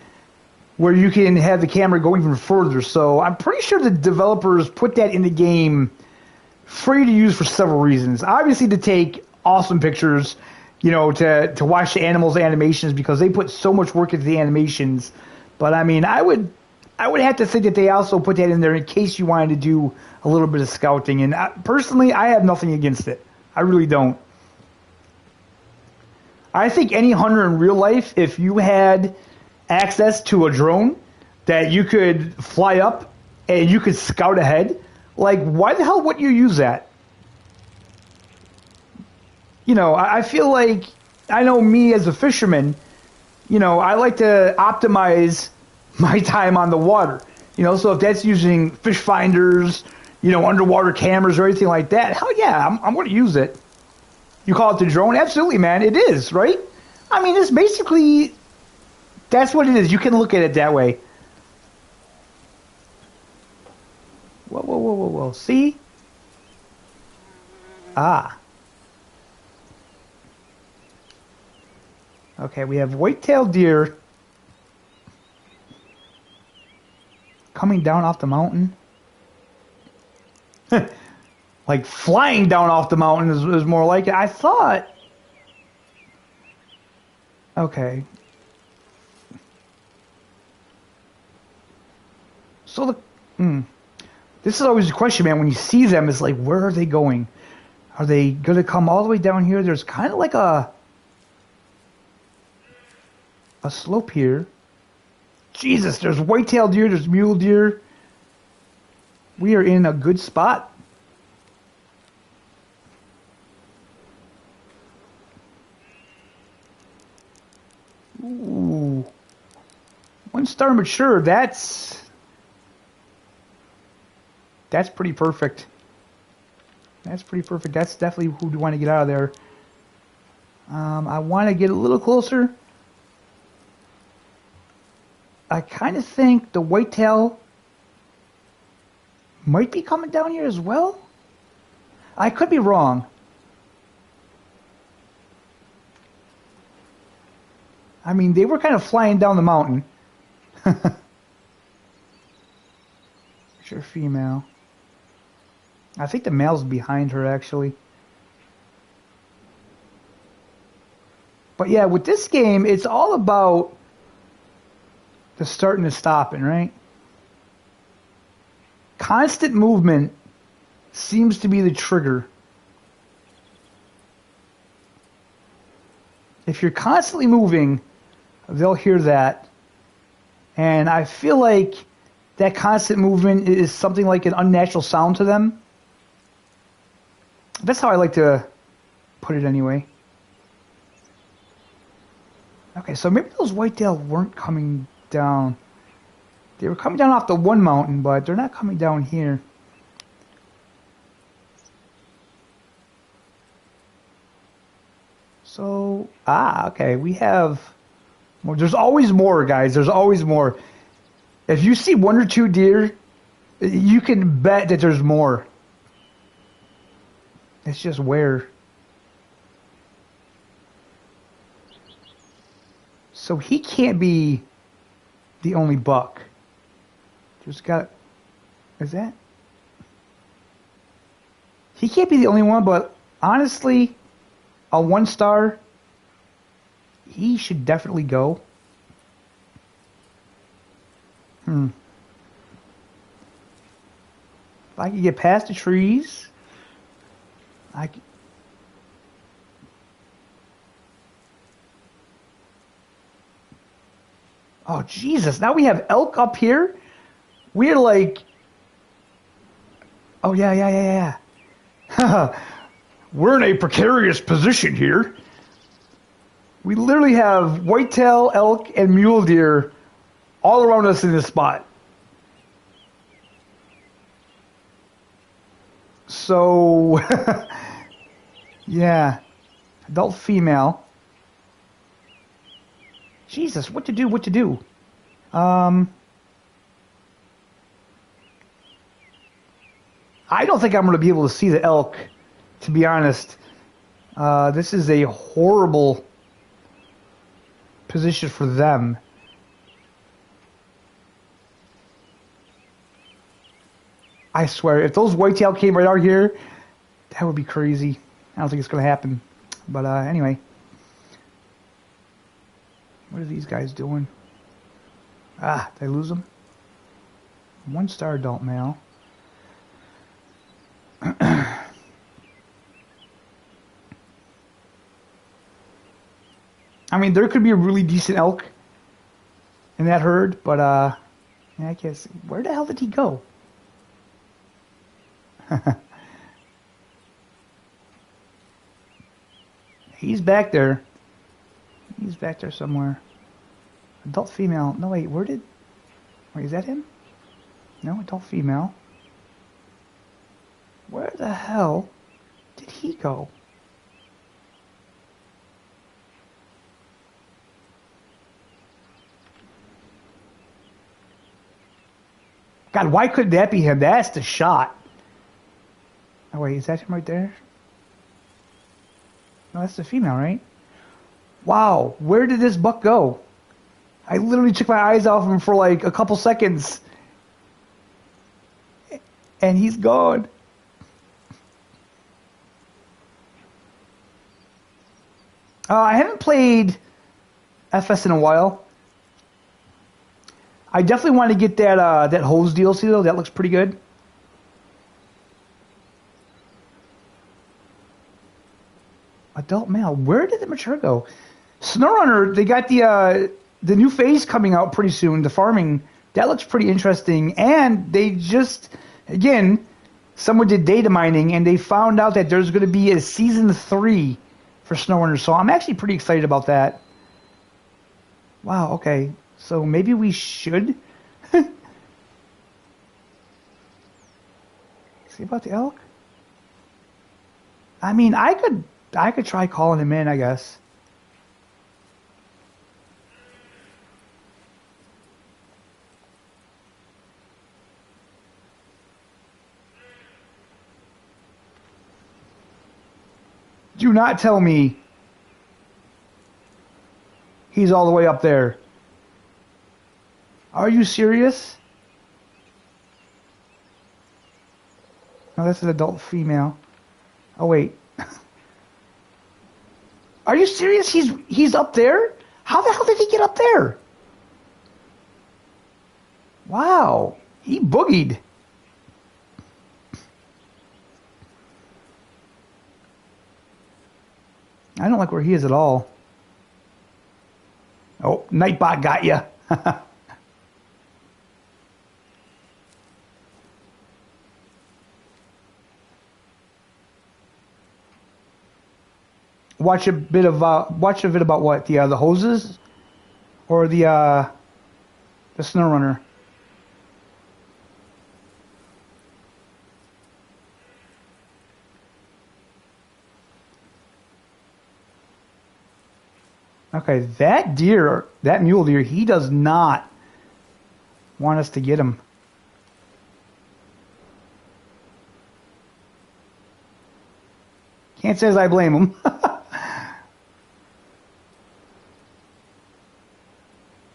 where you can have the camera go even further. So I'm pretty sure the developers put that in the game free to use for several reasons. Obviously to take awesome pictures, you know, to watch the animals' animations because they put so much work into the animations. But I mean, I would have to think that they also put that in there in case you wanted to do a little bit of scouting. And personally, I have nothing against it. I really don't. I think any hunter in real life, if you had access to a drone that you could fly up and you could scout ahead, like, why the hell wouldn't you use that? You know, I feel like, I know me as a fisherman, you know, I like to optimize my time on the water. You know, so if that's using fish finders, you know, underwater cameras or anything like that, hell yeah, I'm going to use it. You call it the drone? Absolutely, man. It is, right? I mean, it's basically, that's what it is. You can look at it that way. Whoa, whoa, whoa, whoa, whoa. See? Ah. Okay, we have whitetail deer coming down off the mountain. Like flying down off the mountain is more like it. I thought. Okay. So this is always a question, man. When you see them, it's like, where are they going? Are they going to come all the way down here? There's kind of like a slope here. Jesus, there's whitetail deer, there's mule deer. We are in a good spot. Ooh. 1-star mature, that's pretty perfect. That's pretty perfect. That's definitely who we want to get out of there. I want to get a little closer. I kind of think the whitetail might be coming down here as well. I could be wrong. I mean, they were kind of flying down the mountain. Sure, female. I think the male's behind her, actually. But yeah, with this game, it's all about the starting and stopping, right? Constant movement seems to be the trigger. If you're constantly moving, they'll hear that. And I feel like that constant movement is something like an unnatural sound to them. That's how I like to put it anyway. Okay, so maybe those whitetail weren't coming down. They were coming down off the one mountain, but they're not coming down here. So, okay, we have more. There's always more, guys. There's always more. If you see one or two deer, you can bet that there's more. It's just where. So he can't be the only buck. Just got. Is that? He can't be the only one, but honestly, a 1-star, he should definitely go. If I could get past the trees, I could. Oh, Jesus. Now we have elk up here. We're like... Oh, yeah. We're in a precarious position here. We literally have whitetail, elk, and mule deer all around us in this spot. So, yeah. Adult female. Jesus, what to do? I don't think I'm going to be able to see the elk, to be honest. This is a horrible position for them. I swear, if those whitetail came right out here, that would be crazy. I don't think it's going to happen. But anyway. What are these guys doing? Did I lose them? 1-star adult male. I mean, there could be a really decent elk in that herd, but yeah, I guess. Where the hell did he go? He's back there. He's back there somewhere. Adult female. No, wait, wait, is that him? No, adult female. Where the hell did he go? God, why couldn't that be him? That's the shot. Oh, wait, is that him right there? No, that's the female, right? Wow, where did this buck go? I literally took my eyes off him for like a couple seconds. And he's gone. I haven't played FS in a while. I definitely want to get that that hose DLC though. That looks pretty good. Adult male. Where did the mature go? SnowRunner. They got the new phase coming out pretty soon. The farming. That looks pretty interesting. And they just again, someone did data mining and they found out that there's going to be a season 3 for SnowRunner. So I'm actually pretty excited about that. Wow. Okay. So maybe we should see about the elk. I mean, I could try calling him in, I guess. Do not tell me he's all the way up there. Are you serious? No, that's an adult female. Oh, wait. Are you serious? He's up there? How the hell did he get up there? Wow. He boogied. I don't like where he is at all. Oh, Nightbot got ya. Watch a bit about what? The hoses or the snow runner? Okay, that deer, that mule deer, he does not want us to get him. Can't say as I blame him.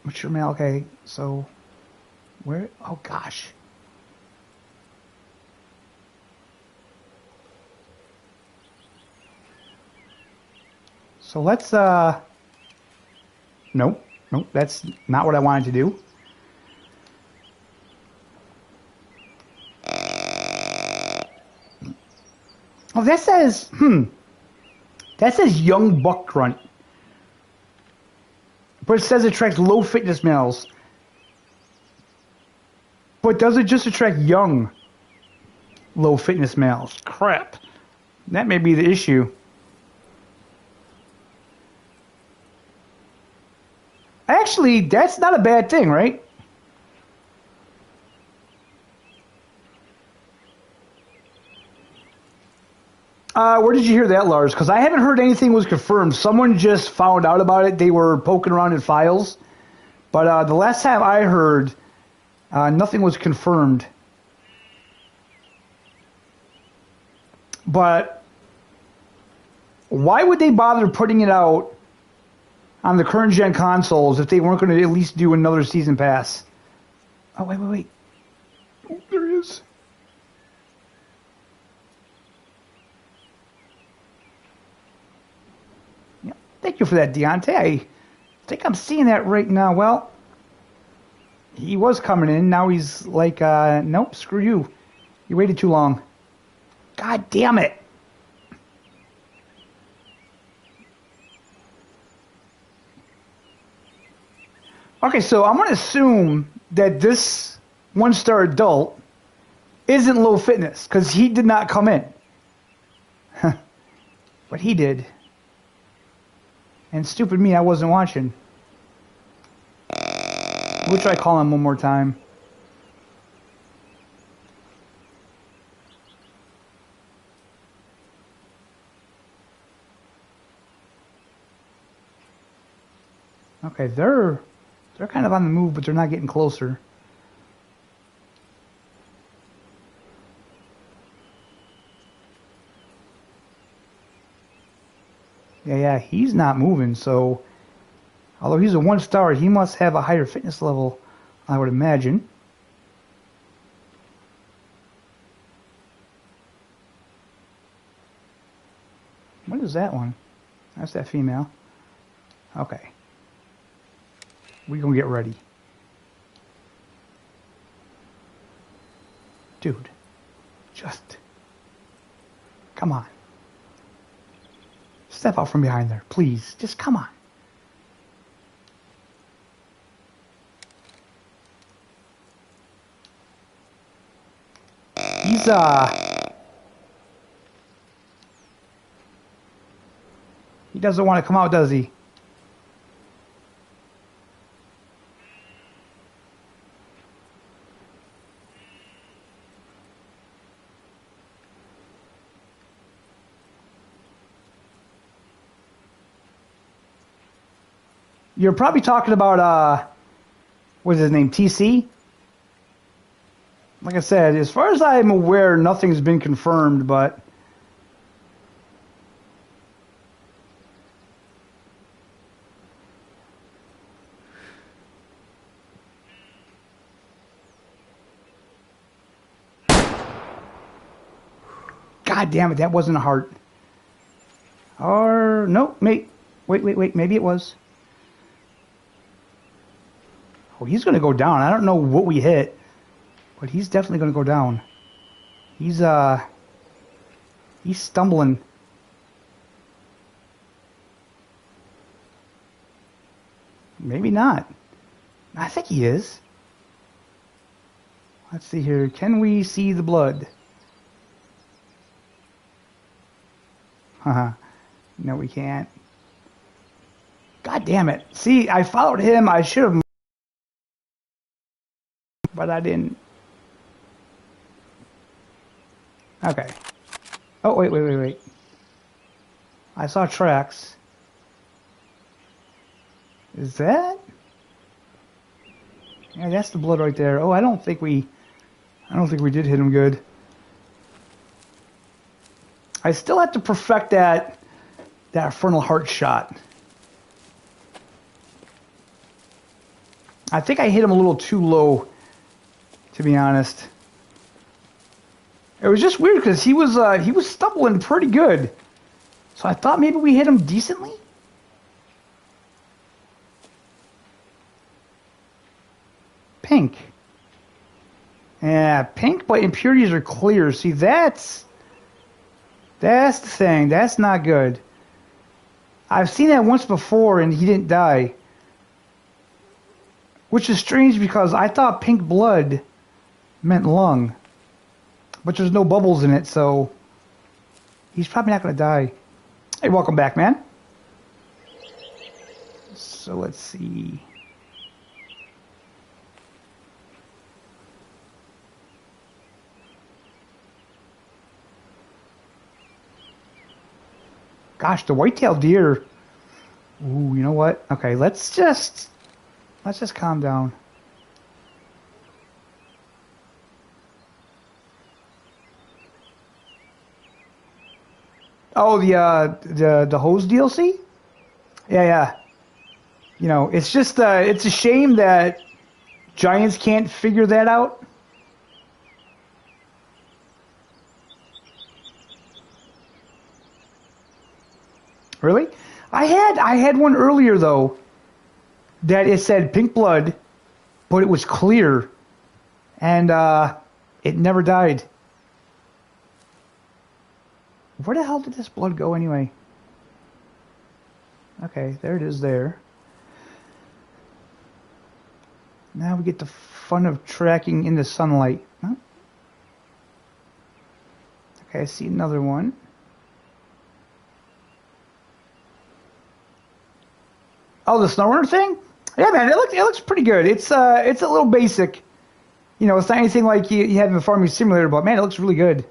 Mature male, okay, so where? Oh gosh. So let's nope, that's not what I wanted to do. Oh, that says young buck grunt. But it says it attracts low fitness males. But does it just attract young low fitness males? Crap. That may be the issue. Actually, that's not a bad thing, right? Where did you hear that, Lars? Because I haven't heard anything was confirmed. Someone just found out about it. They were poking around in files. But the last time I heard, nothing was confirmed. But why would they bother putting it out on the current gen consoles if they weren't going to at least do another season pass? Oh, wait. Oh, there he is. Yeah, thank you for that, Deontay. I think I'm seeing that right now. Well, he was coming in. Now he's like, nope, screw you. You waited too long. God damn it. Okay, so I'm going to assume that this one-star adult isn't low fitness because he did not come in. But he did. And stupid me, I wasn't watching. We'll try calling him one more time. Okay, they're kind of on the move, but they're not getting closer. Yeah, he's not moving, so although he's a one-star, he must have a higher fitness level, I would imagine. What is that one? That's that female. Okay. We're gonna get ready. Dude, just come on. Step out from behind there, please. Just come on. He's he doesn't want to come out, does he? You're probably talking about, what's his name, TC? Like I said, as far as I'm aware, nothing's been confirmed, but God damn it, that wasn't a heart. Or, no, wait, maybe it was. Oh, he's going to go down. I don't know what we hit, but he's definitely going to go down. He's stumbling. Maybe not. I think he is. Let's see here. Can we see the blood? Haha. No, we can't. God damn it. See, I followed him. I should have, but I didn't. Okay. Oh, wait. I saw tracks. Is that? Yeah, that's the blood right there. Oh, I don't think we did hit him good. I still have to perfect that infernal heart shot. I think I hit him a little too low, to be honest. It was just weird because he was stumbling pretty good. So I thought maybe we hit him decently. Pink. Yeah, pink, but impurities are clear. See, that's the thing. That's not good. I've seen that once before, and he didn't die. Which is strange because I thought pink blood meant lung. But there's no bubbles in it, so he's probably not going to die. Hey, welcome back, man. So let's see. Gosh, the whitetail deer. Ooh, you know what? Okay, let's just calm down. Oh, the hose DLC? Yeah. You know, it's just it's a shame that Giants can't figure that out. Really? I had one earlier though that it said pink blood, but it was clear, and it never died. Where the hell did this blood go anyway? Okay, there it is there. Now we get the fun of tracking in the sunlight. Huh? Okay, I see another one. Oh, the snowrunner thing? Yeah, man, it looks pretty good. It's a little basic. You know, it's not anything like you have in the Farming Simulator, but man, it looks really good.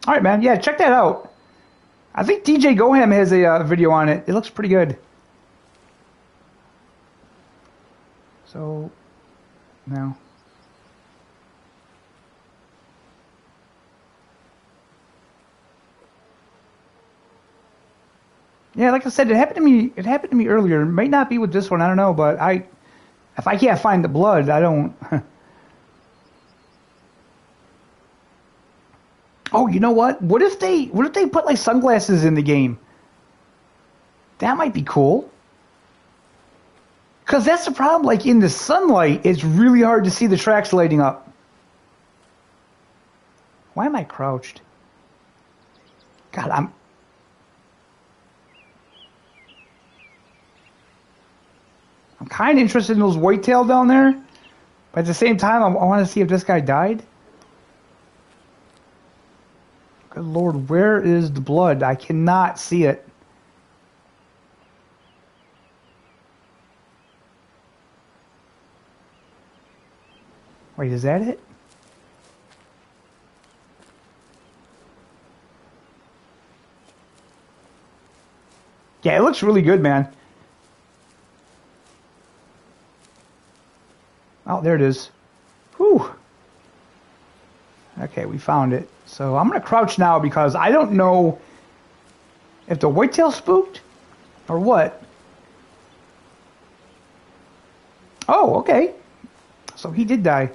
All right, man. Yeah, check that out. I think DJ Goham has a video on it. It looks pretty good. So, now. Yeah, like I said, it happened to me. It happened to me earlier. It might not be with this one. I don't know, but if I can't find the blood, I don't. Oh, you know what? What if they put like sunglasses in the game? That might be cool. Because that's the problem. Like in the sunlight, it's really hard to see the tracks lighting up. Why am I crouched? God, I'm kind of interested in those whitetail down there, but at the same time, I want to see if this guy died. Good Lord, where is the blood? I cannot see it. Wait, is that it? Yeah, it looks really good, man. Oh, there it is. Whew. Okay, we found it. So I'm going to crouch now because I don't know if the whitetail spooked or what. Oh, okay. So he did die.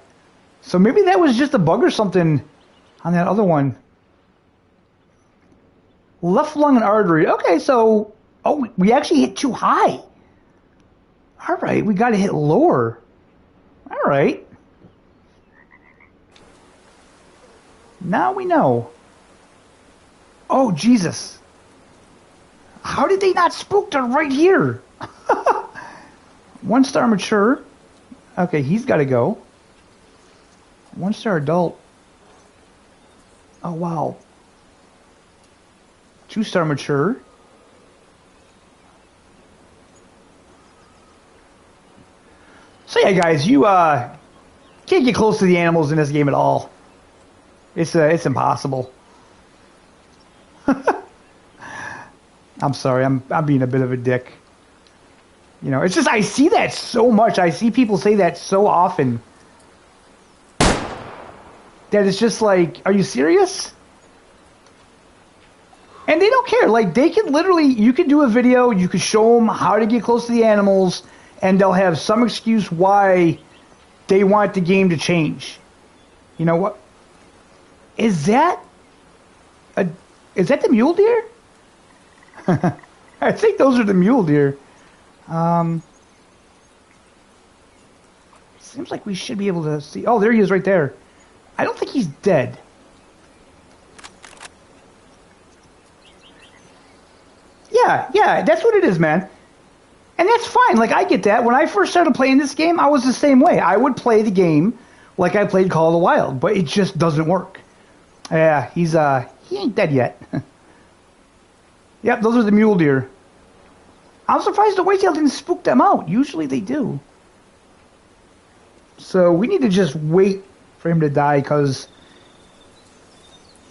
So maybe that was just a bug or something on that other one. Left lung and artery. Okay, so... Oh, we actually hit too high. All right, we got to hit lower. All right. Now we know. Oh, Jesus. How did they not spook her right here? 1-star mature. Okay, he's got to go. 1-star adult. Oh, wow. 2-star mature. So yeah, guys, you can't get close to the animals in this game at all. It's impossible. I'm sorry, I'm being a bit of a dick. You know, it's just I see that so much. I see people say that so often. That it's just like, are you serious? And they don't care. Like, they can literally, you can do a video, you can show them how to get close to the animals, and they'll have some excuse why they want the game to change. You know what? Is that the mule deer? I think those are the mule deer. Seems like we should be able to see. Oh, there he is right there. I don't think he's dead. Yeah, that's what it is, man. And that's fine. Like, I get that. When I first started playing this game, I was the same way. I would play the game like I played Call of the Wild, but it just doesn't work. Yeah, he ain't dead yet. Yep, those are the mule deer. I'm surprised the whitetail didn't spook them out. Usually they do. So we need to just wait for him to die, because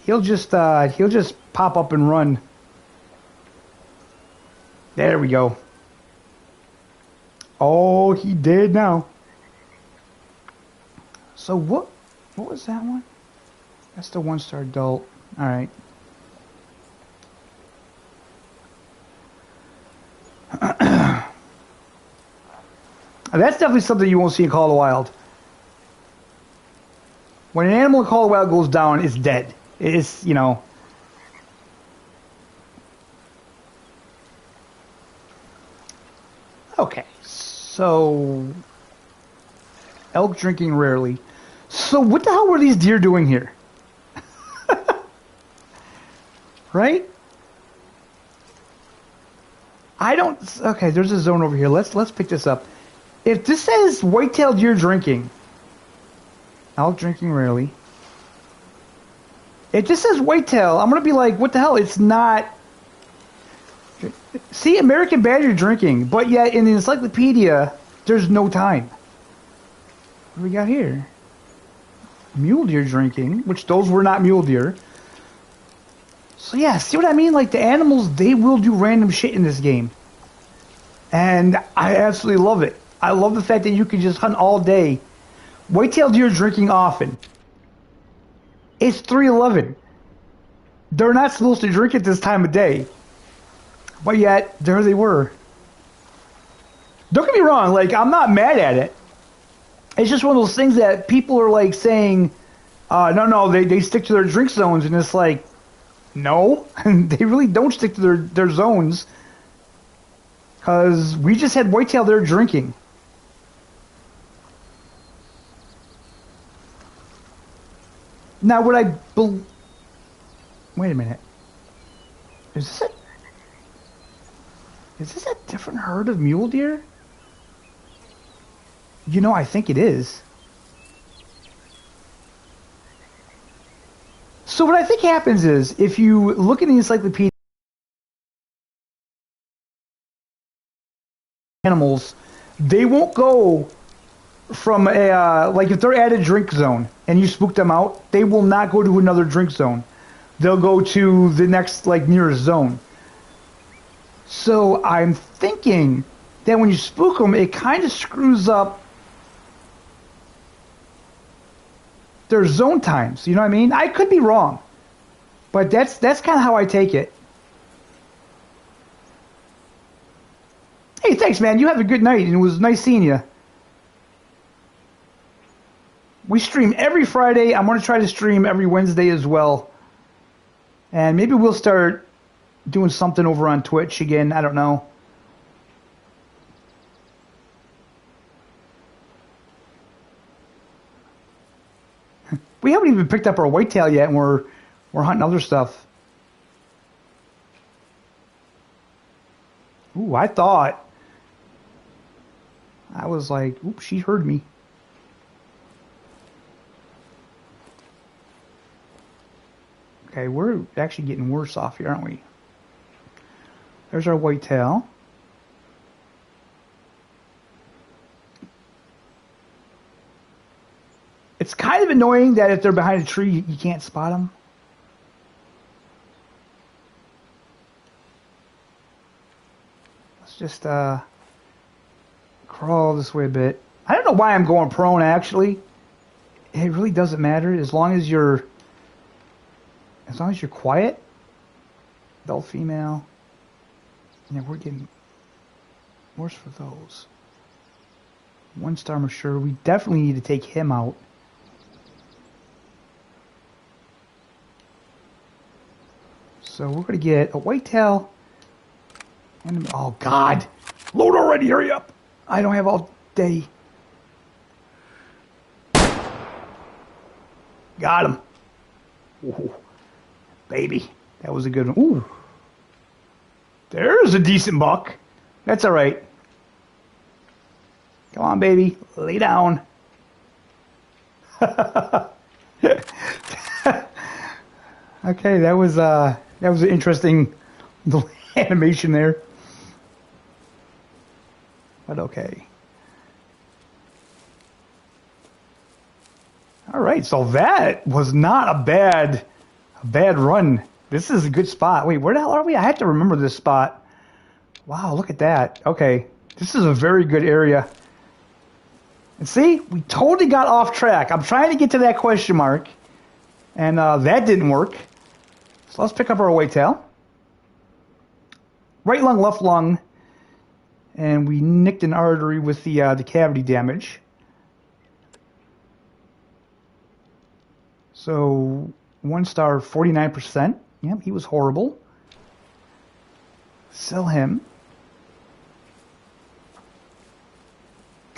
he'll just pop up and run. There we go. Oh, he did now. So what was that one? That's the 1-star adult. All right. That's definitely something you won't see in Call of the Wild. When an animal in Call of the Wild goes down, it's dead. It's, you know. Okay, so elk drinking rarely. So what the hell were these deer doing here? Right? I don't. Okay, there's a zone over here. Let's pick this up. If this says whitetail deer drinking, elk drinking rarely. If this says whitetail, I'm gonna be like, what the hell? It's not. See, American badger drinking, but yet in the encyclopedia, there's no time. What do we got here? Mule deer drinking, which those were not mule deer. So yeah, see what I mean? Like, the animals, they will do random shit in this game. And I absolutely love it. I love the fact that you can just hunt all day. Whitetail deer drinking often. It's 3:11. They're not supposed to drink at this time of day. But yet, there they were. Don't get me wrong, like, I'm not mad at it. It's just one of those things that people are, like, saying, no, they stick to their drink zones, and it's like, no, they really don't stick to their zones, because we just had whitetail there drinking. Now, would I wait a minute. Is this a different herd of mule deer? You know, I think it is. So what I think happens is, if you look in the encyclopedia animals, they won't go from a, like, if they're at a drink zone and you spook them out, they will not go to another drink zone. They'll go to the next, like, nearest zone. So I'm thinking that when you spook them, it kind of screws up their zone times. You know what I mean? I could be wrong, but that's kind of how I take it. Hey, thanks, man. You have a good night, and it was nice seeing you. We stream every Friday. I'm going to try to stream every Wednesday as well. And maybe we'll start doing something over on Twitch again. I don't know. We haven't even picked up our whitetail yet, and we're hunting other stuff. Ooh, I was like, oops, she heard me. Okay, we're actually getting worse off here, aren't we? There's our whitetail. It's kind of annoying that if they're behind a tree, you can't spot them. Let's just crawl this way a bit. I don't know why I'm going prone, actually. It really doesn't matter as long as you're quiet. Adult, female. Yeah, we're getting worse for those. 1-star mature. We definitely need to take him out. So we're going to get a whitetail. And, oh, God. Load already. Hurry up. I don't have all day. Got him. Ooh, baby. That was a good one. Ooh. There's a decent buck. That's all right. Come on, baby. Lay down. Okay, that was an interesting little animation there. But okay. All right, so that was not a bad run. This is a good spot. Wait, where the hell are we? I have to remember this spot. Wow, look at that. Okay, this is a very good area. And see, we totally got off track. I'm trying to get to that question mark, and that didn't work. So let's pick up our whitetail. Right lung, left lung, and we nicked an artery with the cavity damage. So 1-star, 49%. Yep, he was horrible. Sell him.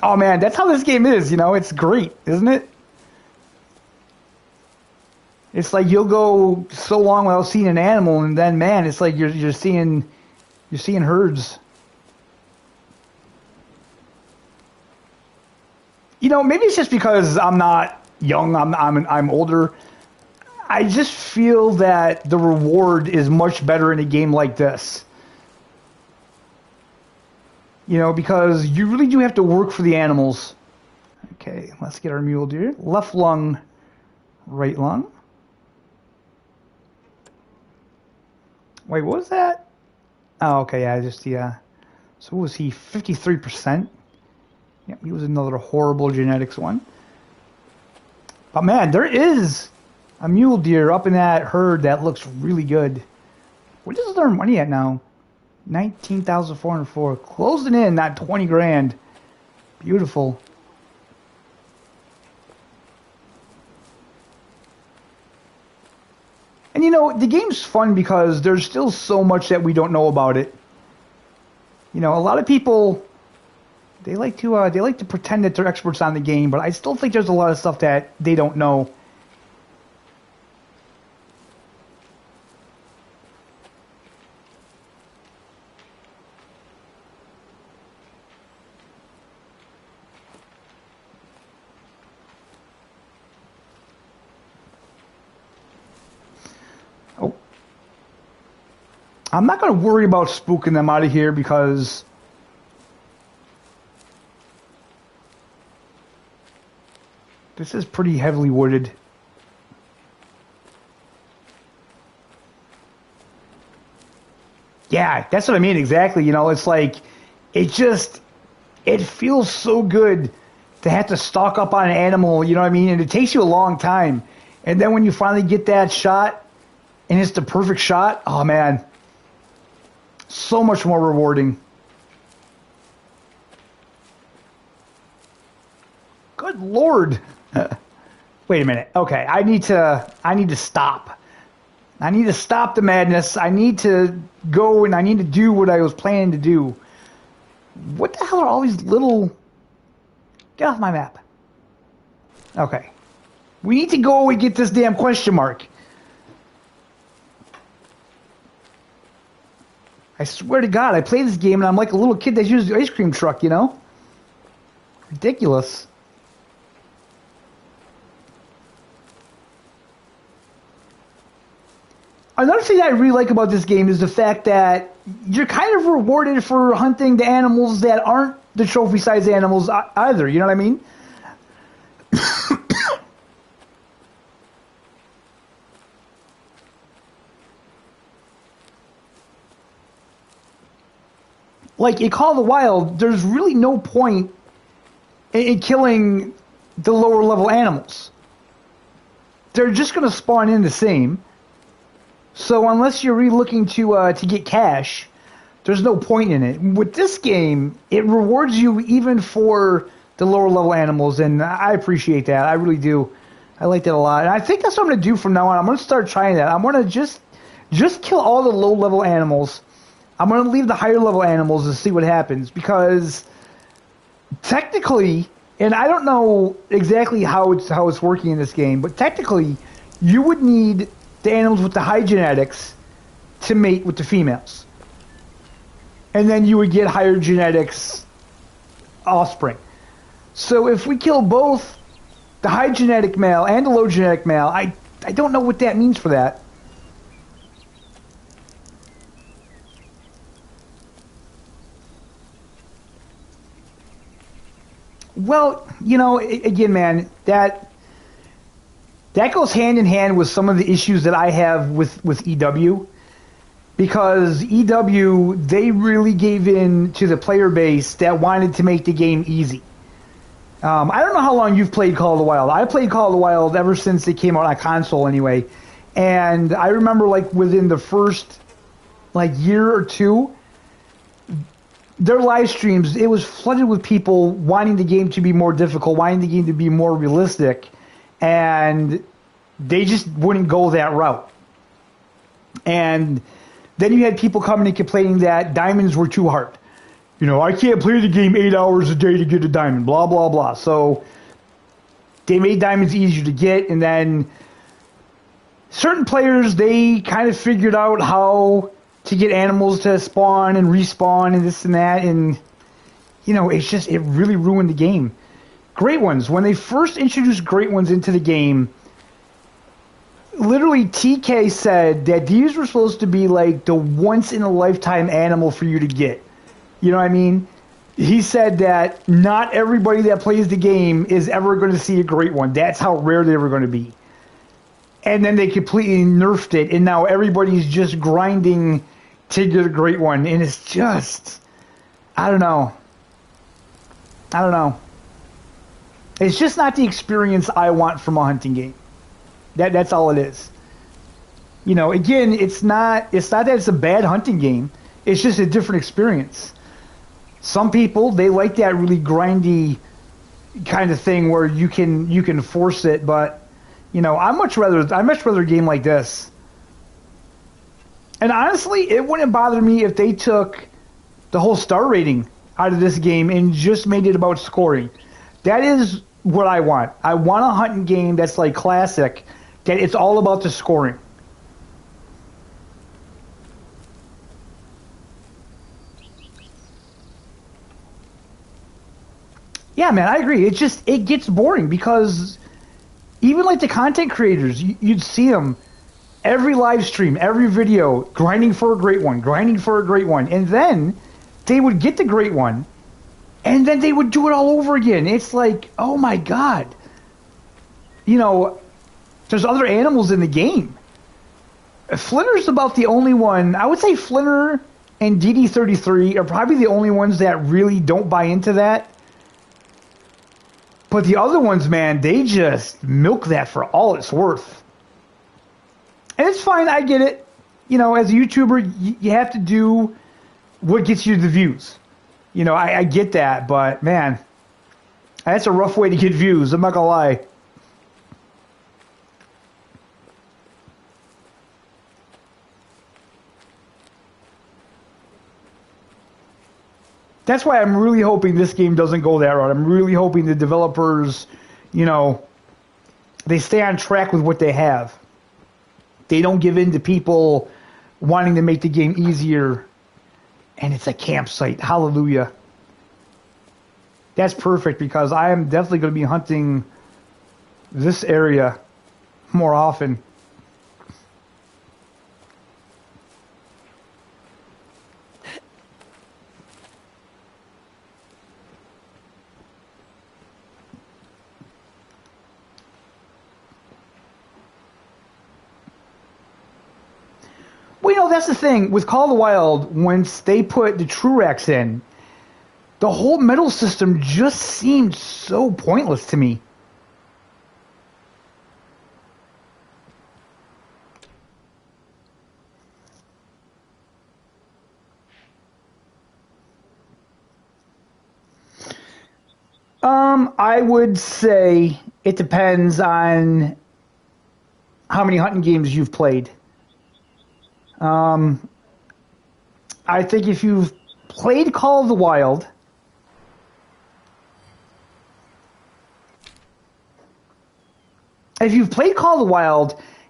Oh man, that's how this game is, you know, it's great, isn't it? It's like you'll go so long without seeing an animal, and then man, it's like you're seeing herds. You know, maybe it's just because I'm not young, I'm older. I just feel that the reward is much better in a game like this. You know, because you really do have to work for the animals. Okay, let's get our mule deer. Left lung, right lung. Wait, what was that? Oh, okay, yeah, just the, so what was he, 53%? Yep, he was another horrible genetics one. But man, there is a mule deer up in that herd that looks really good. What is their money at now? 19,404. Closing in, not 20 grand. Beautiful. And you know, the game's fun because there's still so much that we don't know about it. You know, a lot of people they like to pretend that they're experts on the game, but I still think there's a lot of stuff that they don't know. I'm not going to worry about spooking them out of here because this is pretty heavily wooded. Yeah, that's what I mean exactly. You know, it's like it feels so good to have to stalk up on an animal, you know what I mean? And it takes you a long time. And then when you finally get that shot and it's the perfect shot, oh man. So much more rewarding. Good Lord. Wait a minute. Okay, I need to stop. I need to stop the madness. I need to go and I need to do what I was planning to do. What the hell are all these little... Get off my map. Okay. We need to go and get this damn question mark. I swear to God, I play this game and I'm like a little kid that uses the ice cream truck, you know? Ridiculous. Another thing I really like about this game is the fact that you're kind of rewarded for hunting the animals that aren't the trophy-sized animals either, you know what I mean? Like, in Call of the Wild, there's really no point in killing the lower level animals. They're just going to spawn in the same. So unless you're really looking to get cash, there's no point in it. With this game, it rewards you even for the lower level animals, and I appreciate that. I really do. I like that a lot. And I think that's what I'm going to do from now on. I'm going to start trying that. I'm going to just kill all the low level animals. I'm going to leave the higher level animals and see what happens, because technically, and I don't know exactly how it's working in this game, but technically, you would need the animals with the high genetics to mate with the females. And then you would get higher genetics offspring. So if we kill both the high genetic male and the low genetic male, I don't know what that means for that. Well, you know, again, man, that goes hand in hand with some of the issues that I have with EW, because EW, they really gave in to the player base that wanted to make the game easy. I don't know how long you've played Call of the Wild. I played Call of the Wild ever since it came out on console anyway, and I remember like within the first like year or two, their live streams, it was flooded with people wanting the game to be more difficult, wanting the game to be more realistic, and they just wouldn't go that route. And then you had people coming and complaining that diamonds were too hard. You know, I can't play the game 8 hours a day to get a diamond, blah, blah, blah. So they made diamonds easier to get, and then certain players, they kind of figured out how to get animals to spawn and respawn and this and that, and, you know, it's just, it really ruined the game. Great Ones, when they first introduced Great Ones into the game, literally TK said that these were supposed to be like the once-in-a-lifetime animal for you to get. You know what I mean? He said that not everybody that plays the game is ever going to see a Great One. That's how rare they were going to be. And then they completely nerfed it, and now everybody's just grinding to get a Great One, and it's just, I don't know. It's just not the experience I want from a hunting game. That's all it is. You know, again, it's not that it's a bad hunting game. It's just a different experience. Some people, they like that really grindy kind of thing where you can force it, but you know, I much rather a game like this. And honestly, it wouldn't bother me if they took the whole star rating out of this game and just made it about scoring. That is what I want. I want a hunting game that's like classic, that it's all about the scoring. Yeah, man, I agree. It gets boring because even like the content creators, you'd see them every live stream, every video, grinding for a Great One, and then they would get the Great One, and then they would do it all over again. It's like, oh my God. You know, there's other animals in the game. Flinter's about the only one. I would say Flinter and DD33 are probably the only ones that really don't buy into that. But the other ones, man, they just milk that for all it's worth. And it's fine, I get it. You know, as a YouTuber, you have to do what gets you the views. You know, I get that, but man, that's a rough way to get views, I'm not gonna lie. That's why I'm really hoping this game doesn't go that route. I'm really hoping the developers, you know, they stay on track with what they have. They don't give in to people wanting to make the game easier. And it's a campsite. Hallelujah. That's perfect because I am definitely going to be hunting this area more often. Well, you know, that's the thing. With Call of the Wild, once they put the True Racks in, the whole medal system just seemed so pointless to me. I would say it depends on how many hunting games you've played. I think if you've played Call of the Wild,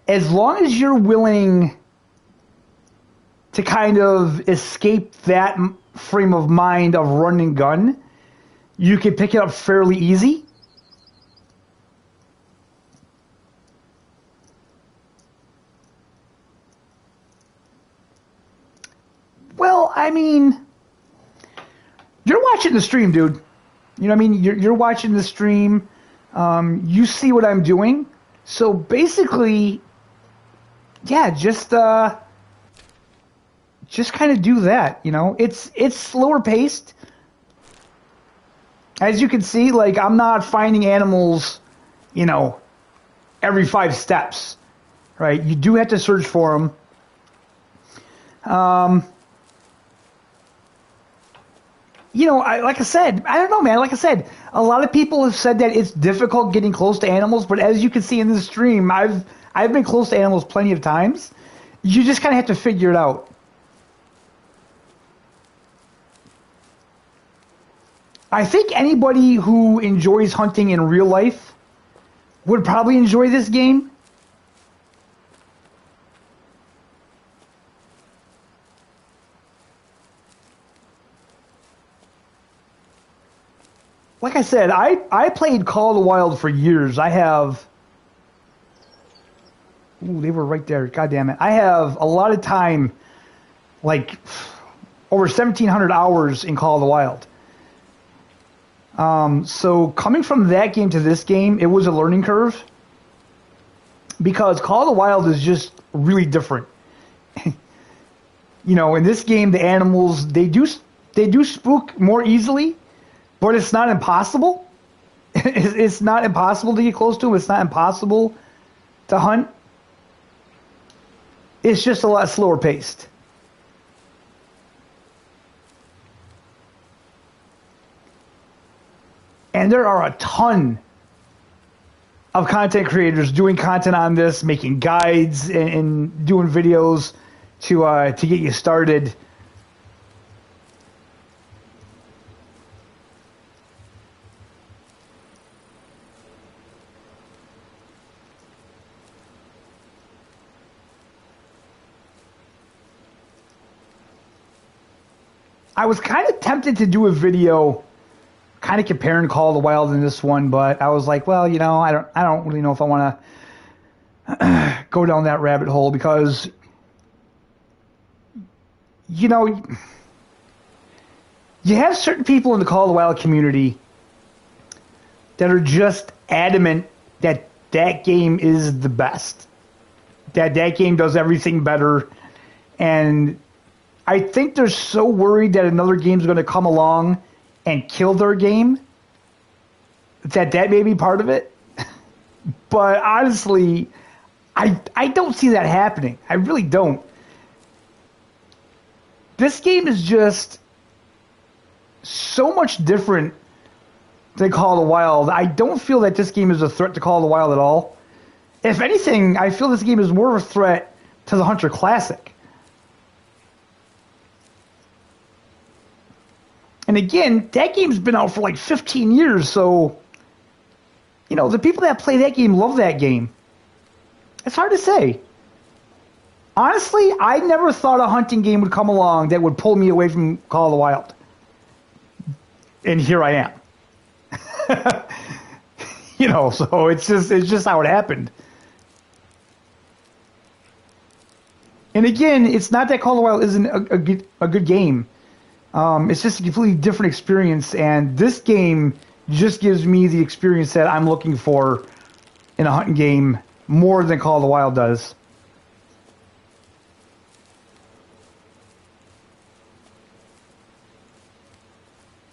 as long as you're willing to kind of escape that frame of mind of run and gun, you can pick it up fairly easy. Well, I mean, you're watching the stream, dude. You know what I mean? You're watching the stream. You see what I'm doing. So basically, yeah, just kind of do that. You know, it's slower paced. As you can see, like, I'm not finding animals, you know, every 5 steps, right? You do have to search for them. You know, like I said, I don't know, man. Like I said, a lot of people have said that it's difficult getting close to animals, but as you can see in this stream, I've been close to animals plenty of times. You just kind of have to figure it out. I think anybody who enjoys hunting in real life would probably enjoy this game. Like I said, I played Call of the Wild for years. I have... Ooh, they were right there. God damn it. I have a lot of time, like over 1,700 hours in Call of the Wild. So coming from that game to this game, it was a learning curve because Call of the Wild is just really different. You know, in this game, the animals, they do spook more easily, but it's not impossible. It's not impossible to get close to them. It's not impossible to hunt. It's just a lot slower paced. And there are a ton of content creators doing content on this, making guides and doing videos to get you started. I was kind of tempted to do a video kind of comparing Call of the Wild in this one, but I was like, well, you know, I don't really know if I want to go down that rabbit hole because, you know, you have certain people in the Call of the Wild community that are just adamant that that game is the best, that game does everything better, and I think they're so worried that another game's going to come along and kill their game that may be part of it. But honestly, I don't see that happening. I really don't. This game is just so much different than Call of the Wild. I don't feel that this game is a threat to Call of the Wild at all. If anything, I feel this game is more of a threat to the Hunter Classic. And again, that game's been out for like 15 years, so, you know, the people that play that game love that game. It's hard to say. Honestly, I never thought a hunting game would come along that would pull me away from Call of the Wild. And here I am. You know, so it's just how it happened. And again, it's not that Call of the Wild isn't a good game. It's just a completely different experience, and this game just gives me the experience that I'm looking for in a hunting game more than Call of the Wild does.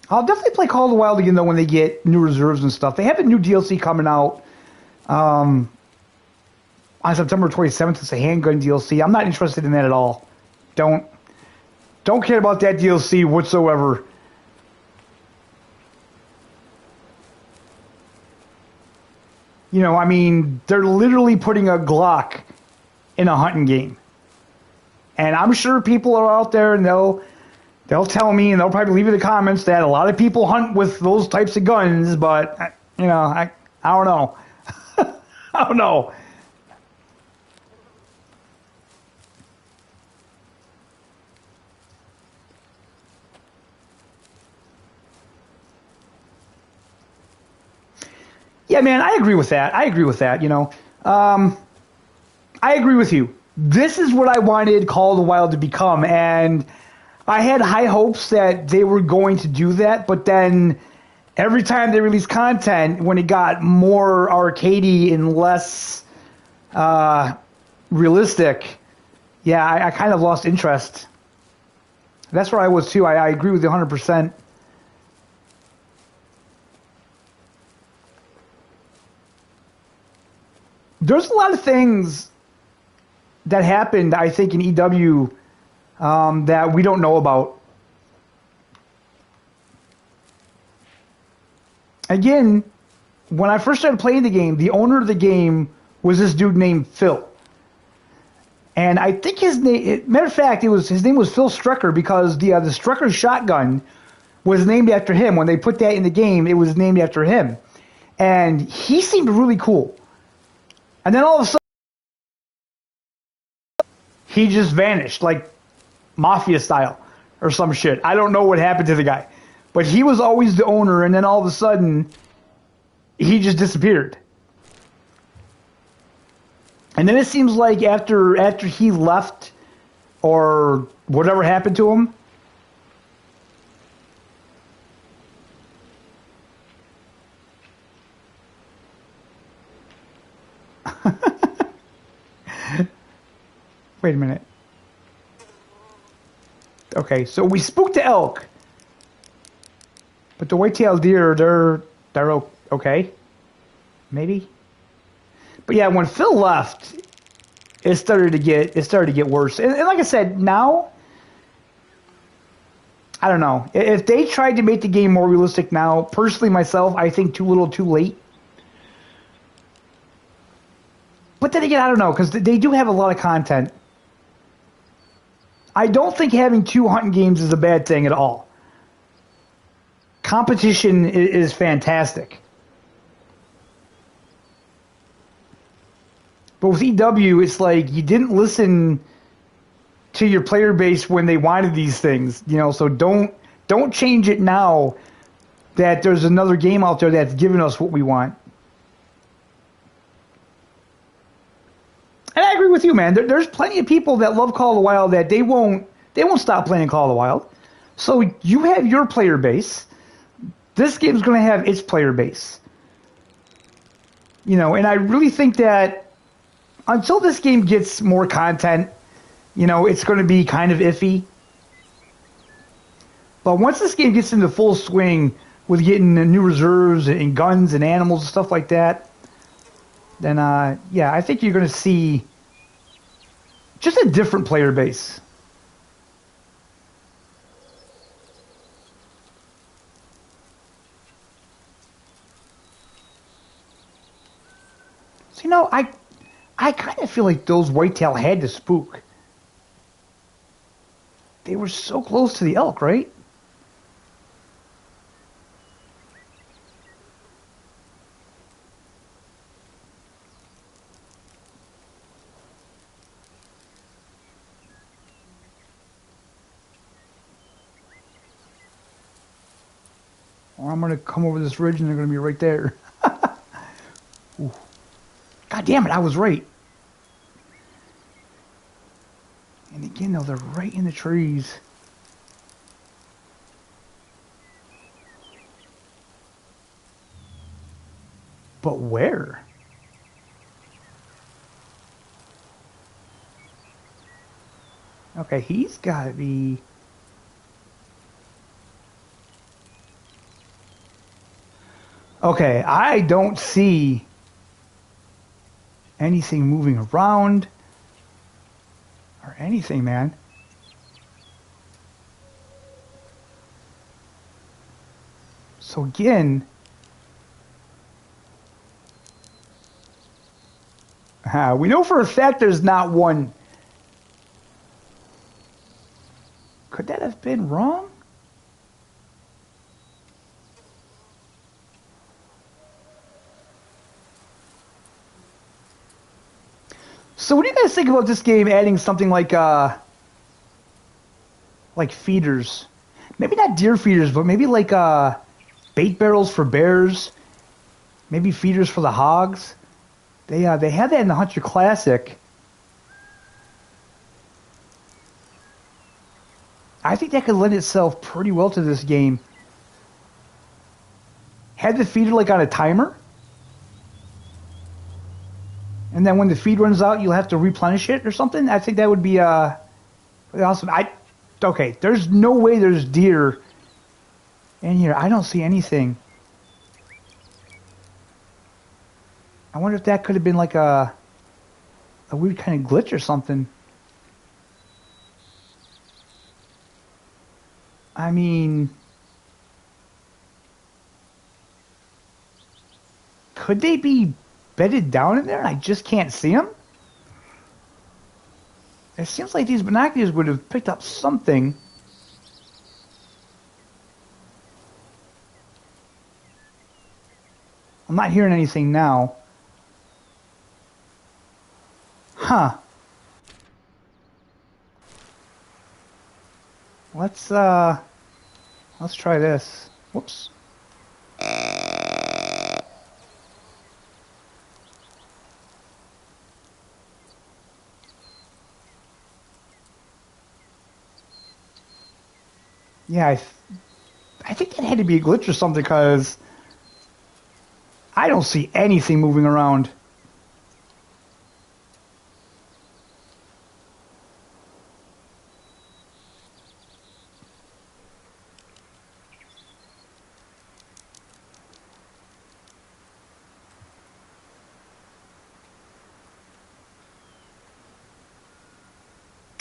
I'll definitely play Call of the Wild again, though, when they get new reserves and stuff. They have a new DLC coming out on September 27th. It's a handgun DLC. I'm not interested in that at all. Don't care about that DLC whatsoever. You know, I mean, they're literally putting a Glock in a hunting game. And I'm sure people are out there and they'll tell me, and they'll probably leave in the comments that a lot of people hunt with those types of guns, but, you know, I don't know. I don't know. Yeah, man, I agree with that. You know. I agree with you. This is what I wanted Call of the Wild to become, and I had high hopes that they were going to do that, but then every time they released content, when it got more arcadey and less realistic, yeah, I kind of lost interest. That's where I was too. I agree with you 100%. There's a lot of things that happened, I think, in EW that we don't know about. Again, when I first started playing the game, the owner of the game was this dude named Phil. And I think his name, matter of fact, his name was Phil Strecker because the Strecker shotgun was named after him. When they put that in the game, it was named after him. And he seemed really cool. And then all of a sudden, he just vanished, like mafia style or some shit. I don't know what happened to the guy. But he was always the owner, and then all of a sudden, he just disappeared. And then it seems like after he left, or whatever happened to him, wait a minute. Okay, so we spooked the elk, but the white-tailed deer, they're okay, maybe. But yeah, when Phil left, it started to get worse. And like I said, now I don't know if they tried to make the game more realistic now. Personally, myself, I think too little, too late. But then again, I don't know, because they do have a lot of content. I don't think having two hunting games is a bad thing at all. Competition is fantastic. But with EW, it's like you didn't listen to your player base when they wanted these things, you know, so don't change it now that there's another game out there that's giving us what we want. And I agree with you, man. There's plenty of people that love Call of the Wild that they won't stop playing Call of the Wild. So you have your player base. This game's going to have its player base. You know, and I really think that until this game gets more content, you know, it's going to be kind of iffy. But once this game gets into full swing with getting new reserves and guns and animals and stuff like that, then, yeah, I think you're going to see just a different player base. So, you know, I kind of feel like those whitetail had to spook. They were so close to the elk, right? Or I'm going to come over this ridge and they're going to be right there. Ooh. God damn it, I was right. And again, though, they're right in the trees. But where? Okay, he's got to be... Okay, I don't see anything moving around or anything, man. So again, we know for a fact there's not one. Could that have been wrong? So what do you guys think about this game adding something like feeders? Maybe not deer feeders, but maybe like bait barrels for bears. Maybe feeders for the hogs. They had that in the Hunter Classic. I think that could lend itself pretty well to this game. Had the feeder like on a timer. And then when the feed runs out, you'll have to replenish it or something. I think that would be really awesome. Okay, there's no way there's deer in here. I don't see anything. I wonder if that could have been like a weird kind of glitch or something. I mean, could they be bedded down in there and I just can't see them? It seems like these binoculars would have picked up something. I'm not hearing anything now. Huh. Let's try this. Whoops. Yeah, I think that had to be a glitch or something because I don't see anything moving around.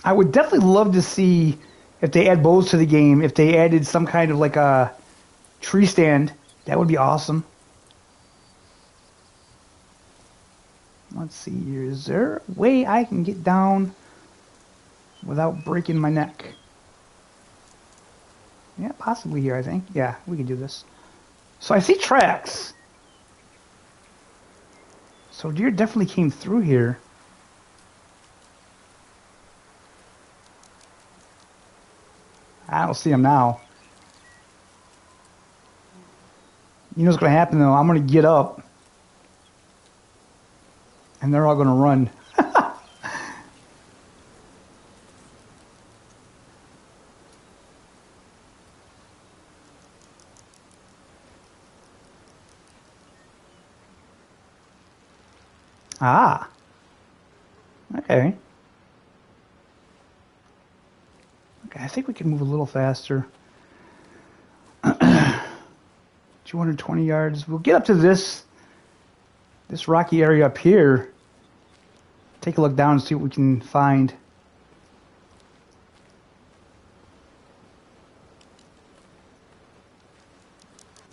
I would definitely love to see if they add bows to the game, if they added some kind of like a tree stand. That would be awesome. Let's see here. Is there a way I can get down without breaking my neck? Yeah, possibly here, I think. Yeah, we can do this. So I see tracks. So deer definitely came through here. I don't see them now. You know what's going to happen, though? I'm going to get up. And they're all going to run. Ah. Okay. Okay, I think we can move a little faster. 220 yards. We'll get up to this rocky area up here. Take a look down and see what we can find.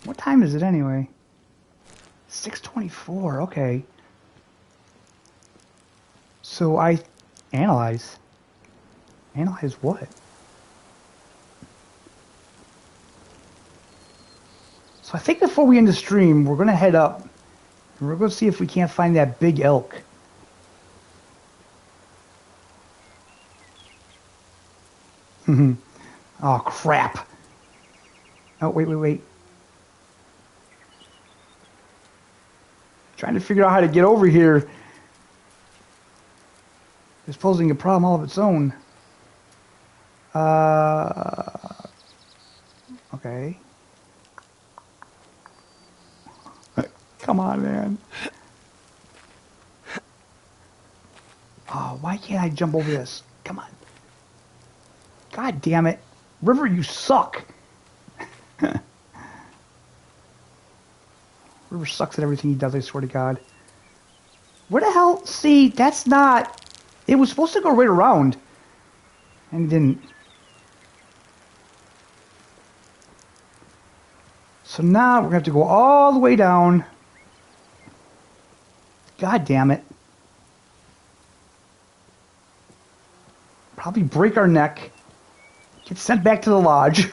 What time is it anyway? 6:24. Okay. So I analyze. Analyze what? So I think before we end the stream, we're going to head up. And we're going to see if we can't find that big elk. Oh, crap. Oh, wait. Trying to figure out how to get over here. It's posing a problem all of its own. Okay. Come on, man. Oh, why can't I jump over this? Come on. God damn it. River, you suck. River sucks at everything he does, I swear to God. Where the hell? See, that's not... It was supposed to go right around. And it didn't. So now we're going to have to go all the way down. God damn it. Probably break our neck. Get sent back to the lodge.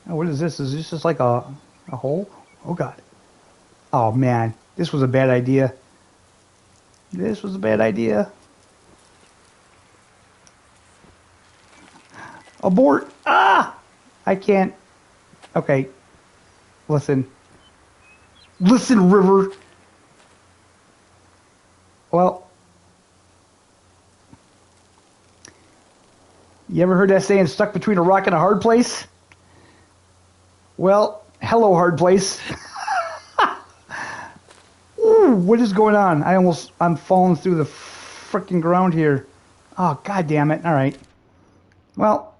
Oh, what is this? Is this just like a hole? Oh, God. Oh, man. This was a bad idea. This was a bad idea. Abort. Ah! I can't. Okay. Listen. Listen, River. Well. You ever heard that saying, stuck between a rock and a hard place? Well, hello, hard place. Ooh, what is going on? I'm falling through the freaking ground here. Oh, God damn it. All right. Well,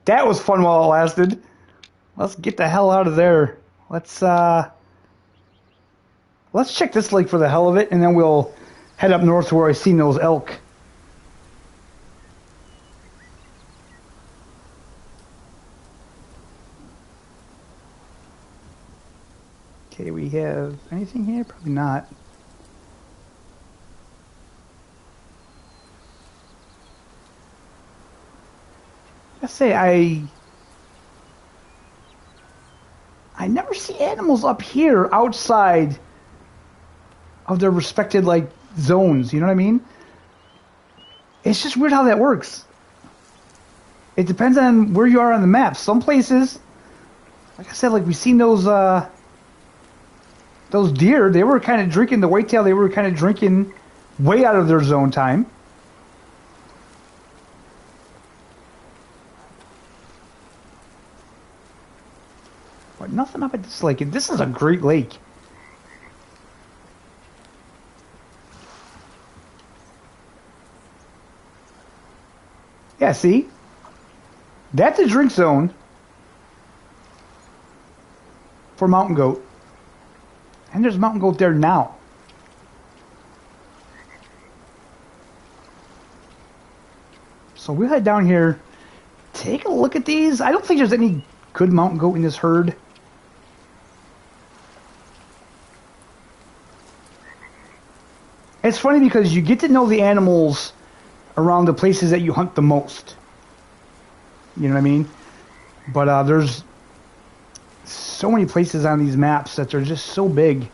that was fun while it lasted. Let's get the hell out of there. Let's check this lake for the hell of it, and then we'll head up north to where I seen those elk. Okay, we have anything here? Probably not. I say I never see animals up here outside of their respected like zones, you know what I mean? It's just weird how that works. It depends on where you are on the map. Some places, like I said, like we've seen those deer, they were kind of drinking the whitetail, they were kind of drinking way out of their zone time. But nothing up at this lake. This is a great lake. Yeah, see? That's a drink zone for mountain goat. And there's mountain goat there now. So we'll head down here, take a look at these. I don't think there's any good mountain goat in this herd. It's funny because you get to know the animals around the places that you hunt the most. You know what I mean? But there's so many places on these maps that they're just so big.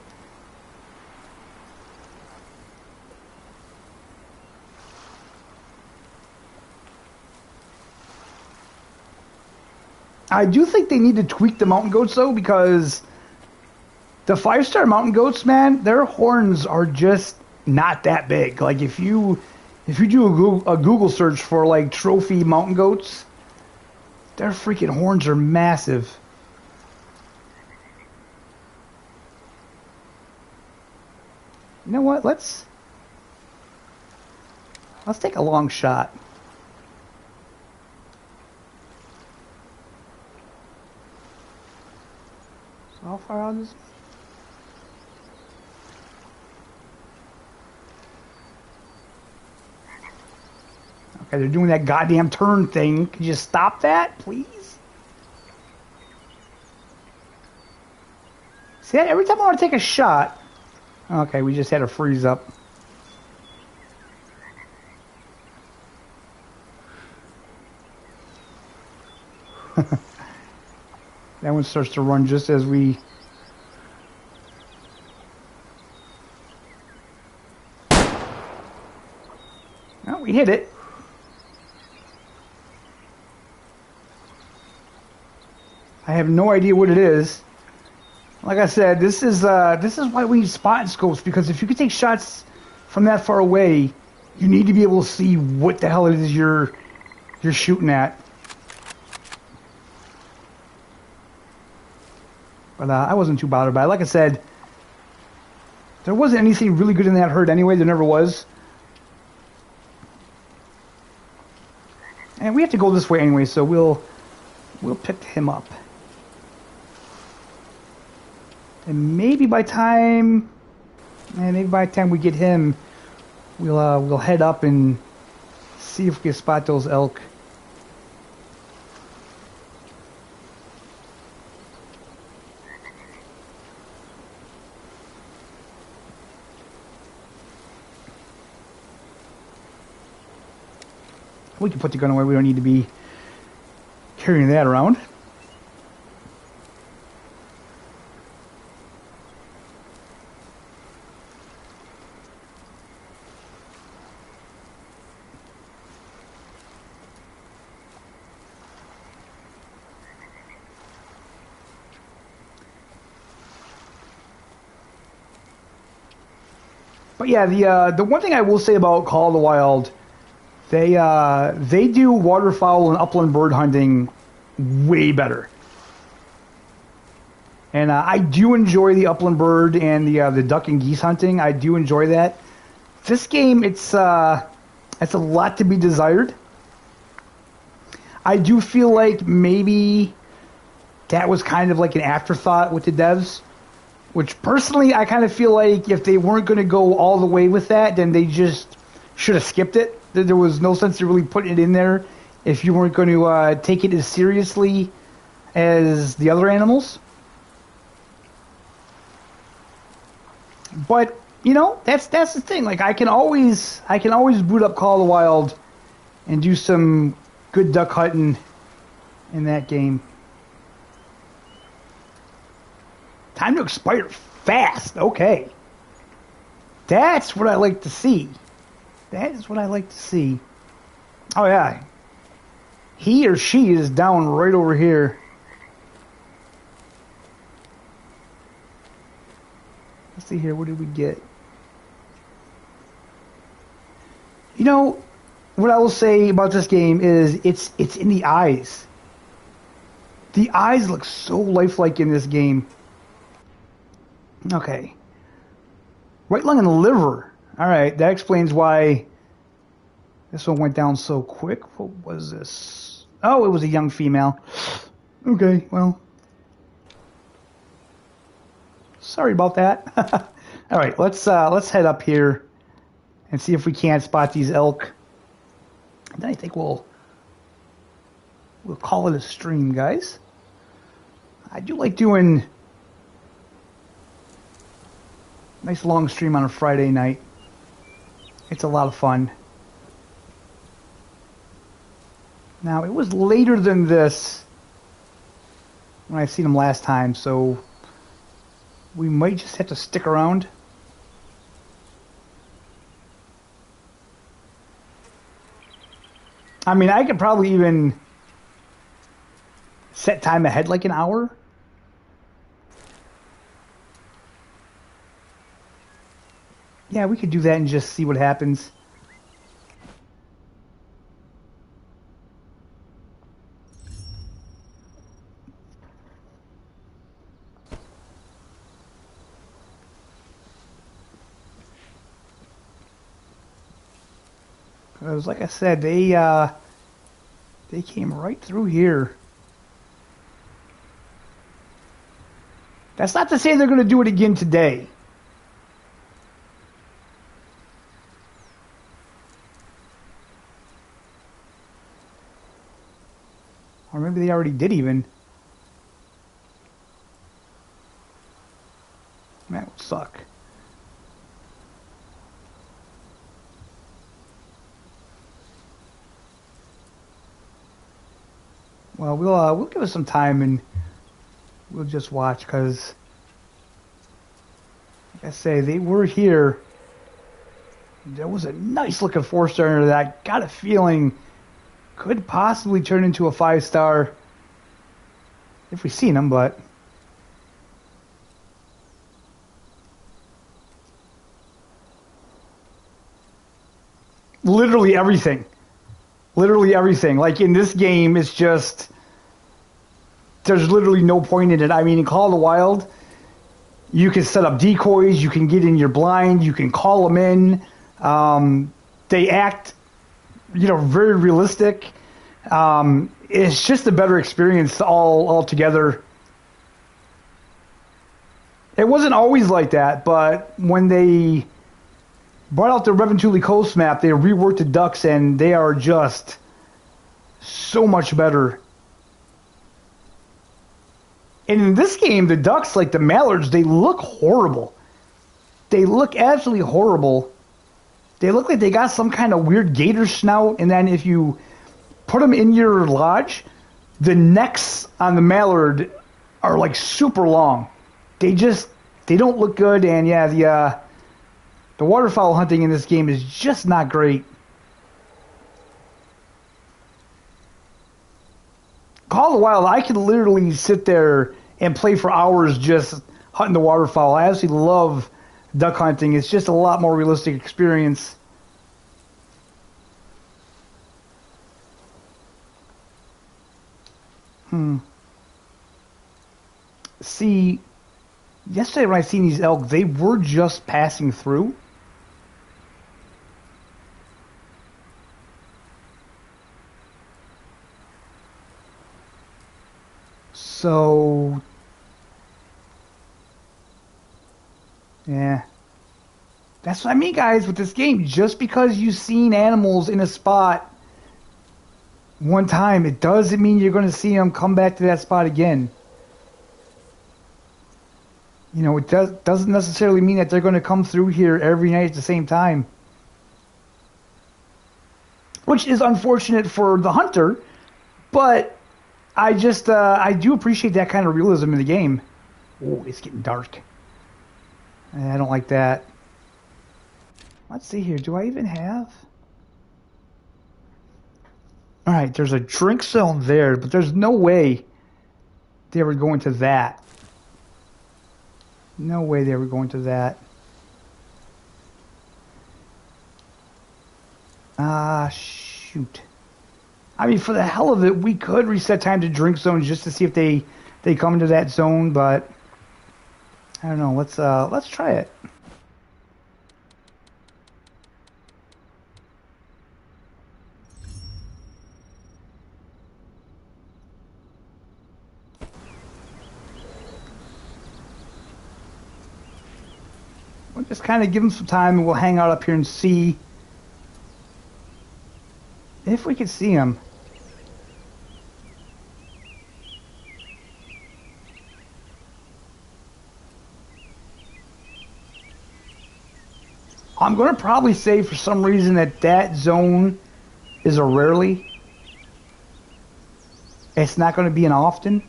I do think they need to tweak the mountain goats though, because the 5-star mountain goats, man, their horns are just not that big. Like if you do a Google search for like trophy mountain goats, their freaking horns are massive. You know what? Let's take a long shot. So how far out is it? Okay, they're doing that goddamn turn thing. Could you stop that, please? See that? Every time I want to take a shot. Okay, we just had a freeze up. That one starts to run just as we... Oh, we hit it. I have no idea what it is. Like I said, this is why we need spotting scopes, because if you can take shots from that far away, you need to be able to see what the hell it is you're shooting at. But I wasn't too bothered by it. Like I said, there wasn't anything really good in that herd anyway. There never was. And we have to go this way anyway, so we'll pick him up. And maybe by time we get him, we'll head up and see if we can spot those elk. We can put the gun away. We don't need to be carrying that around. But yeah, the one thing I will say about Call of the Wild, they do waterfowl and upland bird hunting way better. And I do enjoy the upland bird and the duck and geese hunting. I do enjoy that. This game, it's a lot to be desired. I do feel like maybe that was kind of like an afterthought with the devs. Which personally, I kind of feel like if they weren't going to go all the way with that, then they just should have skipped it. There was no sense to really putting it in there if you weren't going to take it as seriously as the other animals. But you know, that's the thing. Like I can always boot up Call of the Wild and do some good duck hunting in that game. Time to expire fast. Okay. That's what I like to see. That is what I like to see. Oh, yeah. He or she is down right over here. Let's see here. What did we get? You know, what I will say about this game is it's in the eyes. The eyes look so lifelike in this game. Okay. Right lung and liver. Alright, that explains why this one went down so quick. What was this? Oh, it was a young female. Okay, well. Sorry about that. Alright, let's head up here and see if we can't spot these elk. And then I think we'll call it a stream, guys. I do like doing nice long stream on a Friday night. It's a lot of fun. Now, it was later than this when I seen them last time, so we might just have to stick around. I mean, I could probably even set time ahead like an hour. Yeah, we could do that and just see what happens. Because, like I said, they came right through here. That's not to say they're going to do it again today. Or maybe they already did even. That would suck. Well, we'll give it some time and we'll just watch, because like I say, they were here. There was a nice looking 4-star that I got a feeling could possibly turn into a 5-star if we seen them, but Literally everything. Literally everything. Like in this game, it's just there's literally no point in it. I mean, in Call of the Wild, you can set up decoys, you can get in your blind, you can call them in. They act, very realistic. It's just a better experience all together. It wasn't always like that, but when they brought out the Reventuli Coast map, they reworked the ducks, and they are just so much better. And in this game, the ducks, like the mallards, they look horrible. They look absolutely horrible. They look like they got some kind of weird gator snout, and then if you put them in your lodge, the necks on the mallard are like super long. They don't look good, and yeah, the waterfowl hunting in this game is just not great. Call of the Wild, I could literally sit there and play for hours just hunting the waterfowl. I absolutely love duck hunting. It's just a lot more realistic experience. See, yesterday when I seen these elk, they were just passing through. So, yeah. That's what I mean, guys, with this game. Just because you've seen animals in a spot one time, it doesn't mean you're going to see them come back to that spot again. It doesn't necessarily mean that they're going to come through here every night at the same time. Which is unfortunate for the hunter, but I do appreciate that kind of realism in the game. Oh, it's getting dark. I don't like that. Let's see here. Do I even have... Alright, there's a drink zone there, but there's no way they were going to that. No way they were going to that. Shoot. I mean, for the hell of it, we could reset time to drink zones just to see if they come into that zone, but I don't know. Let's try it. We'll just kind of give them some time, and we'll hang out up here and see if we can see them. I'm going to probably say for some reason that zone is a rarely. It's not going to be an often.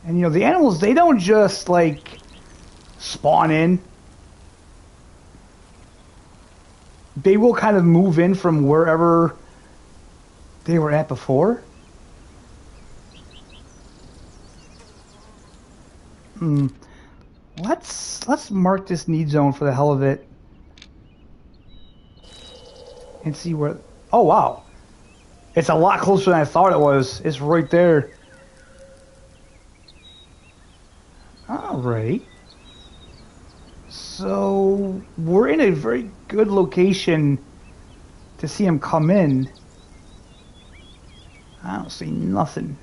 And the animals, they don't just like spawn in. They will kind of move in from wherever they were at before. Let's mark this need zone for the hell of it. And see where... Oh, wow. It's a lot closer than I thought it was. It's right there. Alright. So, we're in a very good location to see him come in. I don't see nothing.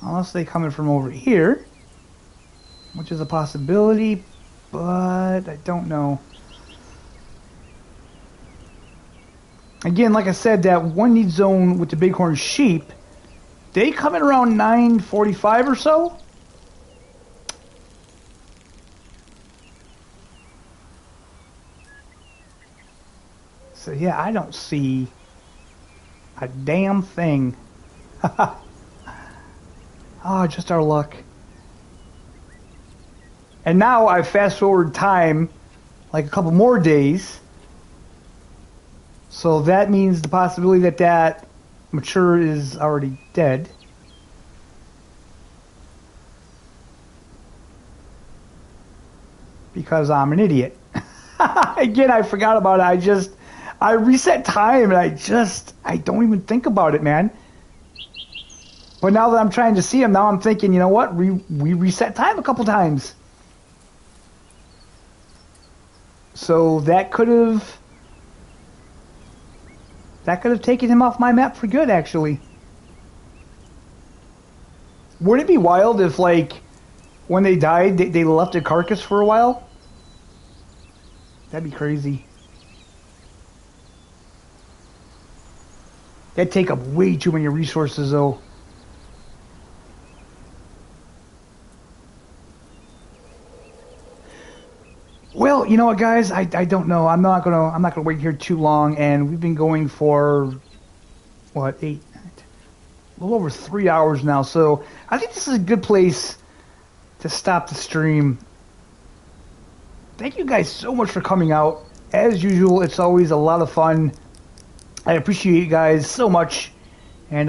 Unless they come in from over here, which is a possibility, but I don't know. Again, like I said, that one need zone with the bighorn sheep, they come in around 9:45 or so. So yeah, I don't see a damn thing. Oh, just our luck. And now I fast forward time like a couple more days. So that means the possibility that that mature is already dead. Because I'm an idiot. Again, I forgot about it. I reset time and I don't even think about it, man. But now that I'm trying to see him, now I'm thinking, you know what? We reset time a couple times. So that could have taken him off my map for good, actually. Wouldn't it be wild if, like, when they died, they left a carcass for a while? That'd be crazy. That'd take up way too many resources, though. Well, you know what, guys? I don't know. I'm not gonna wait here too long, and we've been going for what, a little over 3 hours now. So I think this is a good place to stop the stream. Thank you guys so much for coming out. As usual, it's always a lot of fun. I appreciate you guys so much, and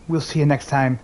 we'll see you next time.